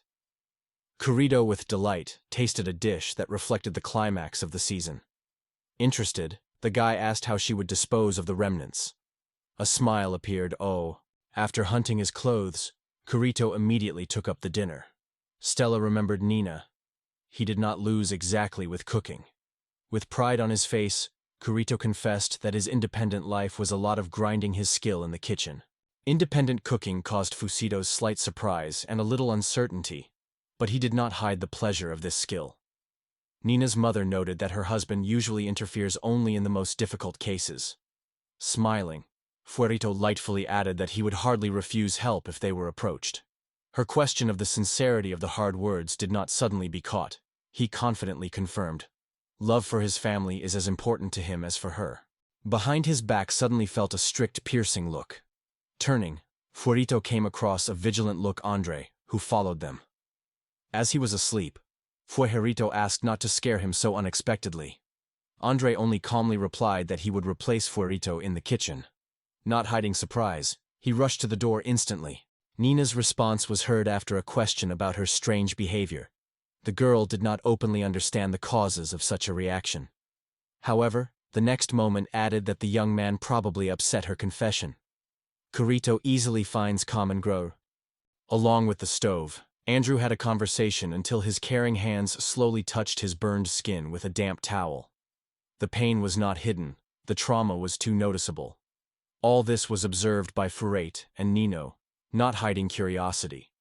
Kurito, with delight, tasted a dish that reflected the climax of the season. Interested, the guy asked how she would dispose of the remnants. A smile appeared. After hunting his clothes, Kurito immediately took up the dinner. Stella remembered Nina. He did not lose exactly with cooking. With pride on his face, Kurito confessed that his independent life was a lot of grinding his skill in the kitchen. Independent cooking caused Fusito's slight surprise and a little uncertainty, but he did not hide the pleasure of this skill. Nina's mother noted that her husband usually interferes only in the most difficult cases. Smiling, Furito lightfully added that he would hardly refuse help if they were approached. Her question of the sincerity of the hard words did not suddenly be caught. He confidently confirmed. Love for his family is as important to him as for her. Behind his back suddenly felt a strict, piercing look. Turning, Furito came across a vigilant look Andre, who followed them. As he was asleep, Fuerito asked not to scare him so unexpectedly. Andre only calmly replied that he would replace Fuerito in the kitchen. Not hiding surprise, he rushed to the door instantly. Nina's response was heard after a question about her strange behavior. The girl did not openly understand the causes of such a reaction. However, the next moment added that the young man probably upset her confession. Kurito easily finds common ground. Along with the stove, Andrew had a conversation until his caring hands slowly touched his burned skin with a damp towel. The pain was not hidden, the trauma was too noticeable. All this was observed by Furate and Nino, not hiding curiosity.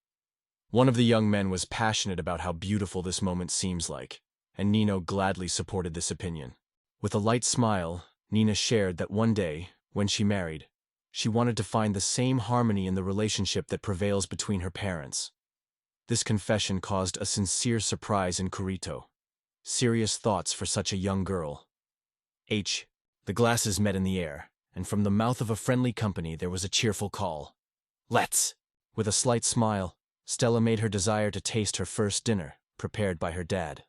One of the young men was passionate about how beautiful this moment seems like, and Nino gladly supported this opinion. With a light smile, Nina shared that one day, when she married, she wanted to find the same harmony in the relationship that prevails between her parents. This confession caused a sincere surprise in Kurito. Serious thoughts for such a young girl. The glasses met in the air, and from the mouth of a friendly company there was a cheerful call. Let's! With a slight smile, Stella made her desire to taste her first dinner, prepared by her dad.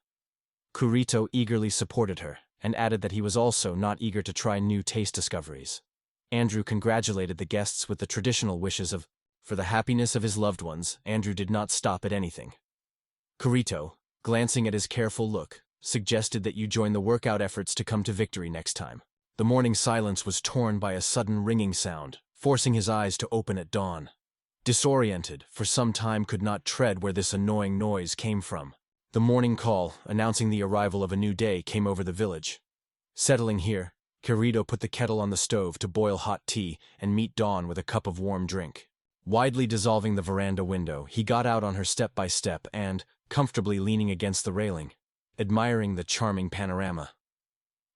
Kurito eagerly supported her, and added that he was also not eager to try new taste discoveries. Andrew congratulated the guests with the traditional wishes for the happiness of his loved ones. Andrew did not stop at anything. Kurito, glancing at his careful look, suggested that you join the workout efforts to come to victory next time. The morning silence was torn by a sudden ringing sound, forcing his eyes to open at dawn. Disoriented, for some time could not tread where this annoying noise came from. The morning call, announcing the arrival of a new day, came over the village. Settling here, Kurito put the kettle on the stove to boil hot tea and meet Dawn with a cup of warm drink. Widely dissolving the veranda window, he got out on her step by step and, comfortably leaning against the railing, admiring the charming panorama.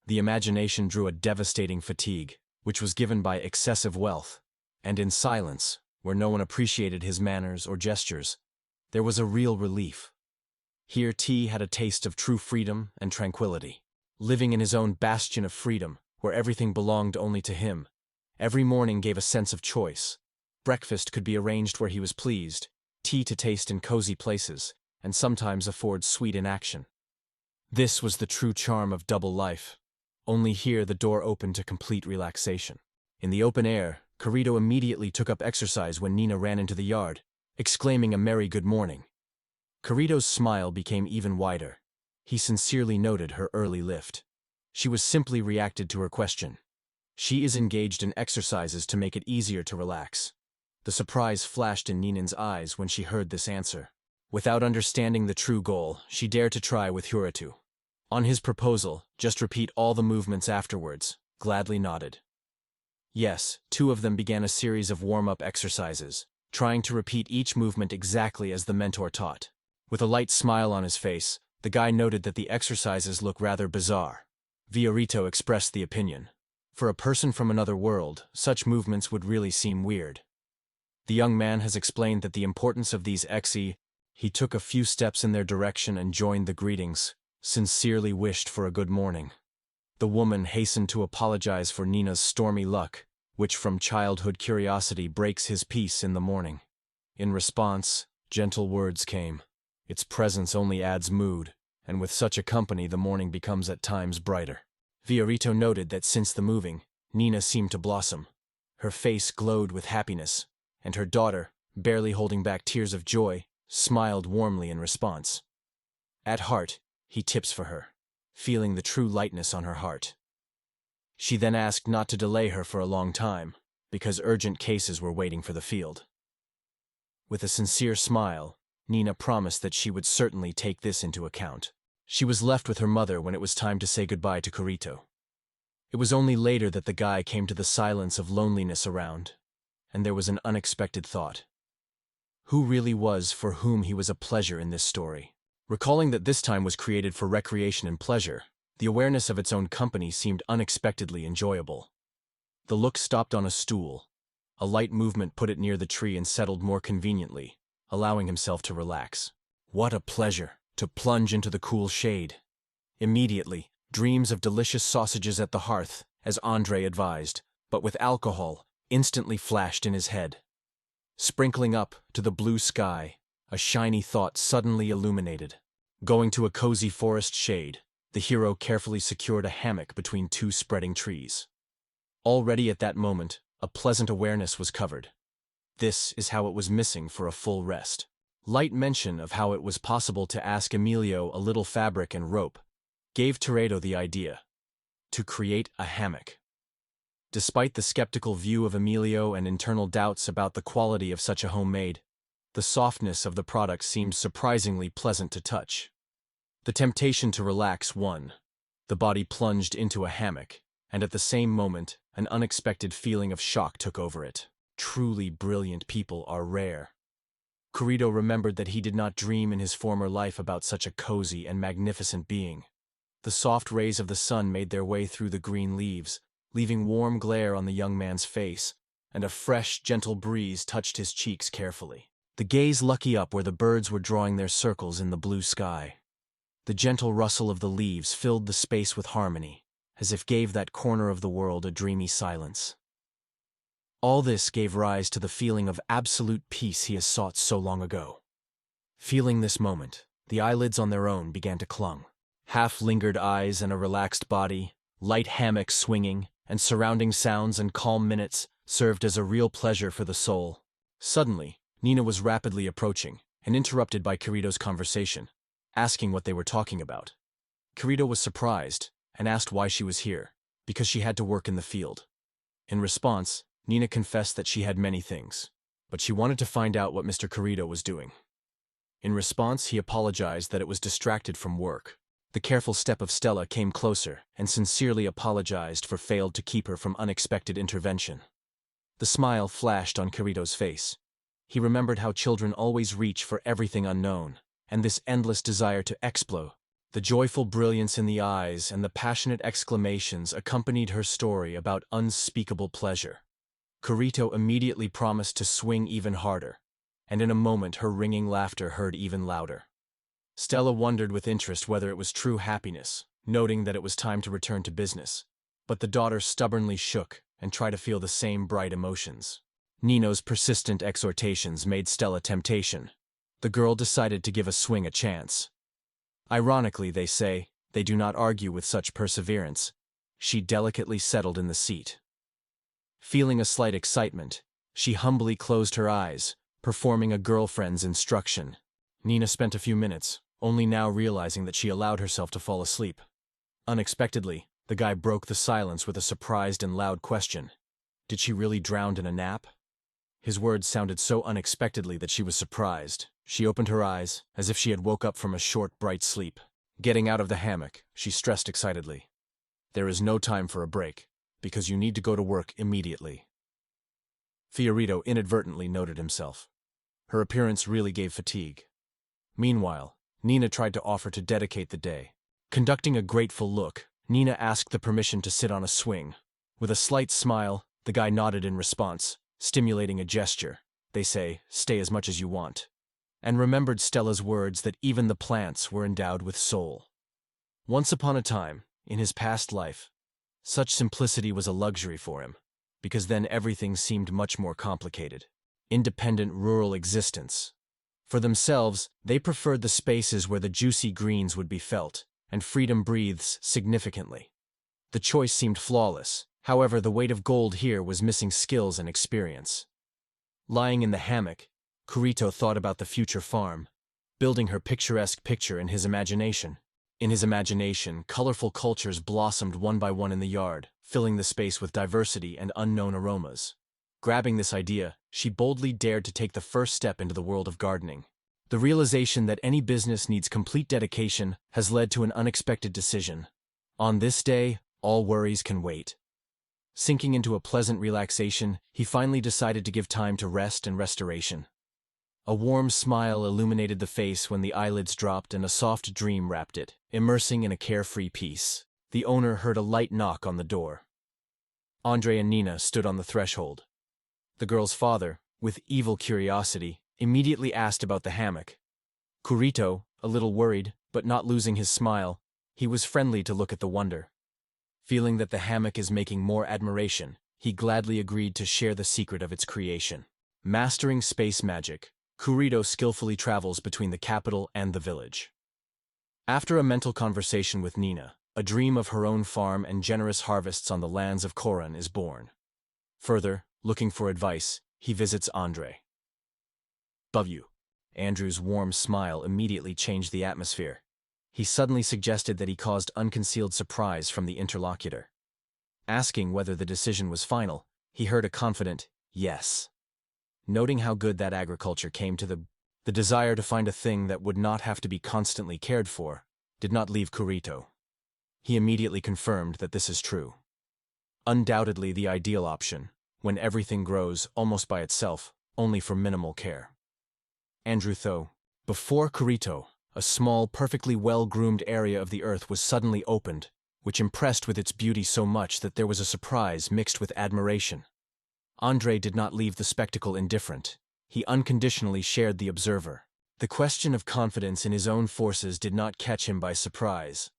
The imagination drew a devastating fatigue, which was given by excessive wealth, and in silence, where no one appreciated his manners or gestures, there was a real relief. Here T had a taste of true freedom and tranquility. Living in his own bastion of freedom, where everything belonged only to him, every morning gave a sense of choice. Breakfast could be arranged where he was pleased, tea to taste in cozy places, and sometimes afford sweet inaction. This was the true charm of double life. Only here the door opened to complete relaxation. In the open air, Kirito immediately took up exercise when Nina ran into the yard, exclaiming a merry good morning. Kirito's smile became even wider. He sincerely noted her early lift. She was simply reacted to her question. She is engaged in exercises to make it easier to relax. The surprise flashed in Nina's eyes when she heard this answer. Without understanding the true goal, she dared to try with Huratu. On his proposal, just repeat all the movements afterwards, gladly nodded. Yes, two of them began a series of warm-up exercises, trying to repeat each movement exactly as the mentor taught. With a light smile on his face, the guy noted that the exercises look rather bizarre. Viorito expressed the opinion. For a person from another world, such movements would really seem weird. The young man has explained that the importance of these exi. He took a few steps in their direction and joined the greetings, sincerely wished for a good morning. The woman hastened to apologize for Nina's stormy luck, which from childhood curiosity breaks his peace in the morning. In response, gentle words came. Its presence only adds mood, and with such a company the morning becomes at times brighter. Viorito noted that since the moving, Nina seemed to blossom. Her face glowed with happiness, and her daughter, barely holding back tears of joy, smiled warmly in response. At heart, he tips for her, feeling the true lightness on her heart. She then asked not to delay her for a long time, because urgent cases were waiting for the field. With a sincere smile, Nina promised that she would certainly take this into account. She was left with her mother when it was time to say goodbye to Kirito. It was only later that the guy came to the silence of loneliness around, and there was an unexpected thought. Who really was for whom he was a pleasure in this story? Recalling that this time was created for recreation and pleasure, the awareness of its own company seemed unexpectedly enjoyable. The look stopped on a stool. A light movement put it near the tree and settled more conveniently, allowing himself to relax. What a pleasure to plunge into the cool shade. Immediately, dreams of delicious sausages at the hearth, as Andre advised, but with alcohol, instantly flashed in his head. Sprinkling up to the blue sky, a shiny thought suddenly illuminated. Going to a cozy forest shade, the hero carefully secured a hammock between two spreading trees. Already at that moment, a pleasant awareness was covered. This is how it was missing for a full rest. Light mention of how it was possible to ask Emilio a little fabric and rope gave Toreto the idea to create a hammock. Despite the skeptical view of Emilio and internal doubts about the quality of such a homemade, the softness of the product seemed surprisingly pleasant to touch. The temptation to relax won. The body plunged into a hammock, and at the same moment, an unexpected feeling of shock took over it. Truly brilliant people are rare. Kirito remembered that he did not dream in his former life about such a cozy and magnificent being. The soft rays of the sun made their way through the green leaves, leaving warm glare on the young man's face, and a fresh, gentle breeze touched his cheeks carefully. The gaze lucky up where the birds were drawing their circles in the blue sky. The gentle rustle of the leaves filled the space with harmony, as if gave that corner of the world a dreamy silence. All this gave rise to the feeling of absolute peace he has sought so long ago. Feeling this moment, the eyelids on their own began to clung. Half-lingered eyes and a relaxed body, light hammock swinging, and surrounding sounds and calm minutes served as a real pleasure for the soul. Suddenly, Nina was rapidly approaching, and interrupted by Kirito's conversation, asking what they were talking about. Kirito was surprised, and asked why she was here, because she had to work in the field. In response, Nina confessed that she had many things, but she wanted to find out what Mr. Kirito was doing. In response, he apologized that it was distracted from work. The careful step of Stella came closer and sincerely apologized for failed to keep her from unexpected intervention. The smile flashed on Kirito's face. He remembered how children always reach for everything unknown, and this endless desire to explore. The joyful brilliance in the eyes and the passionate exclamations accompanied her story about unspeakable pleasure. Kirito immediately promised to swing even harder, and in a moment her ringing laughter heard even louder. Stella wondered with interest whether it was true happiness, noting that it was time to return to business. But the daughter stubbornly shook and tried to feel the same bright emotions. Nino's persistent exhortations made Stella temptation. The girl decided to give a swing a chance. Ironically, they say, they do not argue with such perseverance. She delicately settled in the seat. Feeling a slight excitement, she humbly closed her eyes, performing a girlfriend's instruction. Nina spent a few minutes, only now realizing that she allowed herself to fall asleep. Unexpectedly, the guy broke the silence with a surprised and loud question. Did she really drown in a nap? His words sounded so unexpectedly that she was surprised. She opened her eyes, as if she had woke up from a short, bright sleep. Getting out of the hammock, she stressed excitedly. There is no time for a break, because you need to go to work immediately. Fiorito inadvertently noted himself. Her appearance really gave fatigue. Meanwhile, Nina tried to offer to dedicate the day. Conducting a grateful look, Nina asked the permission to sit on a swing. With a slight smile, the guy nodded in response, stimulating a gesture. They say, stay as much as you want. And remembered Stella's words that even the plants were endowed with soul. Once upon a time, in his past life, such simplicity was a luxury for him, because then everything seemed much more complicated. Independent rural existence. For themselves, they preferred the spaces where the juicy greens would be felt, and freedom breathes significantly. The choice seemed flawless. However, the weight of gold here was missing skills and experience. Lying in the hammock, Kurito thought about the future farm, building her picturesque picture in his imagination. In his imagination, colorful cultures blossomed one by one in the yard, filling the space with diversity and unknown aromas. Grabbing this idea, she boldly dared to take the first step into the world of gardening. The realization that any business needs complete dedication has led to an unexpected decision. On this day, all worries can wait. Sinking into a pleasant relaxation, he finally decided to give time to rest and restoration. A warm smile illuminated the face when the eyelids dropped and a soft dream wrapped it, immersing in a carefree peace. The owner heard a light knock on the door. Andre and Nina stood on the threshold. The girl's father, with evil curiosity, immediately asked about the hammock. Kurito, a little worried, but not losing his smile, he was friendly to look at the wonder. Feeling that the hammock is making more admiration, he gladly agreed to share the secret of its creation. Mastering space magic, Kurito skillfully travels between the capital and the village. After a mental conversation with Nina, a dream of her own farm and generous harvests on the lands of Koran is born. Further, looking for advice, he visits Andre. Love you. Andrew's warm smile immediately changed the atmosphere. He suddenly suggested that he caused unconcealed surprise from the interlocutor. Asking whether the decision was final, he heard a confident, yes. Noting how good that agriculture came to the desire to find a thing that would not have to be constantly cared for, did not leave Kurito. He immediately confirmed that this is true. Undoubtedly the ideal option, when everything grows almost by itself, only for minimal care. Andrew though, before Kurito, a small, perfectly well-groomed area of the earth was suddenly opened, which impressed with its beauty so much that there was a surprise mixed with admiration. Andre did not leave the spectacle indifferent. He unconditionally shared the observer. The question of confidence in his own forces did not catch him by surprise.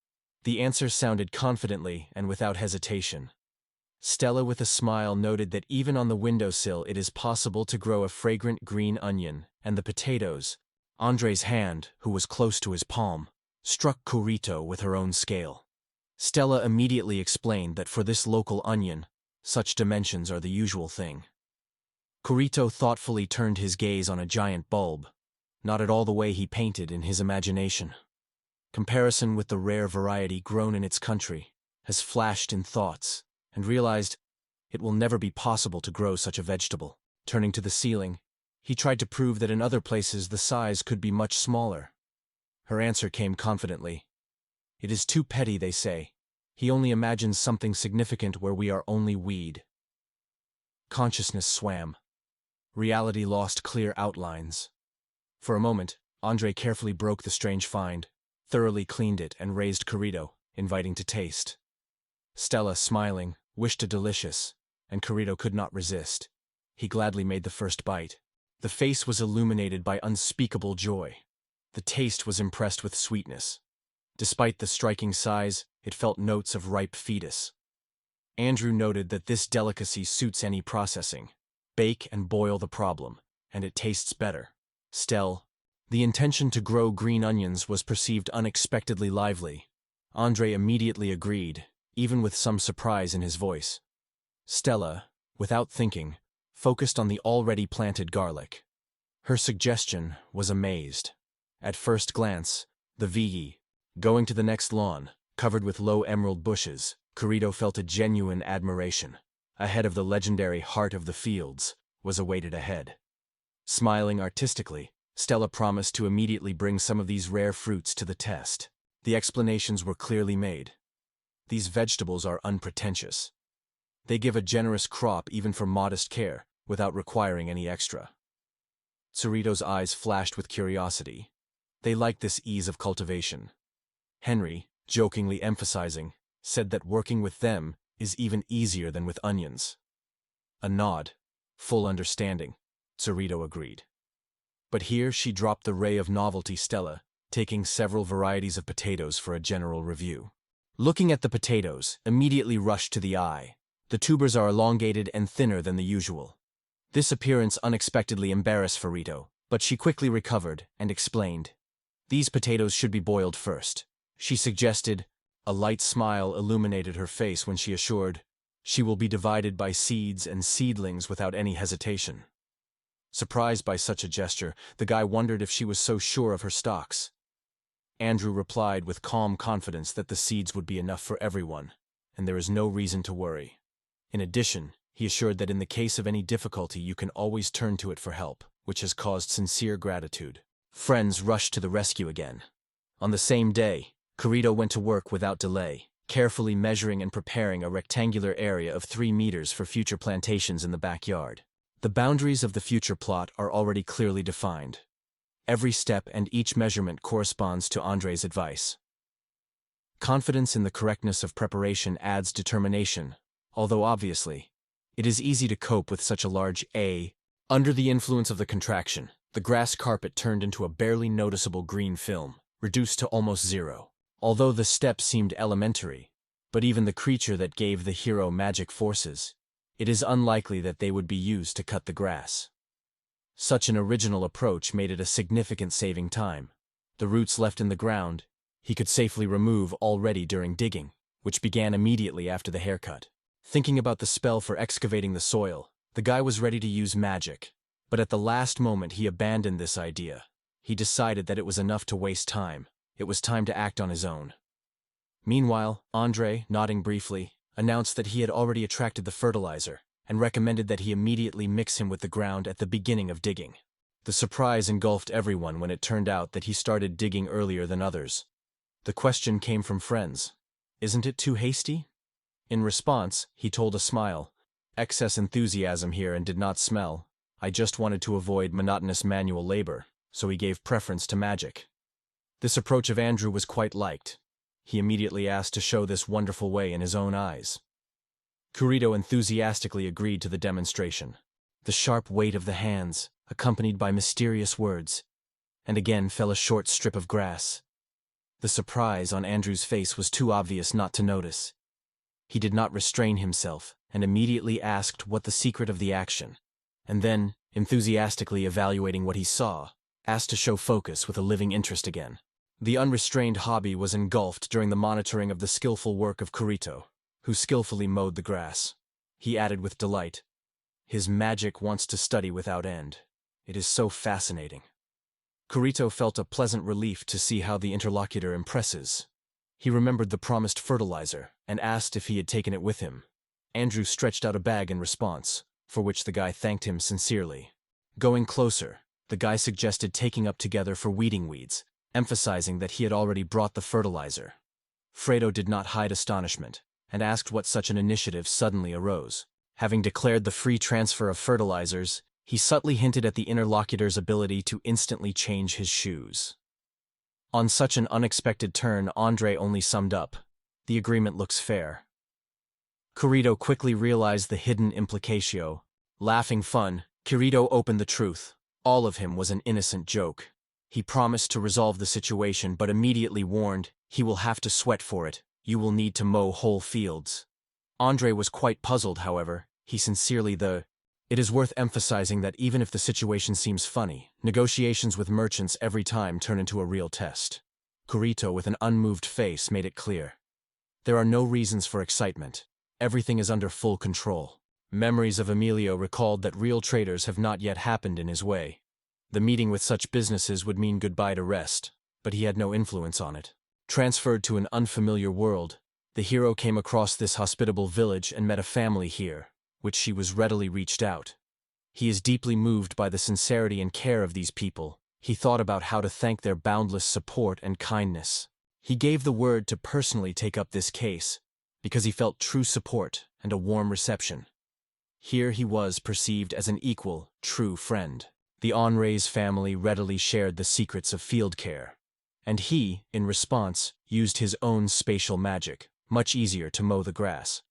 The answer sounded confidently and without hesitation. Stella with a smile noted that even on the windowsill it is possible to grow a fragrant green onion, and the potatoes. Andre's hand, who was close to his palm, struck Kurito with her own scale. Stella immediately explained that for this local onion, such dimensions are the usual thing. Kurito thoughtfully turned his gaze on a giant bulb, not at all the way he painted in his imagination. Comparison with the rare variety grown in its country has flashed in thoughts, and realized it will never be possible to grow such a vegetable. Turning to the ceiling, he tried to prove that in other places the size could be much smaller. Her answer came confidently. It is too petty, they say. He only imagines something significant where we are only weed. Consciousness swam. Reality lost clear outlines. For a moment, Andre carefully broke the strange find, thoroughly cleaned it and raised Kurito, inviting to taste. Stella, smiling, wished a delicious, and Kurito could not resist. He gladly made the first bite. The face was illuminated by unspeakable joy. The taste was impressed with sweetness. Despite the striking size, it felt notes of ripe fetus. Andrew noted that this delicacy suits any processing. Bake and boil the problem, and it tastes better. Stell, the intention to grow green onions was perceived unexpectedly lively. Andre immediately agreed, even with some surprise in his voice. Stella, without thinking, focused on the already planted garlic. Her suggestion was amazed. At first glance, the VE, going to the next lawn, covered with low emerald bushes, Corito felt a genuine admiration. Ahead of the legendary heart of the fields was awaited ahead. Smiling artistically, Stella promised to immediately bring some of these rare fruits to the test. The explanations were clearly made. These vegetables are unpretentious. They give a generous crop even for modest care, without requiring any extra. Cerrito's eyes flashed with curiosity. They liked this ease of cultivation. Henry, jokingly emphasizing, said that working with them is even easier than with onions. A nod, full understanding, Cerrito agreed. But here she dropped the ray of novelty Stella, taking several varieties of potatoes for a general review. Looking at the potatoes, immediately rushed to the eye. The tubers are elongated and thinner than the usual. This appearance unexpectedly embarrassed Cerrito, but she quickly recovered and explained. These potatoes should be boiled first. She suggested. A light smile illuminated her face when she assured, she will be divided by seeds and seedlings without any hesitation. Surprised by such a gesture, the guy wondered if she was so sure of her stocks. Andrew replied with calm confidence that the seeds would be enough for everyone, and there is no reason to worry. In addition, he assured that in the case of any difficulty you can always turn to it for help, which has caused sincere gratitude. Friends rushed to the rescue again. On the same day, Corito went to work without delay, carefully measuring and preparing a rectangular area of 3 meters for future plantations in the backyard. The boundaries of the future plot are already clearly defined. Every step and each measurement corresponds to Andre's advice. Confidence in the correctness of preparation adds determination, although obviously, it is easy to cope with such a large A. Under the influence of the contraction, the grass carpet turned into a barely noticeable green film, reduced to almost zero. Although the steps seemed elementary, but even the creature that gave the hero magic forces, it is unlikely that they would be used to cut the grass. Such an original approach made it a significant saving time. The roots left in the ground, he could safely remove already during digging, which began immediately after the haircut. Thinking about the spell for excavating the soil, the guy was ready to use magic, but at the last moment he abandoned this idea. He decided that it was enough to waste time. It was time to act on his own. Meanwhile, Andre, nodding briefly, announced that he had already attracted the fertilizer, and recommended that he immediately mix him with the ground at the beginning of digging. The surprise engulfed everyone when it turned out that he started digging earlier than others. The question came from friends. Isn't it too hasty? In response, he told a smile. Excess enthusiasm here and did not smell. I just wanted to avoid monotonous manual labor, so he gave preference to magic. This approach of Andrew was quite liked. He immediately asked to show this wonderful way in his own eyes. Corito enthusiastically agreed to the demonstration. The sharp weight of the hands, accompanied by mysterious words, and again fell a short strip of grass. The surprise on Andrew's face was too obvious not to notice. He did not restrain himself, and immediately asked what the secret of the action, and then, enthusiastically evaluating what he saw, asked to show focus with a living interest again. The unrestrained hobby was engulfed during the monitoring of the skillful work of Corito, who skillfully mowed the grass. He added with delight, his magic wants to study without end. It is so fascinating. Corito felt a pleasant relief to see how the interlocutor impresses. He remembered the promised fertilizer and asked if he had taken it with him. Andrew stretched out a bag in response, for which the guy thanked him sincerely. Going closer, the guy suggested taking up together for weeding weeds, emphasizing that he had already brought the fertilizer. Fredo did not hide astonishment, and asked what such an initiative suddenly arose. Having declared the free transfer of fertilizers, he subtly hinted at the interlocutor's ability to instantly change his shoes. On such an unexpected turn, Andre only summed up, the agreement looks fair. Corito quickly realized the hidden implicatio. Laughing fun, Corito opened the truth. All of him was an innocent joke. He promised to resolve the situation but immediately warned, he will have to sweat for it, you will need to mow whole fields. Andre was quite puzzled, however, It is worth emphasizing that even if the situation seems funny, negotiations with merchants every time turn into a real test. Kurito, with an unmoved face, made it clear. There are no reasons for excitement. Everything is under full control. Memories of Emilio recalled that real traders have not yet happened in his way. The meeting with such businesses would mean goodbye to rest, but he had no influence on it. Transferred to an unfamiliar world, the hero came across this hospitable village and met a family here, which she was readily reached out. He is deeply moved by the sincerity and care of these people. He thought about how to thank their boundless support and kindness. He gave the word to personally take up this case, because he felt true support and a warm reception. Here he was perceived as an equal, true friend. The Henri's family readily shared the secrets of field care, and he, in response, used his own spatial magic, much easier to mow the grass.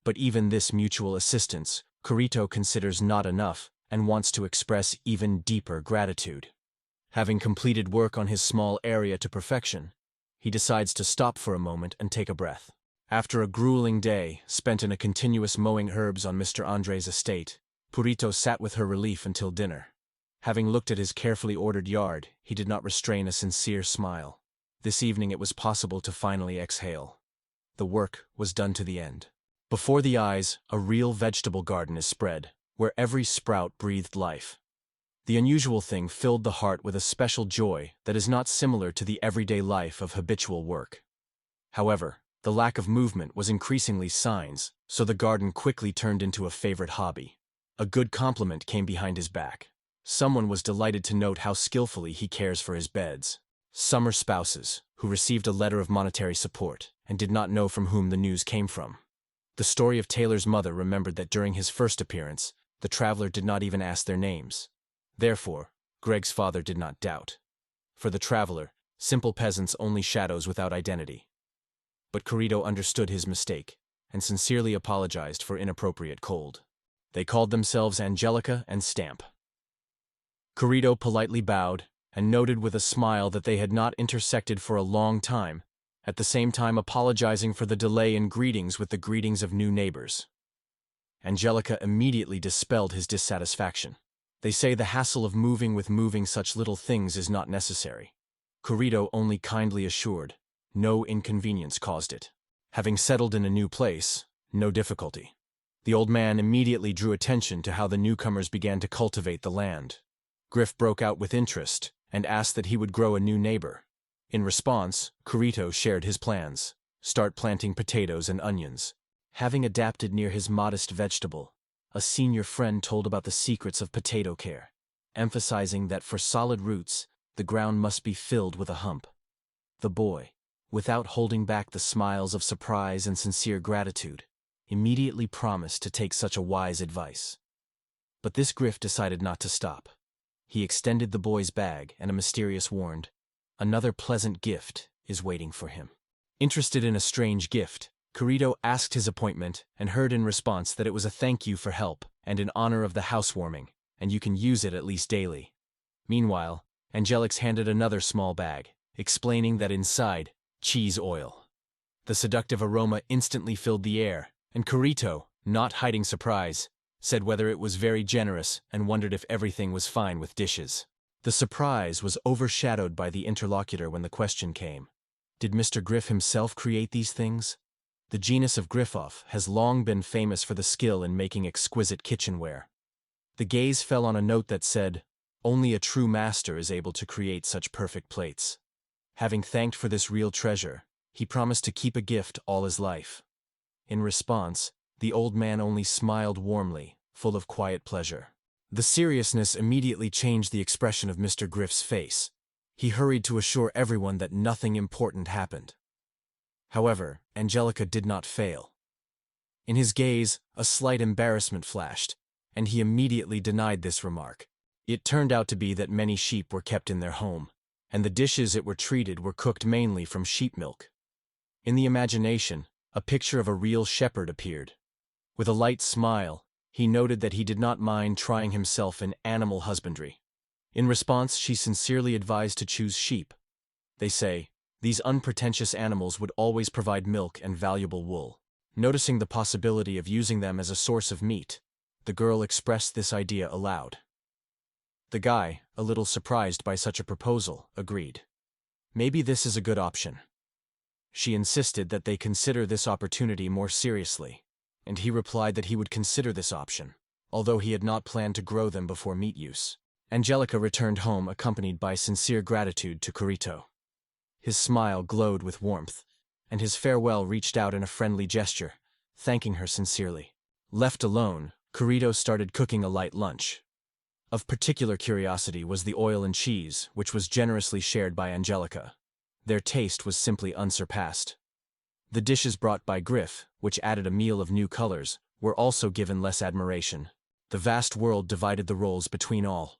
But even this mutual assistance, Kurito considers not enough and wants to express even deeper gratitude. Having completed work on his small area to perfection, he decides to stop for a moment and take a breath. After a grueling day spent in a continuous mowing herbs on Mr. Andre's estate, Kurito sat with her relief until dinner. Having looked at his carefully ordered yard, he did not restrain a sincere smile. This evening it was possible to finally exhale. The work was done to the end. Before the eyes, a real vegetable garden is spread, where every sprout breathed life. The unusual thing filled the heart with a special joy that is not similar to the everyday life of habitual work. However, the lack of movement was increasingly signs, so the garden quickly turned into a favorite hobby. A good compliment came behind his back. Someone was delighted to note how skillfully he cares for his beds. Some are spouses, who received a letter of monetary support, and did not know from whom the news came from. The story of Taylor's mother remembered that during his first appearance, the traveler did not even ask their names. Therefore, Greg's father did not doubt. For the traveler, simple peasants only shadows without identity. But Kurito understood his mistake, and sincerely apologized for inappropriate cold. They called themselves Angelica and Stamp. Kurito politely bowed, and noted with a smile that they had not intersected for a long time, at the same time apologizing for the delay in greetings with the greetings of new neighbors. Angelica immediately dispelled his dissatisfaction. They say the hassle of moving such little things is not necessary. Kurito only kindly assured, no inconvenience caused it. Having settled in a new place, no difficulty. The old man immediately drew attention to how the newcomers began to cultivate the land. Griff broke out with interest and asked that he would grow a new neighbor. In response, Kurito shared his plans: start planting potatoes and onions. Having adapted near his modest vegetable, a senior friend told about the secrets of potato care, emphasizing that for solid roots, the ground must be filled with a hump. The boy, without holding back the smiles of surprise and sincere gratitude, immediately promised to take such a wise advice. But this Griff decided not to stop. He extended the boy's bag and a mysterious warned, another pleasant gift is waiting for him. Interested in a strange gift, Kurito asked his appointment and heard in response that it was a thank you for help and in honor of the housewarming, and you can use it at least daily. Meanwhile, Angelix handed another small bag, explaining that inside, cheese oil. The seductive aroma instantly filled the air, and Kurito, not hiding surprise, said whether it was very generous and wondered if everything was fine with dishes. The surprise was overshadowed by the interlocutor when the question came. Did Mr. Griff himself create these things? The genus of Griffoff has long been famous for the skill in making exquisite kitchenware. The gaze fell on a note that said, only a true master is able to create such perfect plates. Having thanked for this real treasure, he promised to keep a gift all his life. In response, the old man only smiled warmly, full of quiet pleasure. The seriousness immediately changed the expression of Mr. Griff's face. He hurried to assure everyone that nothing important happened. However, Angelica did not fail. In his gaze, a slight embarrassment flashed, and he immediately denied this remark. It turned out to be that many sheep were kept in their home, and the dishes it were treated were cooked mainly from sheep milk. In the imagination, a picture of a real shepherd appeared. With a light smile, he noted that he did not mind trying himself in animal husbandry. In response, she sincerely advised to choose sheep. They say, these unpretentious animals would always provide milk and valuable wool. Noticing the possibility of using them as a source of meat, the girl expressed this idea aloud. The guy, a little surprised by such a proposal, agreed. Maybe this is a good option. She insisted that they consider this opportunity more seriously, and he replied that he would consider this option, although he had not planned to grow them before meat use. Angelica returned home accompanied by sincere gratitude to Kurito. His smile glowed with warmth, and his farewell reached out in a friendly gesture, thanking her sincerely. Left alone, Kurito started cooking a light lunch. Of particular curiosity was the oil and cheese, which was generously shared by Angelica. Their taste was simply unsurpassed. The dishes brought by Griff, which added a meal of new colors, were also given less admiration. The vast world divided the roles between all.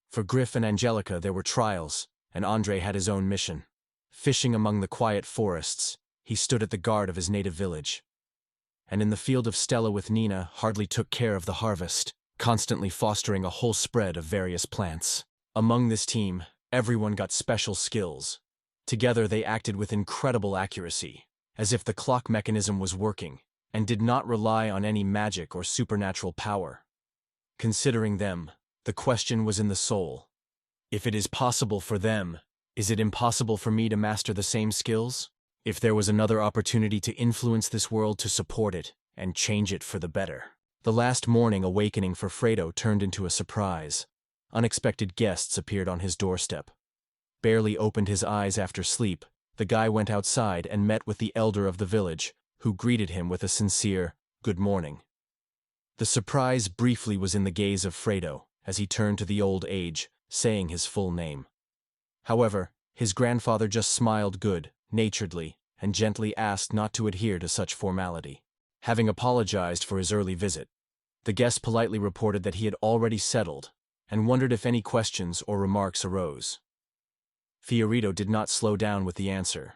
For Griff and Angelica there were trials, and Andre had his own mission. Fishing among the quiet forests, he stood at the guard of his native village. And in the field of Stella with Nina hardly took care of the harvest, constantly fostering a whole spread of various plants. Among this team, everyone got special skills. Together they acted with incredible accuracy, as if the clock mechanism was working, and did not rely on any magic or supernatural power. Considering them, the question was in the soul. If it is possible for them, is it impossible for me to master the same skills? If there was another opportunity to influence this world to support it and change it for the better. The last morning awakening for Fredo turned into a surprise. Unexpected guests appeared on his doorstep. Barely opened his eyes after sleep, the guy went outside and met with the elder of the village, who greeted him with a sincere, "Good morning." The surprise briefly was in the gaze of Fredo, as he turned to the old age, saying his full name. However, his grandfather just smiled good-naturedly, and gently asked not to adhere to such formality. Having apologized for his early visit, the guest politely reported that he had already settled, and wondered if any questions or remarks arose. Fiorito did not slow down with the answer.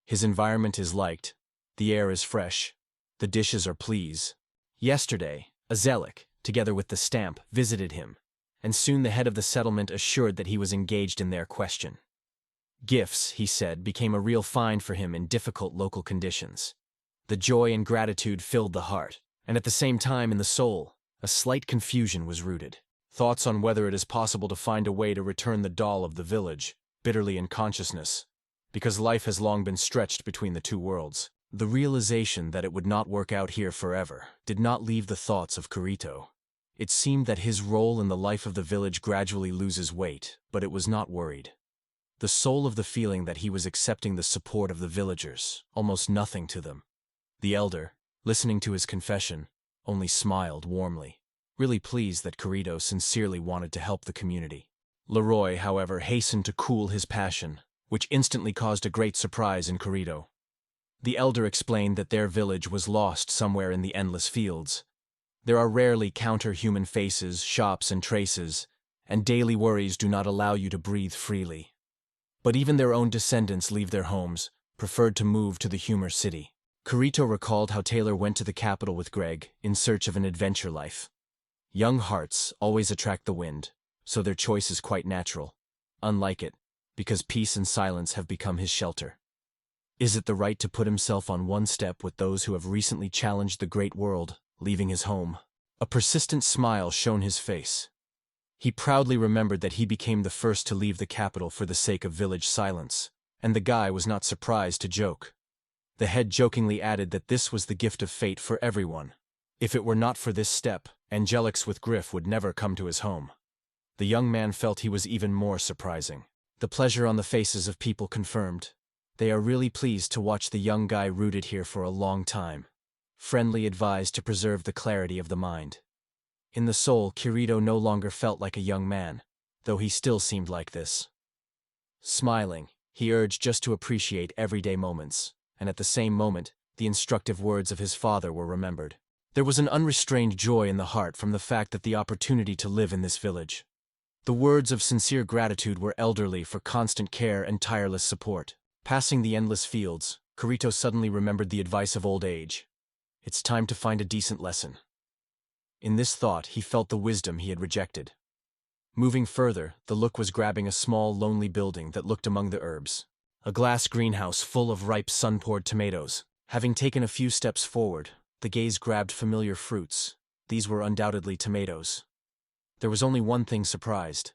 His environment is liked, the air is fresh, the dishes are pleased. Yesterday, a Zelik, together with the stamp, visited him, and soon the head of the settlement assured that he was engaged in their question. Gifts, he said, became a real find for him in difficult local conditions. The joy and gratitude filled the heart, and at the same time in the soul, a slight confusion was rooted. Thoughts on whether it is possible to find a way to return the doll of the village, bitterly in consciousness, because life has long been stretched between the two worlds. The realization that it would not work out here forever did not leave the thoughts of Kurito. It seemed that his role in the life of the village gradually loses weight, but it was not worried. The soul of the feeling that he was accepting the support of the villagers, almost nothing to them. The elder, listening to his confession, only smiled warmly, really pleased that Kurito sincerely wanted to help the community. Leroy, however, hastened to cool his passion, which instantly caused a great surprise in Kurito. The elder explained that their village was lost somewhere in the endless fields. There are rarely counter-human faces, shops, and traces, and daily worries do not allow you to breathe freely. But even their own descendants leave their homes, preferred to move to the humor city. Kurito recalled how Taylor went to the capital with Greg in search of an adventure life. Young hearts always attract the wind, so their choice is quite natural. Unlike it, because peace and silence have become his shelter. Is it the right to put himself on one step with those who have recently challenged the great world, leaving his home? A persistent smile shone his face. He proudly remembered that he became the first to leave the capital for the sake of village silence, and the guy was not surprised to joke. The head jokingly added that this was the gift of fate for everyone. If it were not for this step, Angelics with Griff would never come to his home. The young man felt he was even more surprising. The pleasure on the faces of people confirmed. They are really pleased to watch the young guy rooted here for a long time. Friendly advised to preserve the clarity of the mind. In the soul, Kirito no longer felt like a young man, though he still seemed like this. Smiling, he urged just to appreciate everyday moments, and at the same moment, the instructive words of his father were remembered. There was an unrestrained joy in the heart from the fact that the opportunity to live in this village. The words of sincere gratitude were elderly for constant care and tireless support. Passing the endless fields, Kurito suddenly remembered the advice of old age. It's time to find a decent lesson. In this thought, he felt the wisdom he had rejected. Moving further, the look was grabbing a small, lonely building that looked among the herbs. A glass greenhouse full of ripe, sun-poured tomatoes. Having taken a few steps forward, the gaze grabbed familiar fruits. These were undoubtedly tomatoes. There was only one thing surprised.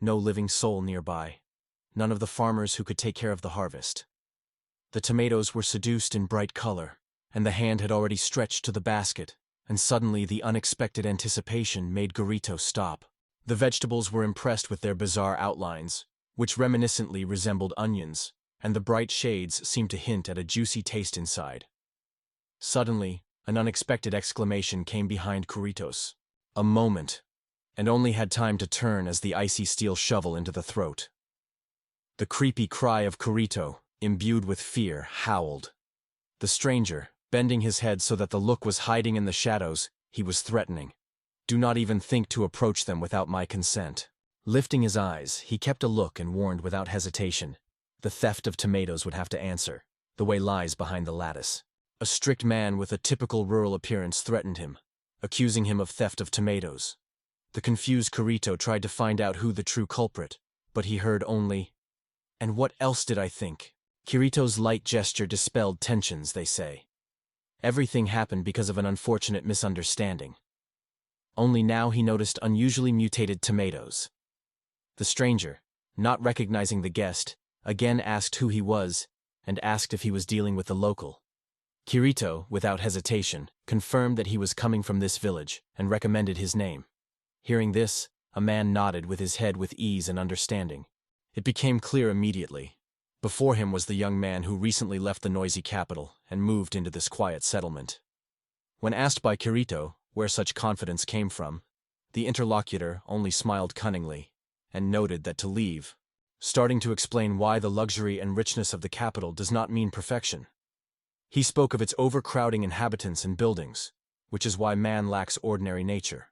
No living soul nearby. None of the farmers who could take care of the harvest. The tomatoes were seduced in bright color, and the hand had already stretched to the basket, and suddenly the unexpected anticipation made Gurito stop. The vegetables were impressed with their bizarre outlines, which reminiscently resembled onions, and the bright shades seemed to hint at a juicy taste inside. Suddenly, an unexpected exclamation came behind Guritos. A moment, and only had time to turn as the icy steel shovel into the throat. The creepy cry of Gurito, imbued with fear, howled. The stranger, bending his head so that the look was hiding in the shadows, he was threatening. Do not even think to approach them without my consent. Lifting his eyes, he kept a look and warned without hesitation. The theft of tomatoes would have to answer. The way lies behind the lattice. A strict man with a typical rural appearance threatened him, accusing him of theft of tomatoes. The confused Gurito tried to find out who the true culprit, but he heard only, "And what else did I think?" Kirito's light gesture dispelled tensions, they say. Everything happened because of an unfortunate misunderstanding. Only now he noticed unusually mutated tomatoes. The stranger, not recognizing the guest, again asked who he was, and asked if he was dealing with the local. Gurito, without hesitation, confirmed that he was coming from this village, and recommended his name. Hearing this, a man nodded with his head with ease and understanding. It became clear immediately. Before him was the young man who recently left the noisy capital and moved into this quiet settlement. When asked by Gurito where such confidence came from, the interlocutor only smiled cunningly, and noted that to leave, starting to explain why the luxury and richness of the capital does not mean perfection. He spoke of its overcrowding inhabitants and buildings, which is why man lacks ordinary nature.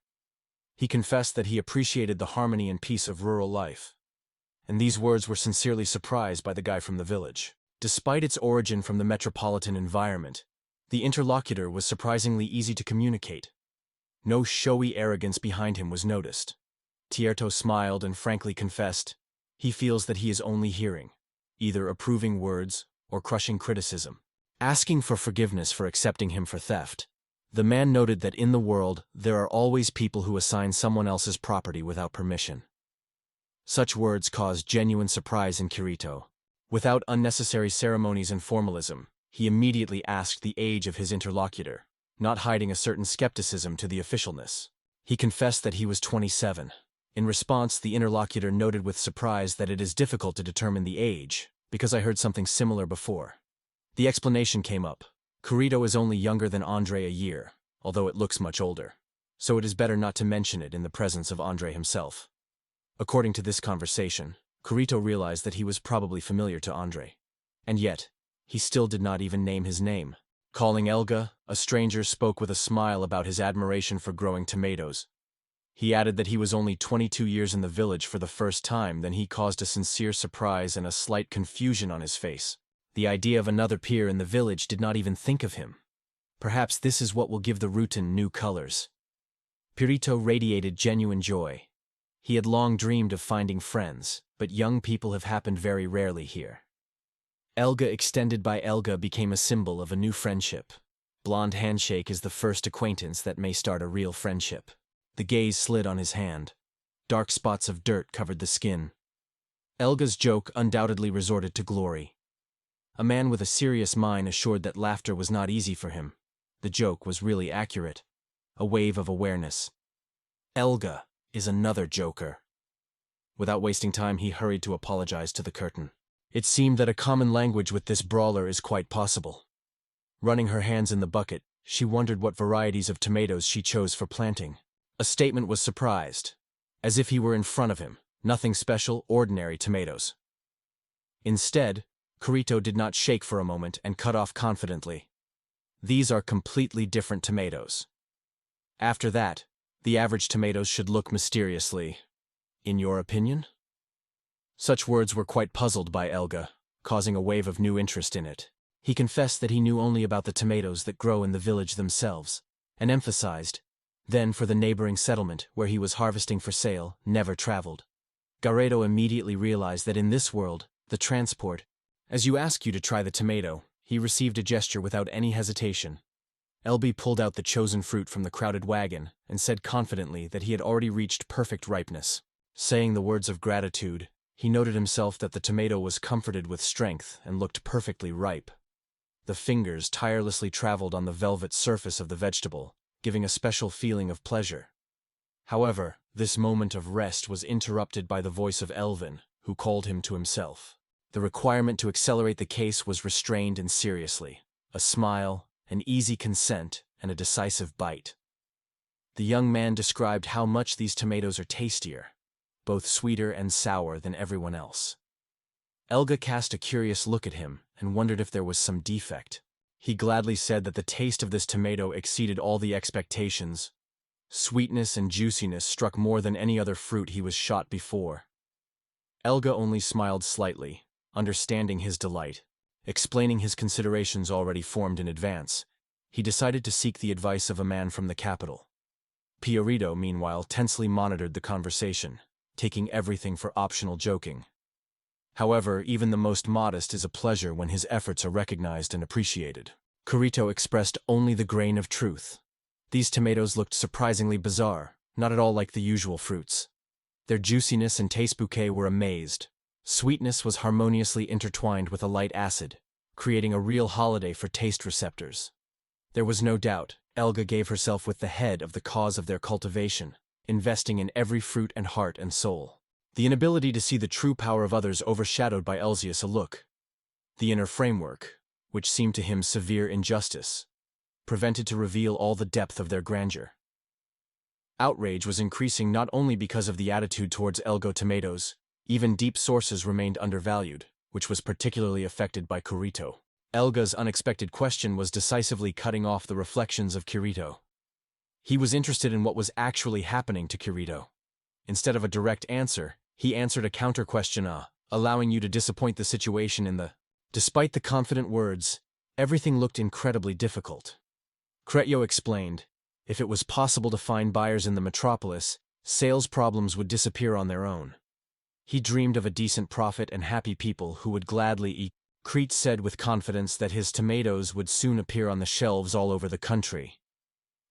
He confessed that he appreciated the harmony and peace of rural life. And these words were sincerely surprised by the guy from the village. Despite its origin from the metropolitan environment, the interlocutor was surprisingly easy to communicate. No showy arrogance behind him was noticed. Tierto smiled and frankly confessed, he feels that he is only hearing, either approving words or crushing criticism. Asking for forgiveness for accepting him for theft, the man noted that in the world there are always people who assign someone else's property without permission. Such words caused genuine surprise in Gurito. Without unnecessary ceremonies and formalism, he immediately asked the age of his interlocutor, not hiding a certain skepticism to the officialness. He confessed that he was 27. In response, the interlocutor noted with surprise that it is difficult to determine the age, because I heard something similar before. The explanation came up. Gurito is only younger than Andre a year, although it looks much older, so it is better not to mention it in the presence of Andre himself. According to this conversation, Gurito realized that he was probably familiar to Andre. And yet, he still did not even name his name. Calling Elga, a stranger spoke with a smile about his admiration for growing tomatoes. He added that he was only 22 years in the village for the first time, then he caused a sincere surprise and a slight confusion on his face. The idea of another peer in the village did not even think of him. Perhaps this is what will give the routine new colors. Pirito radiated genuine joy. He had long dreamed of finding friends, but young people have happened very rarely here. Elga extended by Elga became a symbol of a new friendship. Blonde handshake is the first acquaintance that may start a real friendship. The gaze slid on his hand. Dark spots of dirt covered the skin. Elga's joke undoubtedly resorted to glory. A man with a serious mind assured that laughter was not easy for him. The joke was really accurate. A wave of awareness. Elga is another joker. Without wasting time, he hurried to apologize to the curtain. It seemed that a common language with this brawler is quite possible. Running her hands in the bucket, she wondered what varieties of tomatoes she chose for planting. A statement was surprised, as if he were in front of him. Nothing special, ordinary tomatoes. Instead, Gurito did not shake for a moment and cut off confidently. These are completely different tomatoes. After that, the average tomatoes should look mysteriously. In your opinion? Such words were quite puzzled by Elga, causing a wave of new interest in it. He confessed that he knew only about the tomatoes that grow in the village themselves, and emphasized, Then for the neighboring settlement, where he was harvesting for sale, never traveled. Garedo immediately realized that in this world, the transport, as you ask you to try the tomato, he received a gesture without any hesitation. Elby pulled out the chosen fruit from the crowded wagon and said confidently that he had already reached perfect ripeness. Saying the words of gratitude, he noted himself that the tomato was comforted with strength and looked perfectly ripe. The fingers tirelessly traveled on the velvet surface of the vegetable, giving a special feeling of pleasure. However, this moment of rest was interrupted by the voice of Elvin, who called him to himself. The requirement to accelerate the case was restrained and seriously. A smile, an easy consent, and a decisive bite. The young man described how much these tomatoes are tastier, both sweeter and sour than everyone else. Elga cast a curious look at him and wondered if there was some defect. He gladly said that the taste of this tomato exceeded all the expectations. Sweetness and juiciness struck more than any other fruit he was shot before. Elga only smiled slightly, understanding his delight. Explaining his considerations already formed in advance, he decided to seek the advice of a man from the capital. Piorito, meanwhile, tensely monitored the conversation, taking everything for optional joking. However, even the most modest is a pleasure when his efforts are recognized and appreciated. Kurito expressed only the grain of truth. These tomatoes looked surprisingly bizarre, not at all like the usual fruits. Their juiciness and taste bouquet were amazed. Sweetness was harmoniously intertwined with a light acid, creating a real holiday for taste receptors. There was no doubt, Elga gave herself with the head of the cause of their cultivation, investing in every fruit and heart and soul. The inability to see the true power of others overshadowed by Elzius a look. The inner framework, which seemed to him severe injustice, prevented to reveal all the depth of their grandeur. Outrage was increasing not only because of the attitude towards Elgo tomatoes, even deep sources remained undervalued, which was particularly affected by Kurito. Elga's unexpected question was decisively cutting off the reflections of Kurito. He was interested in what was actually happening to Kurito. Instead of a direct answer, he answered a counter-question, allowing you to disappoint the situation in the... Despite the confident words, everything looked incredibly difficult. Kretyo explained, if it was possible to find buyers in the metropolis, sales problems would disappear on their own. He dreamed of a decent profit and happy people who would gladly eat. Crete said with confidence that his tomatoes would soon appear on the shelves all over the country.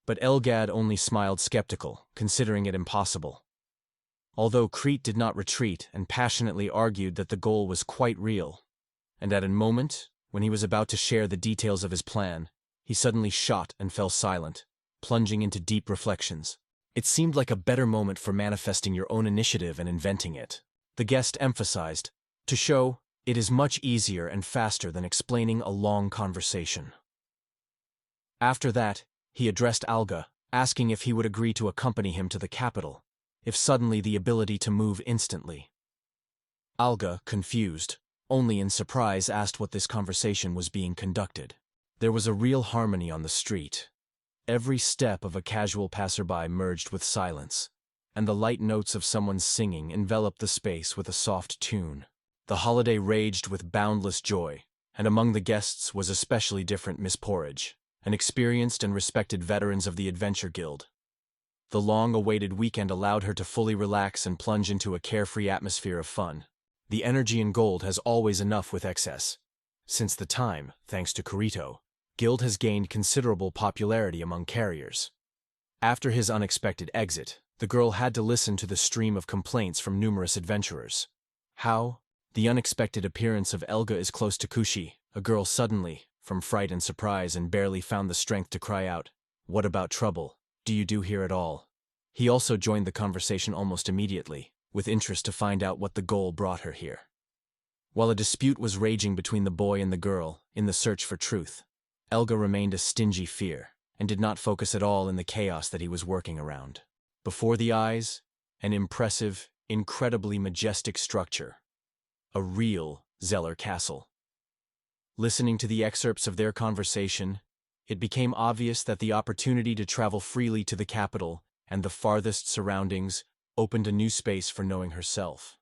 But Elgad only smiled skeptical, considering it impossible. Although Crete did not retreat and passionately argued that the goal was quite real, and at a moment, when he was about to share the details of his plan, he suddenly shot and fell silent, plunging into deep reflections. It seemed like a better moment for manifesting your own initiative and inventing it. The guest emphasized, to show, it is much easier and faster than explaining a long conversation. After that, he addressed Alga, asking if he would agree to accompany him to the capital, if suddenly the ability to move instantly. Alga, confused, only in surprise asked what this conversation was being conducted. There was a real harmony on the street. Every step of a casual passerby merged with silence, and the light notes of someone singing enveloped the space with a soft tune. The holiday raged with boundless joy, and among the guests was especially different Miss Porridge, an experienced and respected veteran of the Adventure Guild. The long-awaited weekend allowed her to fully relax and plunge into a carefree atmosphere of fun. The energy in Gold has always enough with excess. Since the time, thanks to Kurito, Guild has gained considerable popularity among carriers. After his unexpected exit, the girl had to listen to the stream of complaints from numerous adventurers. How? The unexpected appearance of Elga is close to Kushi, a girl suddenly, from fright and surprise, and barely found the strength to cry out, "What about trouble? Do you do here at all?" He also joined the conversation almost immediately, with interest to find out what the goal brought her here. While a dispute was raging between the boy and the girl, in the search for truth, Elga remained a stingy fear, and did not focus at all in the chaos that he was working around. Before the eyes, an impressive, incredibly majestic structure. A real Zeller castle. Listening to the excerpts of their conversation, it became obvious that the opportunity to travel freely to the capital and the farthest surroundings opened a new space for knowing herself.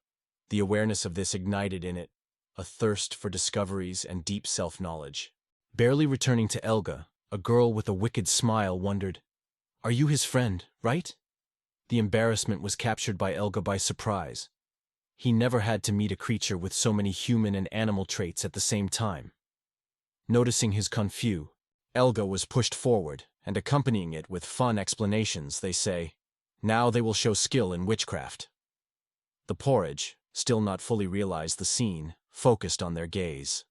The awareness of this ignited in it a thirst for discoveries and deep self-knowledge. Barely returning to Elga, a girl with a wicked smile wondered, Are you his friend, right? The embarrassment was captured by Elga by surprise. He never had to meet a creature with so many human and animal traits at the same time. Noticing his confusion, Elga was pushed forward, and accompanying it with fun explanations, they say, "Now they will show skill in witchcraft." The porridge, still not fully realized the scene, focused on their gaze.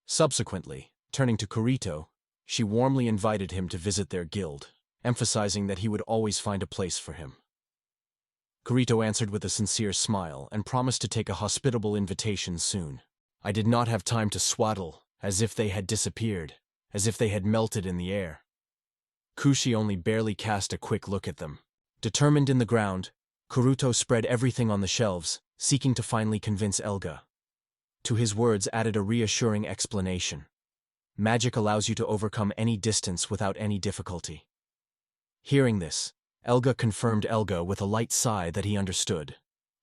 Subsequently, turning to Kurito, she warmly invited him to visit their guild, emphasizing that he would always find a place for him. Kurito answered with a sincere smile and promised to take a hospitable invitation soon. I did not have time to swaddle, as if they had disappeared, as if they had melted in the air. Kushi only barely cast a quick look at them. Determined in the ground, Kurito spread everything on the shelves, seeking to finally convince Elga. To his words added a reassuring explanation. Magic allows you to overcome any distance without any difficulty. Hearing this, Elga confirmed Elga with a light sigh that he understood,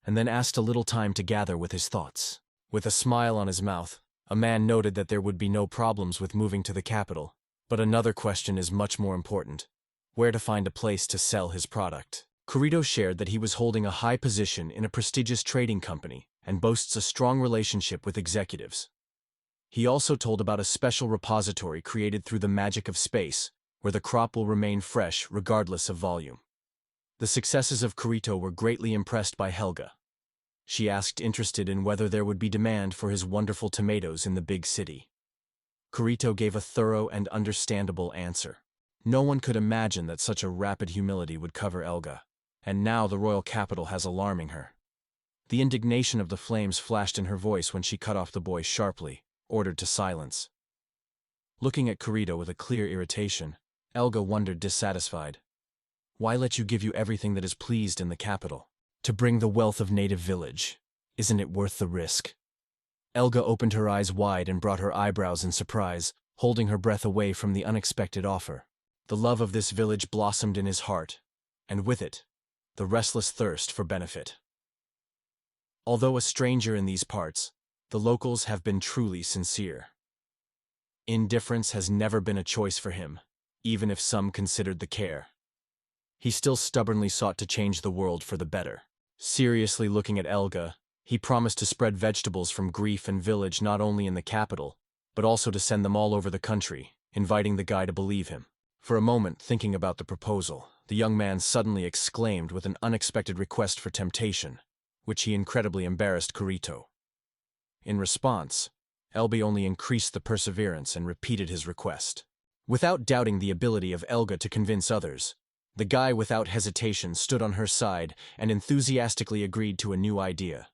and then asked a little time to gather with his thoughts. With a smile on his mouth, a man noted that there would be no problems with moving to the capital, but another question is much more important: where to find a place to sell his product. Kurito shared that he was holding a high position in a prestigious trading company and boasts a strong relationship with executives. He also told about a special repository created through the magic of space, where the crop will remain fresh regardless of volume. The successes of Kurito were greatly impressed by Helga. She asked, interested in whether there would be demand for his wonderful tomatoes in the big city. Kurito gave a thorough and understandable answer. No one could imagine that such a rapid humility would cover Elga, and now the royal capital has alarming her. The indignation of the flames flashed in her voice when she cut off the boy sharply, ordered to silence. Looking at Kurito with a clear irritation, Elga wondered, dissatisfied. Why let you give you everything that is pleased in the capital? To bring the wealth of native village. Isn't it worth the risk? Elga opened her eyes wide and brought her eyebrows in surprise, holding her breath away from the unexpected offer. The love of this village blossomed in his heart, and with it, the restless thirst for benefit. Although a stranger in these parts, the locals have been truly sincere. Indifference has never been a choice for him, even if some considered the care. He still stubbornly sought to change the world for the better. Seriously looking at Elga, he promised to spread vegetables from Grief and village not only in the capital, but also to send them all over the country, inviting the guy to believe him. For a moment, thinking about the proposal, the young man suddenly exclaimed with an unexpected request for temptation, which he incredibly embarrassed Kurito. In response, Elbi only increased the perseverance and repeated his request. Without doubting the ability of Elga to convince others, the guy without hesitation stood on her side and enthusiastically agreed to a new idea.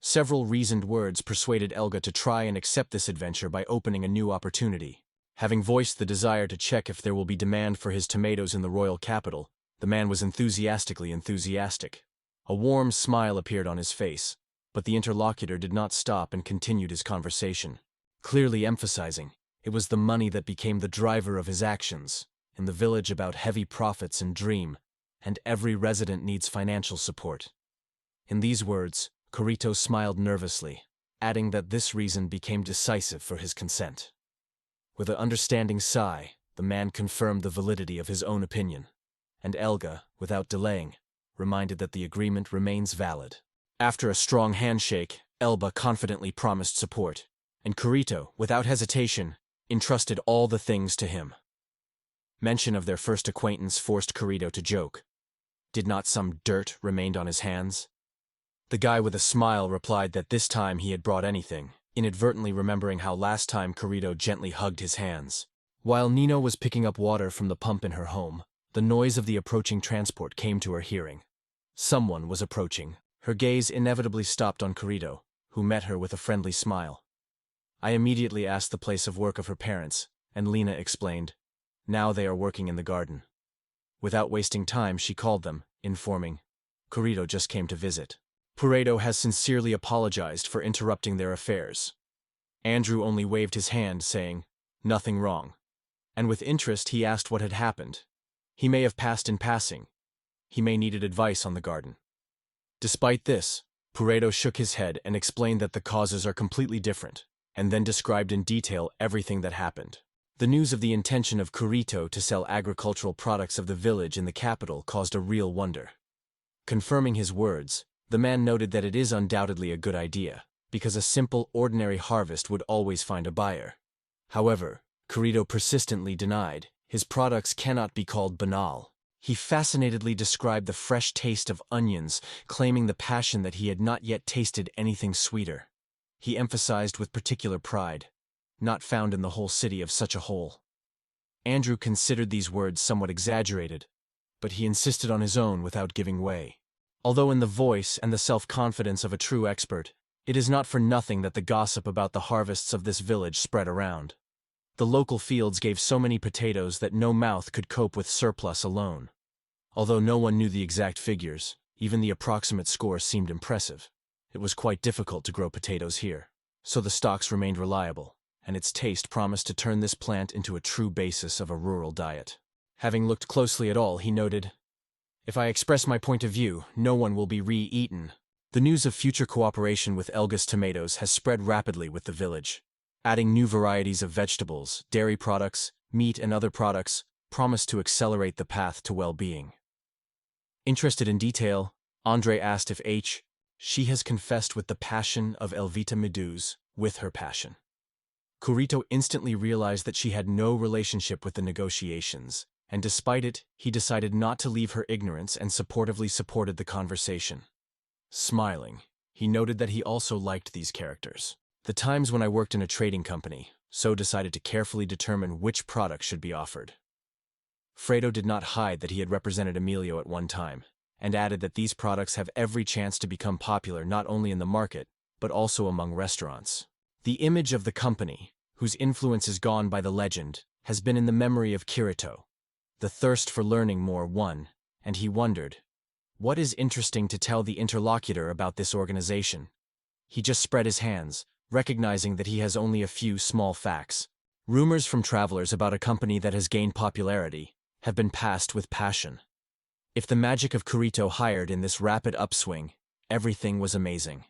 Several reasoned words persuaded Elga to try and accept this adventure by opening a new opportunity. Having voiced the desire to check if there will be demand for his tomatoes in the royal capital, the man was enthusiastically enthusiastic. A warm smile appeared on his face, but the interlocutor did not stop and continued his conversation, clearly emphasizing it was the money that became the driver of his actions. In the village about heavy profits and dream, and every resident needs financial support. In these words, Kurito smiled nervously, adding that this reason became decisive for his consent. With an understanding sigh, the man confirmed the validity of his own opinion, and Elga, without delaying, reminded that the agreement remains valid. After a strong handshake, Elba confidently promised support, and Kurito, without hesitation, entrusted all the things to him. Mention of their first acquaintance forced Kurito to joke. Did not some dirt remain on his hands? The guy with a smile replied that this time he had brought anything, inadvertently remembering how last time Kurito gently hugged his hands. While Nino was picking up water from the pump in her home, the noise of the approaching transport came to her hearing. Someone was approaching. Her gaze inevitably stopped on Kurito, who met her with a friendly smile. I immediately asked the place of work of her parents, and Lena explained. Now they are working in the garden. Without wasting time, she called them, informing, Kurito just came to visit. Puredo has sincerely apologized for interrupting their affairs. Andrew only waved his hand, saying, nothing wrong. And with interest he asked what had happened. He may have passed in passing. He may needed advice on the garden. Despite this, Puredo shook his head and explained that the causes are completely different, and then described in detail everything that happened. The news of the intention of Kurito to sell agricultural products of the village in the capital caused a real wonder. Confirming his words, the man noted that it is undoubtedly a good idea, because a simple, ordinary harvest would always find a buyer. However, Kurito persistently denied, his products cannot be called banal. He fascinatedly described the fresh taste of onions, claiming the passion that he had not yet tasted anything sweeter. He emphasized with particular pride, not found in the whole city of such a whole. Andrew considered these words somewhat exaggerated, but he insisted on his own without giving way. Although in the voice and the self-confidence of a true expert, it is not for nothing that the gossip about the harvests of this village spread around. The local fields gave so many potatoes that no mouth could cope with surplus alone. Although no one knew the exact figures, even the approximate score seemed impressive. It was quite difficult to grow potatoes here, so the stocks remained reliable, and its taste promised to turn this plant into a true basis of a rural diet. Having looked closely at all, he noted, "If I express my point of view, no one will be re-eaten." The news of future cooperation with Elgas Tomatoes has spread rapidly with the village. Adding new varieties of vegetables, dairy products, meat and other products promise to accelerate the path to well-being. Interested in detail, Andre asked if she has confessed with the passion of Elvita Meduse with her passion. Kurito instantly realized that she had no relationship with the negotiations, and despite it, he decided not to leave her ignorance and supportively supported the conversation. Smiling, he noted that he also liked these characters. The times when I worked in a trading company, so decided to carefully determine which product should be offered. Fredo did not hide that he had represented Emilio at one time, and added that these products have every chance to become popular not only in the market, but also among restaurants. The image of the company, whose influence is gone by the legend, has been in the memory of Kirito. The thirst for learning more won, and he wondered, what is interesting to tell the interlocutor about this organization? He just spread his hands, recognizing that he has only a few small facts. Rumors from travelers about a company that has gained popularity have been passed with passion. If the magic of Kurito hired in this rapid upswing, everything was amazing.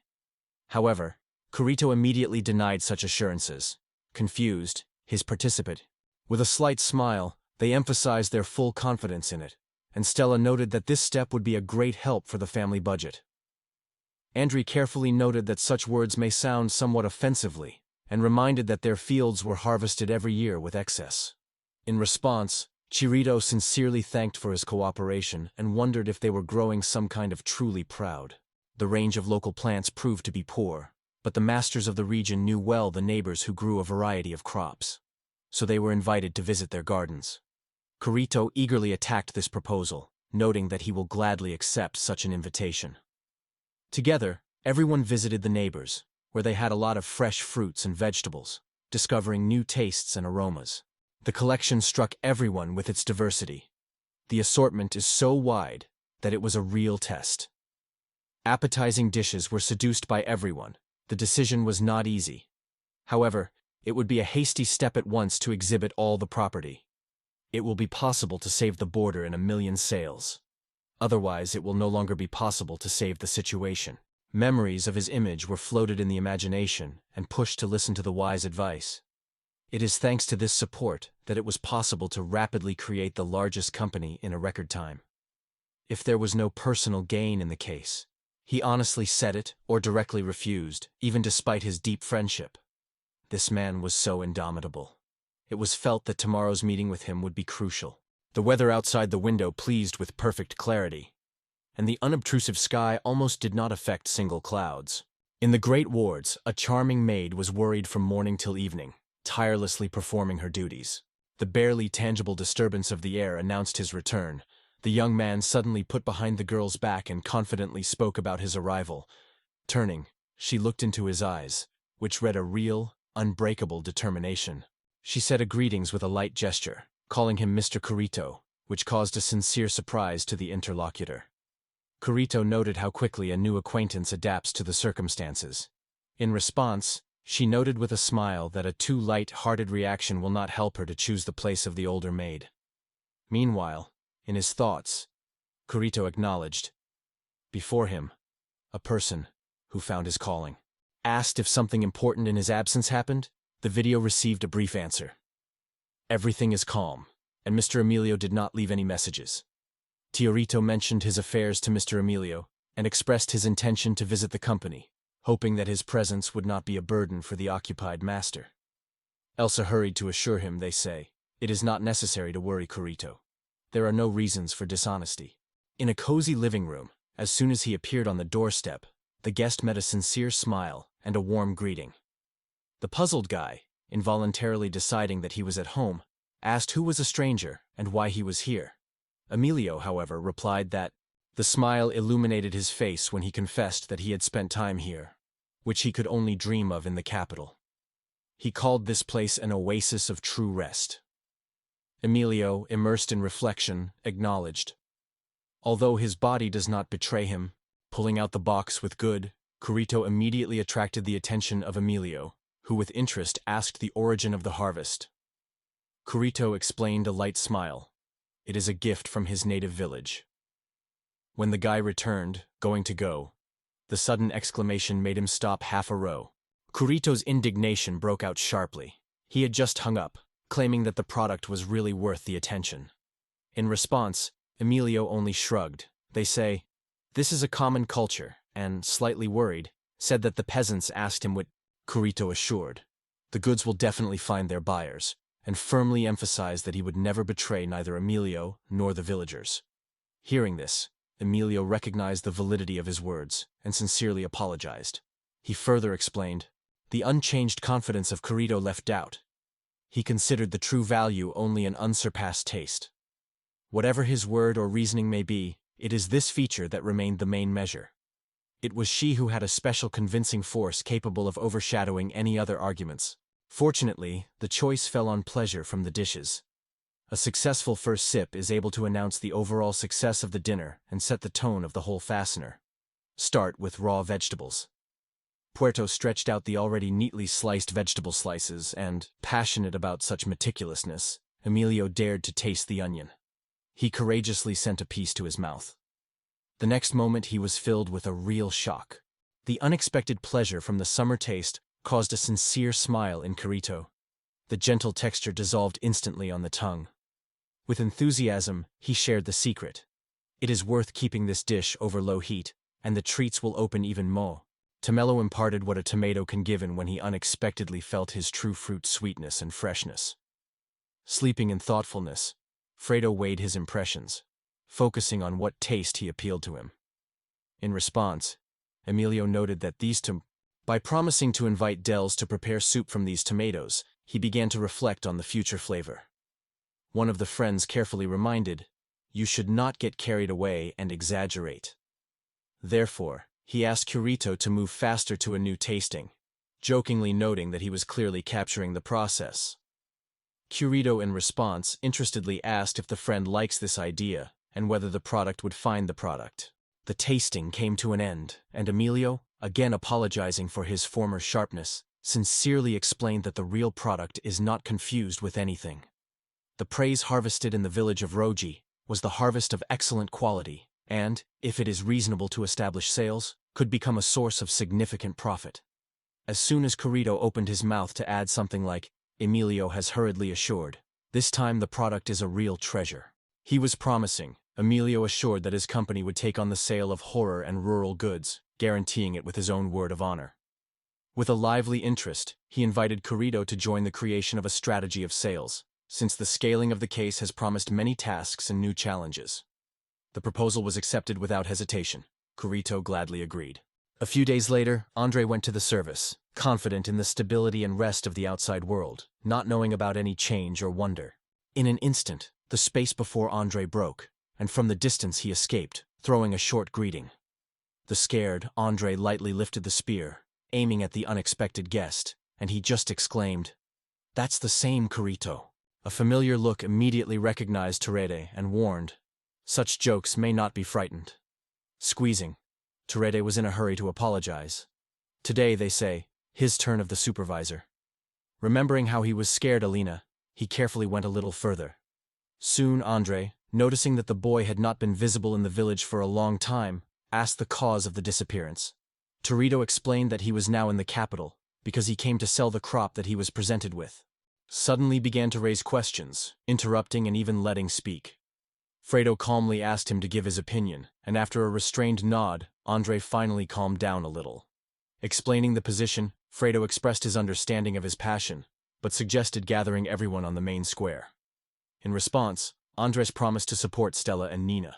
However, Kurito immediately denied such assurances. Confused, his participant. With a slight smile, they emphasized their full confidence in it, and Stella noted that this step would be a great help for the family budget. Andre carefully noted that such words may sound somewhat offensively, and reminded that their fields were harvested every year with excess. In response, Chirito sincerely thanked for his cooperation and wondered if they were growing some kind of truly proud. The range of local plants proved to be poor, but the masters of the region knew well the neighbors who grew a variety of crops, so they were invited to visit their gardens. Kurito eagerly attacked this proposal, noting that he will gladly accept such an invitation. Together, everyone visited the neighbors, where they had a lot of fresh fruits and vegetables, discovering new tastes and aromas. The collection struck everyone with its diversity. The assortment is so wide that it was a real test. Appetizing dishes were seduced by everyone. The decision was not easy. However, it would be a hasty step at once to exhibit all the property. It will be possible to save the border in 1,000,000 sales. Otherwise, it will no longer be possible to save the situation. Memories of his image were floated in the imagination and pushed to listen to the wise advice. It is thanks to this support that it was possible to rapidly create the largest company in a record time. If there was no personal gain in the case, he honestly said it or directly refused, even despite his deep friendship. This man was so indomitable. It was felt that tomorrow's meeting with him would be crucial. The weather outside the window pleased with perfect clarity, and the unobtrusive sky almost did not affect single clouds. In the great wards, a charming maid was worried from morning till evening, tirelessly performing her duties. The barely tangible disturbance of the air announced his return. The young man suddenly put behind the girl's back and confidently spoke about his arrival. Turning, she looked into his eyes, which read a real, unbreakable determination. She said a greetings with a light gesture, calling him Mr. Kurito, which caused a sincere surprise to the interlocutor. Kurito noted how quickly a new acquaintance adapts to the circumstances. In response, she noted with a smile that a too light-hearted reaction will not help her to choose the place of the older maid. Meanwhile, in his thoughts, Kurito acknowledged, before him, a person who found his calling. Asked if something important in his absence happened, the video received a brief answer. Everything is calm, and Mr. Emilio did not leave any messages. Teorito mentioned his affairs to Mr. Emilio and expressed his intention to visit the company, hoping that his presence would not be a burden for the occupied master. Elsa hurried to assure him, they say, "It is not necessary to worry, Kurito. There are no reasons for dishonesty." In a cozy living room, as soon as he appeared on the doorstep, the guest met a sincere smile and a warm greeting. The puzzled guy, involuntarily deciding that he was at home, asked who was a stranger and why he was here. Emilio, however, replied that the smile illuminated his face when he confessed that he had spent time here, which he could only dream of in the capital. He called this place an oasis of true rest. Emilio, immersed in reflection, acknowledged. Although his body does not betray him, pulling out the box with good, Kurito immediately attracted the attention of Emilio, who with interest asked the origin of the harvest. Kurito explained, a light smile. It is a gift from his native village. When the guy returned, going to go, the sudden exclamation made him stop half a row. Kurito's indignation broke out sharply. He had just hung up, claiming that the product was really worth the attention. In response, Emilio only shrugged. They say, "This is a common culture," and, slightly worried, said that the peasants asked him what. Kurito assured, "The goods will definitely find their buyers," and firmly emphasized that he would never betray neither Emilio nor the villagers. Hearing this, Emilio recognized the validity of his words and sincerely apologized. He further explained, the unchanged confidence of Kurito left doubt. He considered the true value only an unsurpassed taste. Whatever his word or reasoning may be, it is this feature that remained the main measure. It was she who had a special convincing force capable of overshadowing any other arguments. Fortunately, the choice fell on pleasure from the dishes. A successful first sip is able to announce the overall success of the dinner and set the tone of the whole fastener. Start with raw vegetables. Puerto stretched out the already neatly sliced vegetable slices and, passionate about such meticulousness, Emilio dared to taste the onion. He courageously sent a piece to his mouth. The next moment he was filled with a real shock. The unexpected pleasure from the summer taste caused a sincere smile in Kurito. The gentle texture dissolved instantly on the tongue. With enthusiasm, he shared the secret. It is worth keeping this dish over low heat, and the treats will open even more. Tamello imparted what a tomato can give in when he unexpectedly felt his true fruit sweetness and freshness. Sleeping in thoughtfulness, Fredo weighed his impressions, focusing on what taste he appealed to him. In response, Emilio noted that by promising to invite Dels to prepare soup from these tomatoes, he began to reflect on the future flavor. One of the friends carefully reminded, "You should not get carried away and exaggerate." Therefore, he asked Kurito to move faster to a new tasting, jokingly noting that he was clearly capturing the process. Kurito, in response, interestedly asked if the friend likes this idea and whether the product would find the product. The tasting came to an end, and Emilio, again apologizing for his former sharpness, sincerely explained that the real product is not confused with anything. The praise harvested in the village of Roji was the harvest of excellent quality, and, if it is reasonable to establish sales, could become a source of significant profit. As soon as Kurito opened his mouth to add something like, Emilio has hurriedly assured, this time the product is a real treasure. He was promising. Emilio assured that his company would take on the sale of horror and rural goods, guaranteeing it with his own word of honor. With a lively interest, he invited Kurito to join the creation of a strategy of sales, since the scaling of the case has promised many tasks and new challenges. The proposal was accepted without hesitation. Kurito gladly agreed. A few days later, Andre went to the service, confident in the stability and rest of the outside world, not knowing about any change or wonder. In an instant, the space before Andre broke, and from the distance he escaped, throwing a short greeting. The scared Andre lightly lifted the spear, aiming at the unexpected guest, and he just exclaimed, "That's the same Kurito." A familiar look immediately recognized Terede and warned, "Such jokes may not be frightened." Squeezing, Terede was in a hurry to apologize. Today, they say, his turn of the supervisor. Remembering how he was scared Alina, he carefully went a little further. Soon Andre, noticing that the boy had not been visible in the village for a long time, asked the cause of the disappearance. Torito explained that he was now in the capital, because he came to sell the crop that he was presented with. suddenly began to raise questions, interrupting and even letting speak. Fredo calmly asked him to give his opinion, and after a restrained nod, Andre finally calmed down a little. Explaining the position, Fredo expressed his understanding of his passion, but suggested gathering everyone on the main square. In response, Andres promised to support Stella and Nina.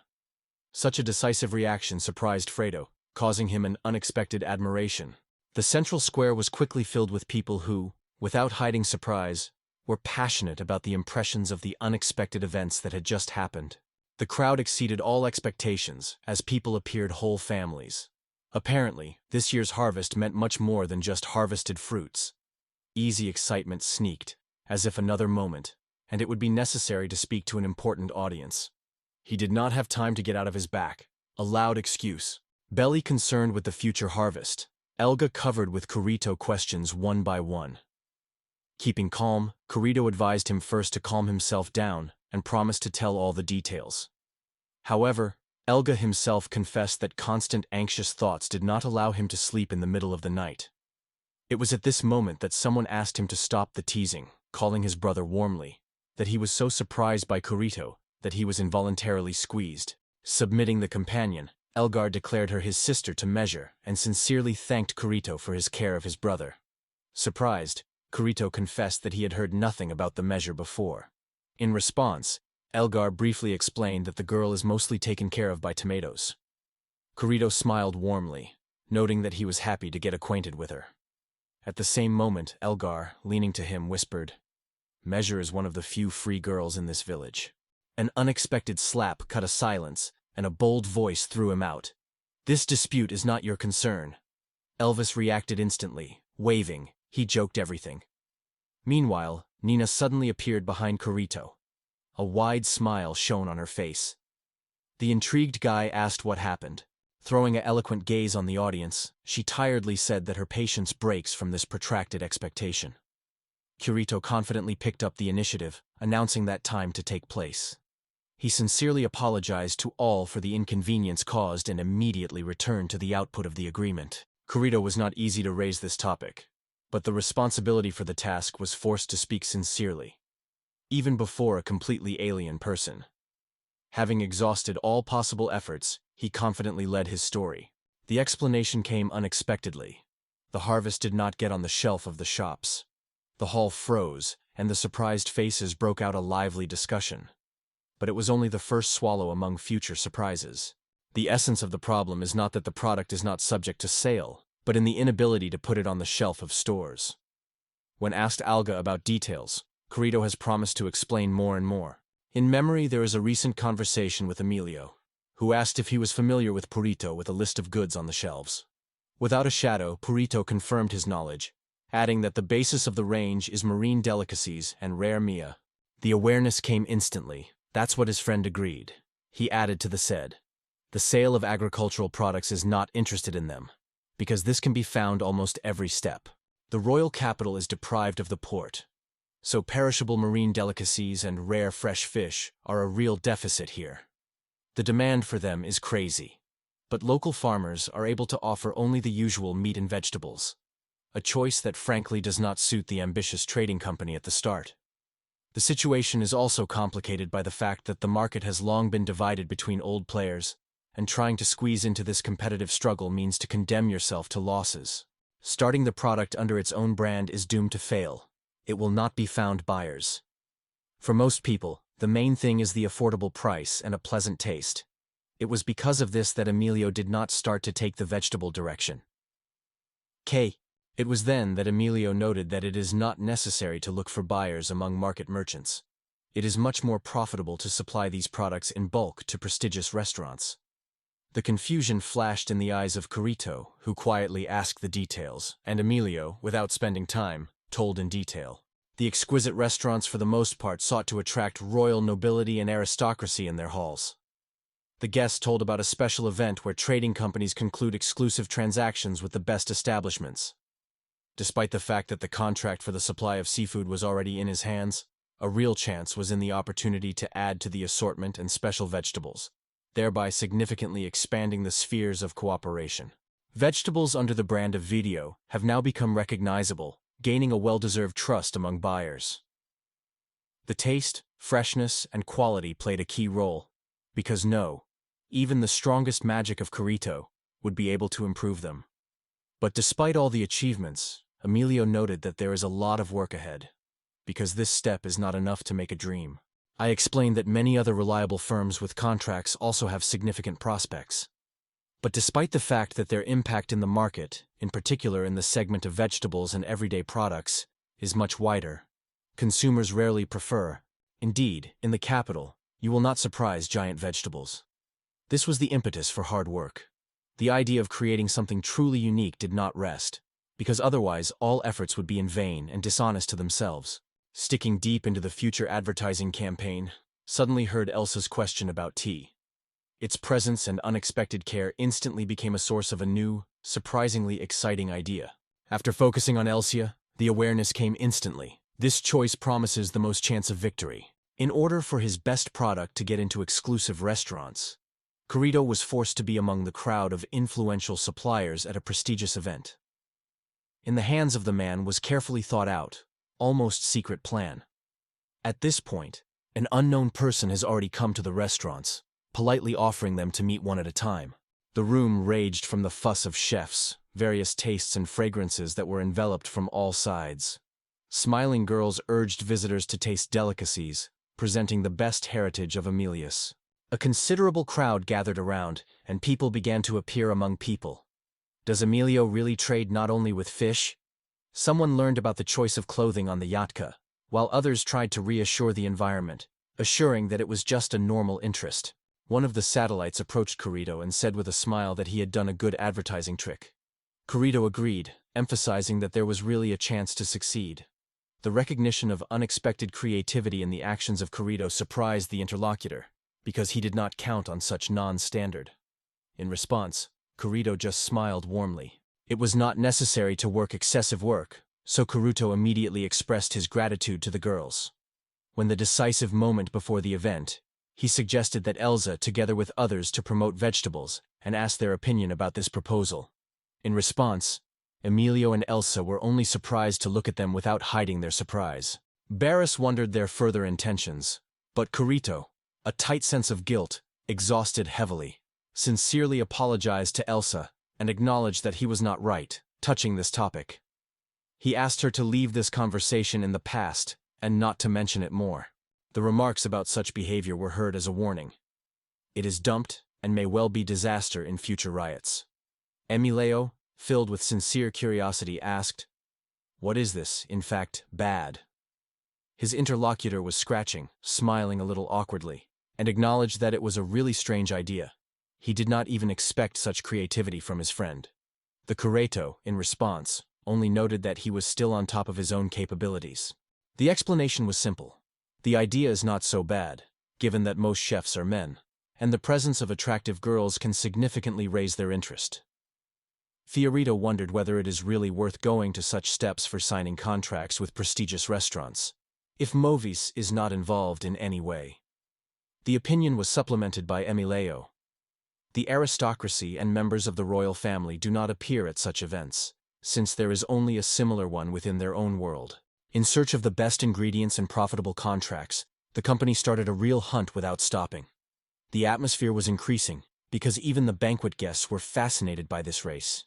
Such a decisive reaction surprised Fredo, causing him an unexpected admiration. The central square was quickly filled with people who, without hiding surprise, were passionate about the impressions of the unexpected events that had just happened. The crowd exceeded all expectations, as people appeared whole families. Apparently, this year's harvest meant much more than just harvested fruits. Easy excitement sneaked, as if another moment, and it would be necessary to speak to an important audience. He did not have time to get out of his back. A loud excuse. Belly concerned with the future harvest. Elga covered with Kurito questions one by one. Keeping calm, Kurito advised him first to calm himself down and promised to tell all the details. However, Elga himself confessed that constant anxious thoughts did not allow him to sleep in the middle of the night. It was at this moment that someone asked him to stop the teasing, calling his brother warmly, that he was so surprised by Kurito that he was involuntarily squeezed. Submitting the companion, Elgar declared her his sister to measure and sincerely thanked Kurito for his care of his brother. Surprised, Kurito confessed that he had heard nothing about the measure before. In response, Elgar briefly explained that the girl is mostly taken care of by tomatoes. Kurito smiled warmly, noting that he was happy to get acquainted with her. At the same moment, Elgar, leaning to him, whispered, "Measure is one of the few free girls in this village." An unexpected slap cut a silence, and a bold voice threw him out. "This dispute is not your concern." Elvis reacted instantly, waving. He joked everything. Meanwhile, Nina suddenly appeared behind Kurito. A wide smile shone on her face. The intrigued guy asked what happened. Throwing an eloquent gaze on the audience, she tiredly said that her patience breaks from this protracted expectation. Kurito confidently picked up the initiative, announcing that time to take place. He sincerely apologized to all for the inconvenience caused and immediately returned to the output of the agreement. Kurito was not easy to raise this topic, but the responsibility for the task was forced to speak sincerely, even before a completely alien person. Having exhausted all possible efforts, he confidently led his story. The explanation came unexpectedly. The harvest did not get on the shelf of the shops. The hall froze, and the surprised faces broke out a lively discussion. But it was only the first swallow among future surprises. The essence of the problem is not that the product is not subject to sale, but in the inability to put it on the shelf of stores. When asked Alga about details, Kurito has promised to explain more and more. In memory, there is a recent conversation with Emilio, who asked if he was familiar with Purito with a list of goods on the shelves. Without a shadow, Purito confirmed his knowledge, adding that the basis of the range is marine delicacies and rare Mia. The awareness came instantly. That's what his friend agreed. He added to the said, "The sale of agricultural products is not interested in them, because this can be found almost every step. The royal capital is deprived of the port, so perishable marine delicacies and rare fresh fish are a real deficit here. The demand for them is crazy, but local farmers are able to offer only the usual meat and vegetables, a choice that frankly does not suit the ambitious trading company at the start. The situation is also complicated by the fact that the market has long been divided between old players, and trying to squeeze into this competitive struggle means to condemn yourself to losses. Starting the product under its own brand is doomed to fail. It will not be found buyers. For most people, the main thing is the affordable price and a pleasant taste. It was because of this that Emilio did not start to take the vegetable direction. It was then that Emilio noted that it is not necessary to look for buyers among market merchants. It is much more profitable to supply these products in bulk to prestigious restaurants. The confusion flashed in the eyes of Kurito, who quietly asked the details, and Emilio, without spending time, told in detail. The exquisite restaurants for the most part sought to attract royal nobility and aristocracy in their halls. The guests told about a special event where trading companies conclude exclusive transactions with the best establishments. Despite the fact that the contract for the supply of seafood was already in his hands, a real chance was in the opportunity to add to the assortment and special vegetables, thereby significantly expanding the spheres of cooperation. Vegetables under the brand of Video have now become recognizable, gaining a well-deserved trust among buyers. The taste, freshness, and quality played a key role, because no, even the strongest magic of Kurito would be able to improve them. But despite all the achievements, Emilio noted that there is a lot of work ahead, because this step is not enough to make a dream. I explained that many other reliable firms with contracts also have significant prospects. But despite the fact that their impact in the market, in particular in the segment of vegetables and everyday products, is much wider, consumers rarely prefer. Indeed, in the capital, you will not surprise giant vegetables. This was the impetus for hard work. The idea of creating something truly unique did not rest, because otherwise all efforts would be in vain and dishonest to themselves. Sticking deep into the future advertising campaign, suddenly heard Elsa's question about tea. Its presence and unexpected care instantly became a source of a new, surprisingly exciting idea. After focusing on Elsa, the awareness came instantly. This choice promises the most chance of victory. In order for his best product to get into exclusive restaurants, Kurito was forced to be among the crowd of influential suppliers at a prestigious event. In the hands of the man was carefully thought out, almost secret plan. At this point, an unknown person has already come to the restaurants, politely offering them to meet one at a time. The room raged from the fuss of chefs, various tastes and fragrances that were enveloped from all sides. Smiling girls urged visitors to taste delicacies, presenting the best heritage of Emilius. A considerable crowd gathered around, and people began to appear among people. Does Emilio really trade not only with fish? Someone learned about the choice of clothing on the yatka, while others tried to reassure the environment, assuring that it was just a normal interest. One of the satellites approached Kurito and said with a smile that he had done a good advertising trick. Kurito agreed, emphasizing that there was really a chance to succeed. The recognition of unexpected creativity in the actions of Kurito surprised the interlocutor, because he did not count on such non-standard. In response, Kurito just smiled warmly. It was not necessary to work excessive work, so Kurito immediately expressed his gratitude to the girls. When the decisive moment before the event, he suggested that Elsa together with others to promote vegetables and asked their opinion about this proposal. In response, Emilio and Elsa were only surprised to look at them without hiding their surprise. Barris wondered their further intentions, but Kurito, a tight sense of guilt, exhausted heavily, sincerely apologized to Elsa and acknowledged that he was not right, touching this topic. He asked her to leave this conversation in the past and not to mention it more. The remarks about such behavior were heard as a warning. It is dumped and may well be disaster in future riots. Emilio, filled with sincere curiosity, asked, "What is this, in fact, bad?" His interlocutor was scratching, smiling a little awkwardly, and acknowledged that it was a really strange idea. He did not even expect such creativity from his friend. The curato, in response, only noted that he was still on top of his own capabilities. The explanation was simple. The idea is not so bad, given that most chefs are men, and the presence of attractive girls can significantly raise their interest. Fiorito wondered whether it is really worth going to such steps for signing contracts with prestigious restaurants, if Movis is not involved in any way. The opinion was supplemented by Emilio. The aristocracy and members of the royal family do not appear at such events, since there is only a similar one within their own world. In search of the best ingredients and profitable contracts, the company started a real hunt without stopping. The atmosphere was increasing, because even the banquet guests were fascinated by this race.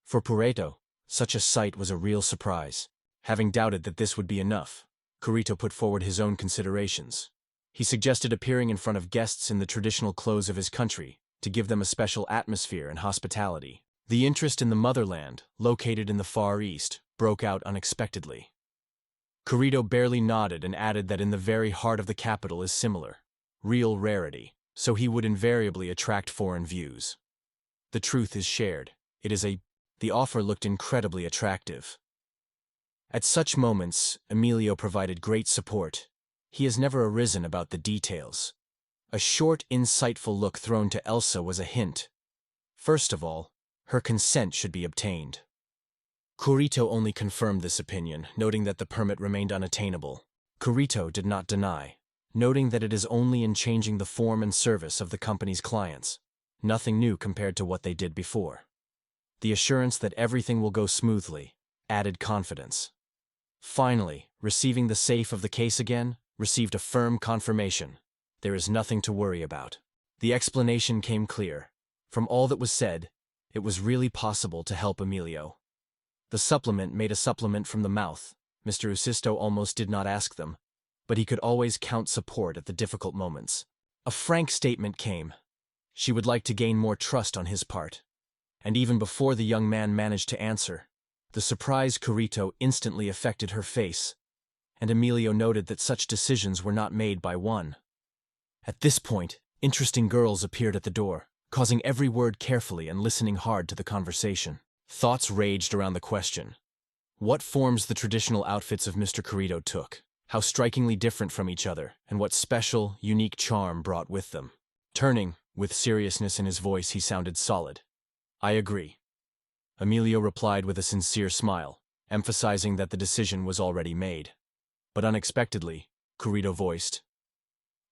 For Pureto, such a sight was a real surprise. Having doubted that this would be enough, Kurito put forward his own considerations. He suggested appearing in front of guests in the traditional clothes of his country, to give them a special atmosphere and hospitality. The interest in the motherland, located in the Far East, broke out unexpectedly. Kurito barely nodded and added that in the very heart of the capital is similar, real rarity, so he would invariably attract foreign views. The truth is shared. The offer looked incredibly attractive. At such moments, Emilio provided great support. He has never arisen about the details. A short, insightful look thrown to Elsa was a hint. First of all, her consent should be obtained. Kurito only confirmed this opinion, noting that the permit remained unattainable. Kurito did not deny, noting that it is only in changing the form and service of the company's clients. Nothing new compared to what they did before. The assurance that everything will go smoothly added confidence. Finally, receiving the safe of the case again, received a firm confirmation. There is nothing to worry about. The explanation came clear. From all that was said, it was really possible to help Emilio. The supplement made a supplement from the mouth. Mr. Usisto almost did not ask them, but he could always count support at the difficult moments. A frank statement came. She would like to gain more trust on his part. And even before the young man managed to answer, the surprised Kurito instantly affected her face, and Emilio noted that such decisions were not made by one. At this point, interesting girls appeared at the door, causing every word carefully and listening hard to the conversation. Thoughts raged around the question. What forms the traditional outfits of Mr. Kurito took? How strikingly different from each other, and what special, unique charm brought with them? Turning, with seriousness in his voice, he sounded solid. I agree. Emilio replied with a sincere smile, emphasizing that the decision was already made. But unexpectedly, Kurito voiced,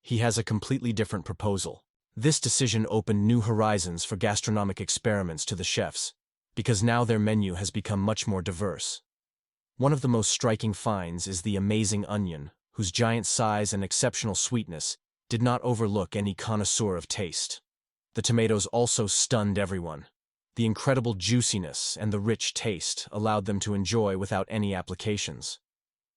he has a completely different proposal. This decision opened new horizons for gastronomic experiments to the chefs, because now their menu has become much more diverse. One of the most striking finds is the amazing onion, whose giant size and exceptional sweetness did not overlook any connoisseur of taste. The tomatoes also stunned everyone. The incredible juiciness and the rich taste allowed them to enjoy without any applications.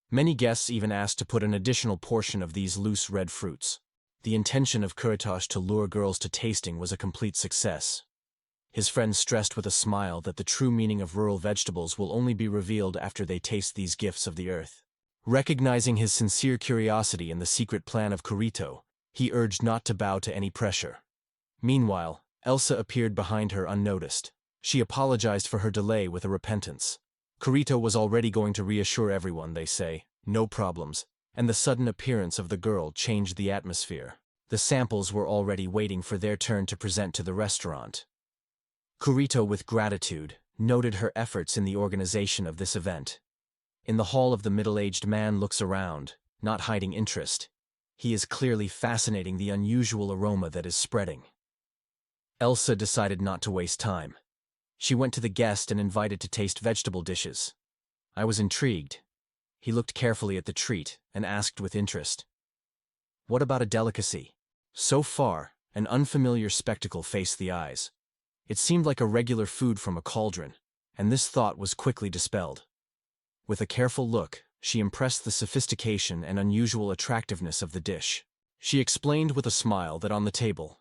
Many guests even asked to put an additional portion of these loose red fruits. The intention of Kuritosh to lure girls to tasting was a complete success. His friend stressed with a smile that the true meaning of rural vegetables will only be revealed after they taste these gifts of the earth. Recognizing his sincere curiosity in the secret plan of Kurito, he urged not to bow to any pressure. Meanwhile, Elsa appeared behind her unnoticed. She apologized for her delay with a repentance. Kurito was already going to reassure everyone, they say, no problems, and the sudden appearance of the girl changed the atmosphere. The samples were already waiting for their turn to present to the restaurant. Kurito, with gratitude, noted her efforts in the organization of this event. In the hall, the middle-aged man looks around, not hiding interest. He is clearly fascinating the unusual aroma that is spreading. Elsa decided not to waste time. She went to the guest and invited to taste vegetable dishes. I was intrigued. He looked carefully at the treat and asked with interest, what about a delicacy? So far, an unfamiliar spectacle faced the eyes. It seemed like a regular food from a cauldron, and this thought was quickly dispelled. With a careful look, she impressed the sophistication and unusual attractiveness of the dish. She explained with a smile that on the table,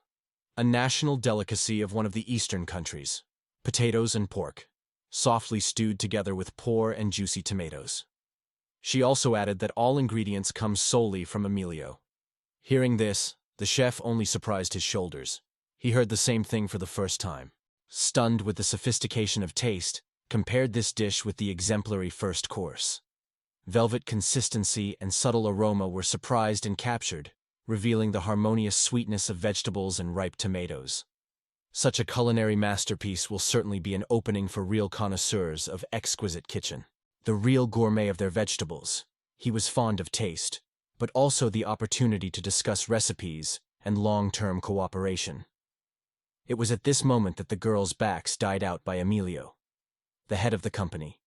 a national delicacy of one of the eastern countries, potatoes and pork, softly stewed together with poor and juicy tomatoes. She also added that all ingredients come solely from Emilio. Hearing this, the chef only surprised his shoulders. He heard the same thing for the first time. Stunned with the sophistication of taste, compared this dish with the exemplary first course. Velvet consistency and subtle aroma were surprised and captured, revealing the harmonious sweetness of vegetables and ripe tomatoes. Such a culinary masterpiece will certainly be an opening for real connoisseurs of exquisite kitchen. The real gourmet of their vegetables. He was fond of taste, but also the opportunity to discuss recipes and long-term cooperation. It was at this moment that the girls' backs died out by Emilio, the head of the company.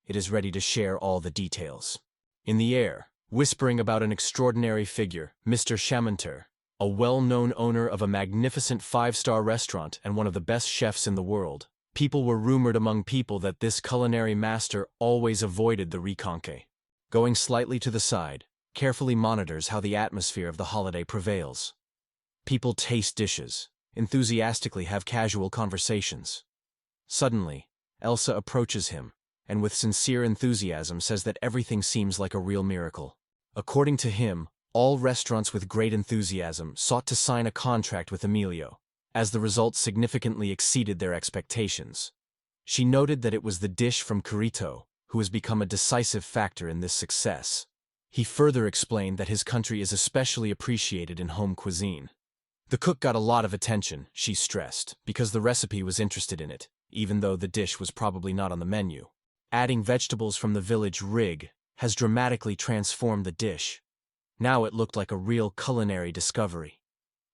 It is ready to share all the details. In the air, whispering about an extraordinary figure, Mr. Shamanter, a well-known owner of a magnificent 5-star restaurant and one of the best chefs in the world. People were rumored among people that this culinary master always avoided the reconque. Going slightly to the side, carefully monitors how the atmosphere of the holiday prevails. People taste dishes, enthusiastically have casual conversations. Suddenly, Elsa approaches him, and with sincere enthusiasm says that everything seems like a real miracle. According to him, all restaurants with great enthusiasm sought to sign a contract with Emilio, as the results significantly exceeded their expectations. She noted that it was the dish from Kurito who has become a decisive factor in this success. He further explained that his country is especially appreciated in home cuisine. The cook got a lot of attention, she stressed, because the recipe was interested in it, even though the dish was probably not on the menu. Adding vegetables from the village Rig has dramatically transformed the dish. Now it looked like a real culinary discovery.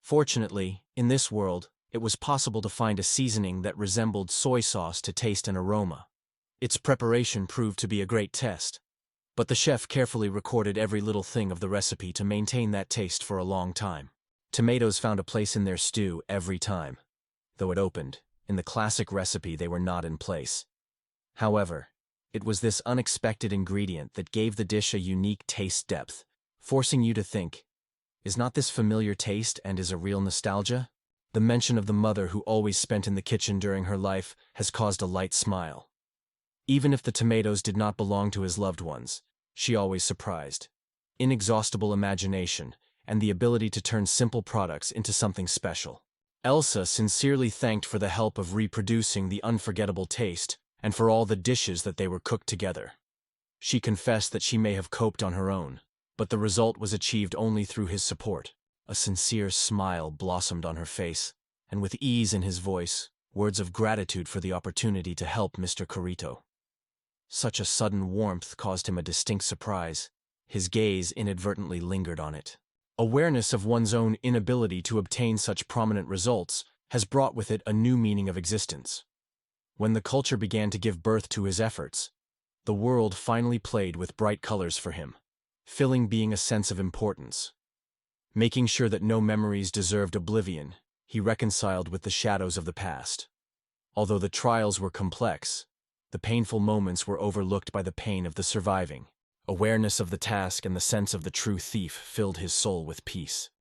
Fortunately, in this world, it was possible to find a seasoning that resembled soy sauce to taste and aroma. Its preparation proved to be a great test. But the chef carefully recorded every little thing of the recipe to maintain that taste for a long time. Tomatoes found a place in their stew every time. Though it opened, in the classic recipe they were not in place. However, it was this unexpected ingredient that gave the dish a unique taste depth, forcing you to think, is not this familiar taste and is a real nostalgia? The mention of the mother who always spent in the kitchen during her life has caused a light smile. Even if the tomatoes did not belong to his loved ones, she always surprised. Inexhaustible imagination and the ability to turn simple products into something special. Elsa sincerely thanked for the help of reproducing the unforgettable taste and for all the dishes that they were cooked together. She confessed that she may have coped on her own, but the result was achieved only through his support. A sincere smile blossomed on her face, and with ease in his voice, words of gratitude for the opportunity to help Mr. Kurito. Such a sudden warmth caused him a distinct surprise. His gaze inadvertently lingered on it. Awareness of one's own inability to obtain such prominent results has brought with it a new meaning of existence. When the culture began to give birth to his efforts, the world finally played with bright colors for him, filling being a sense of importance. Making sure that no memories deserved oblivion, he reconciled with the shadows of the past. Although the trials were complex, the painful moments were overlooked by the pain of the surviving. Awareness of the task and the sense of the true thief filled his soul with peace.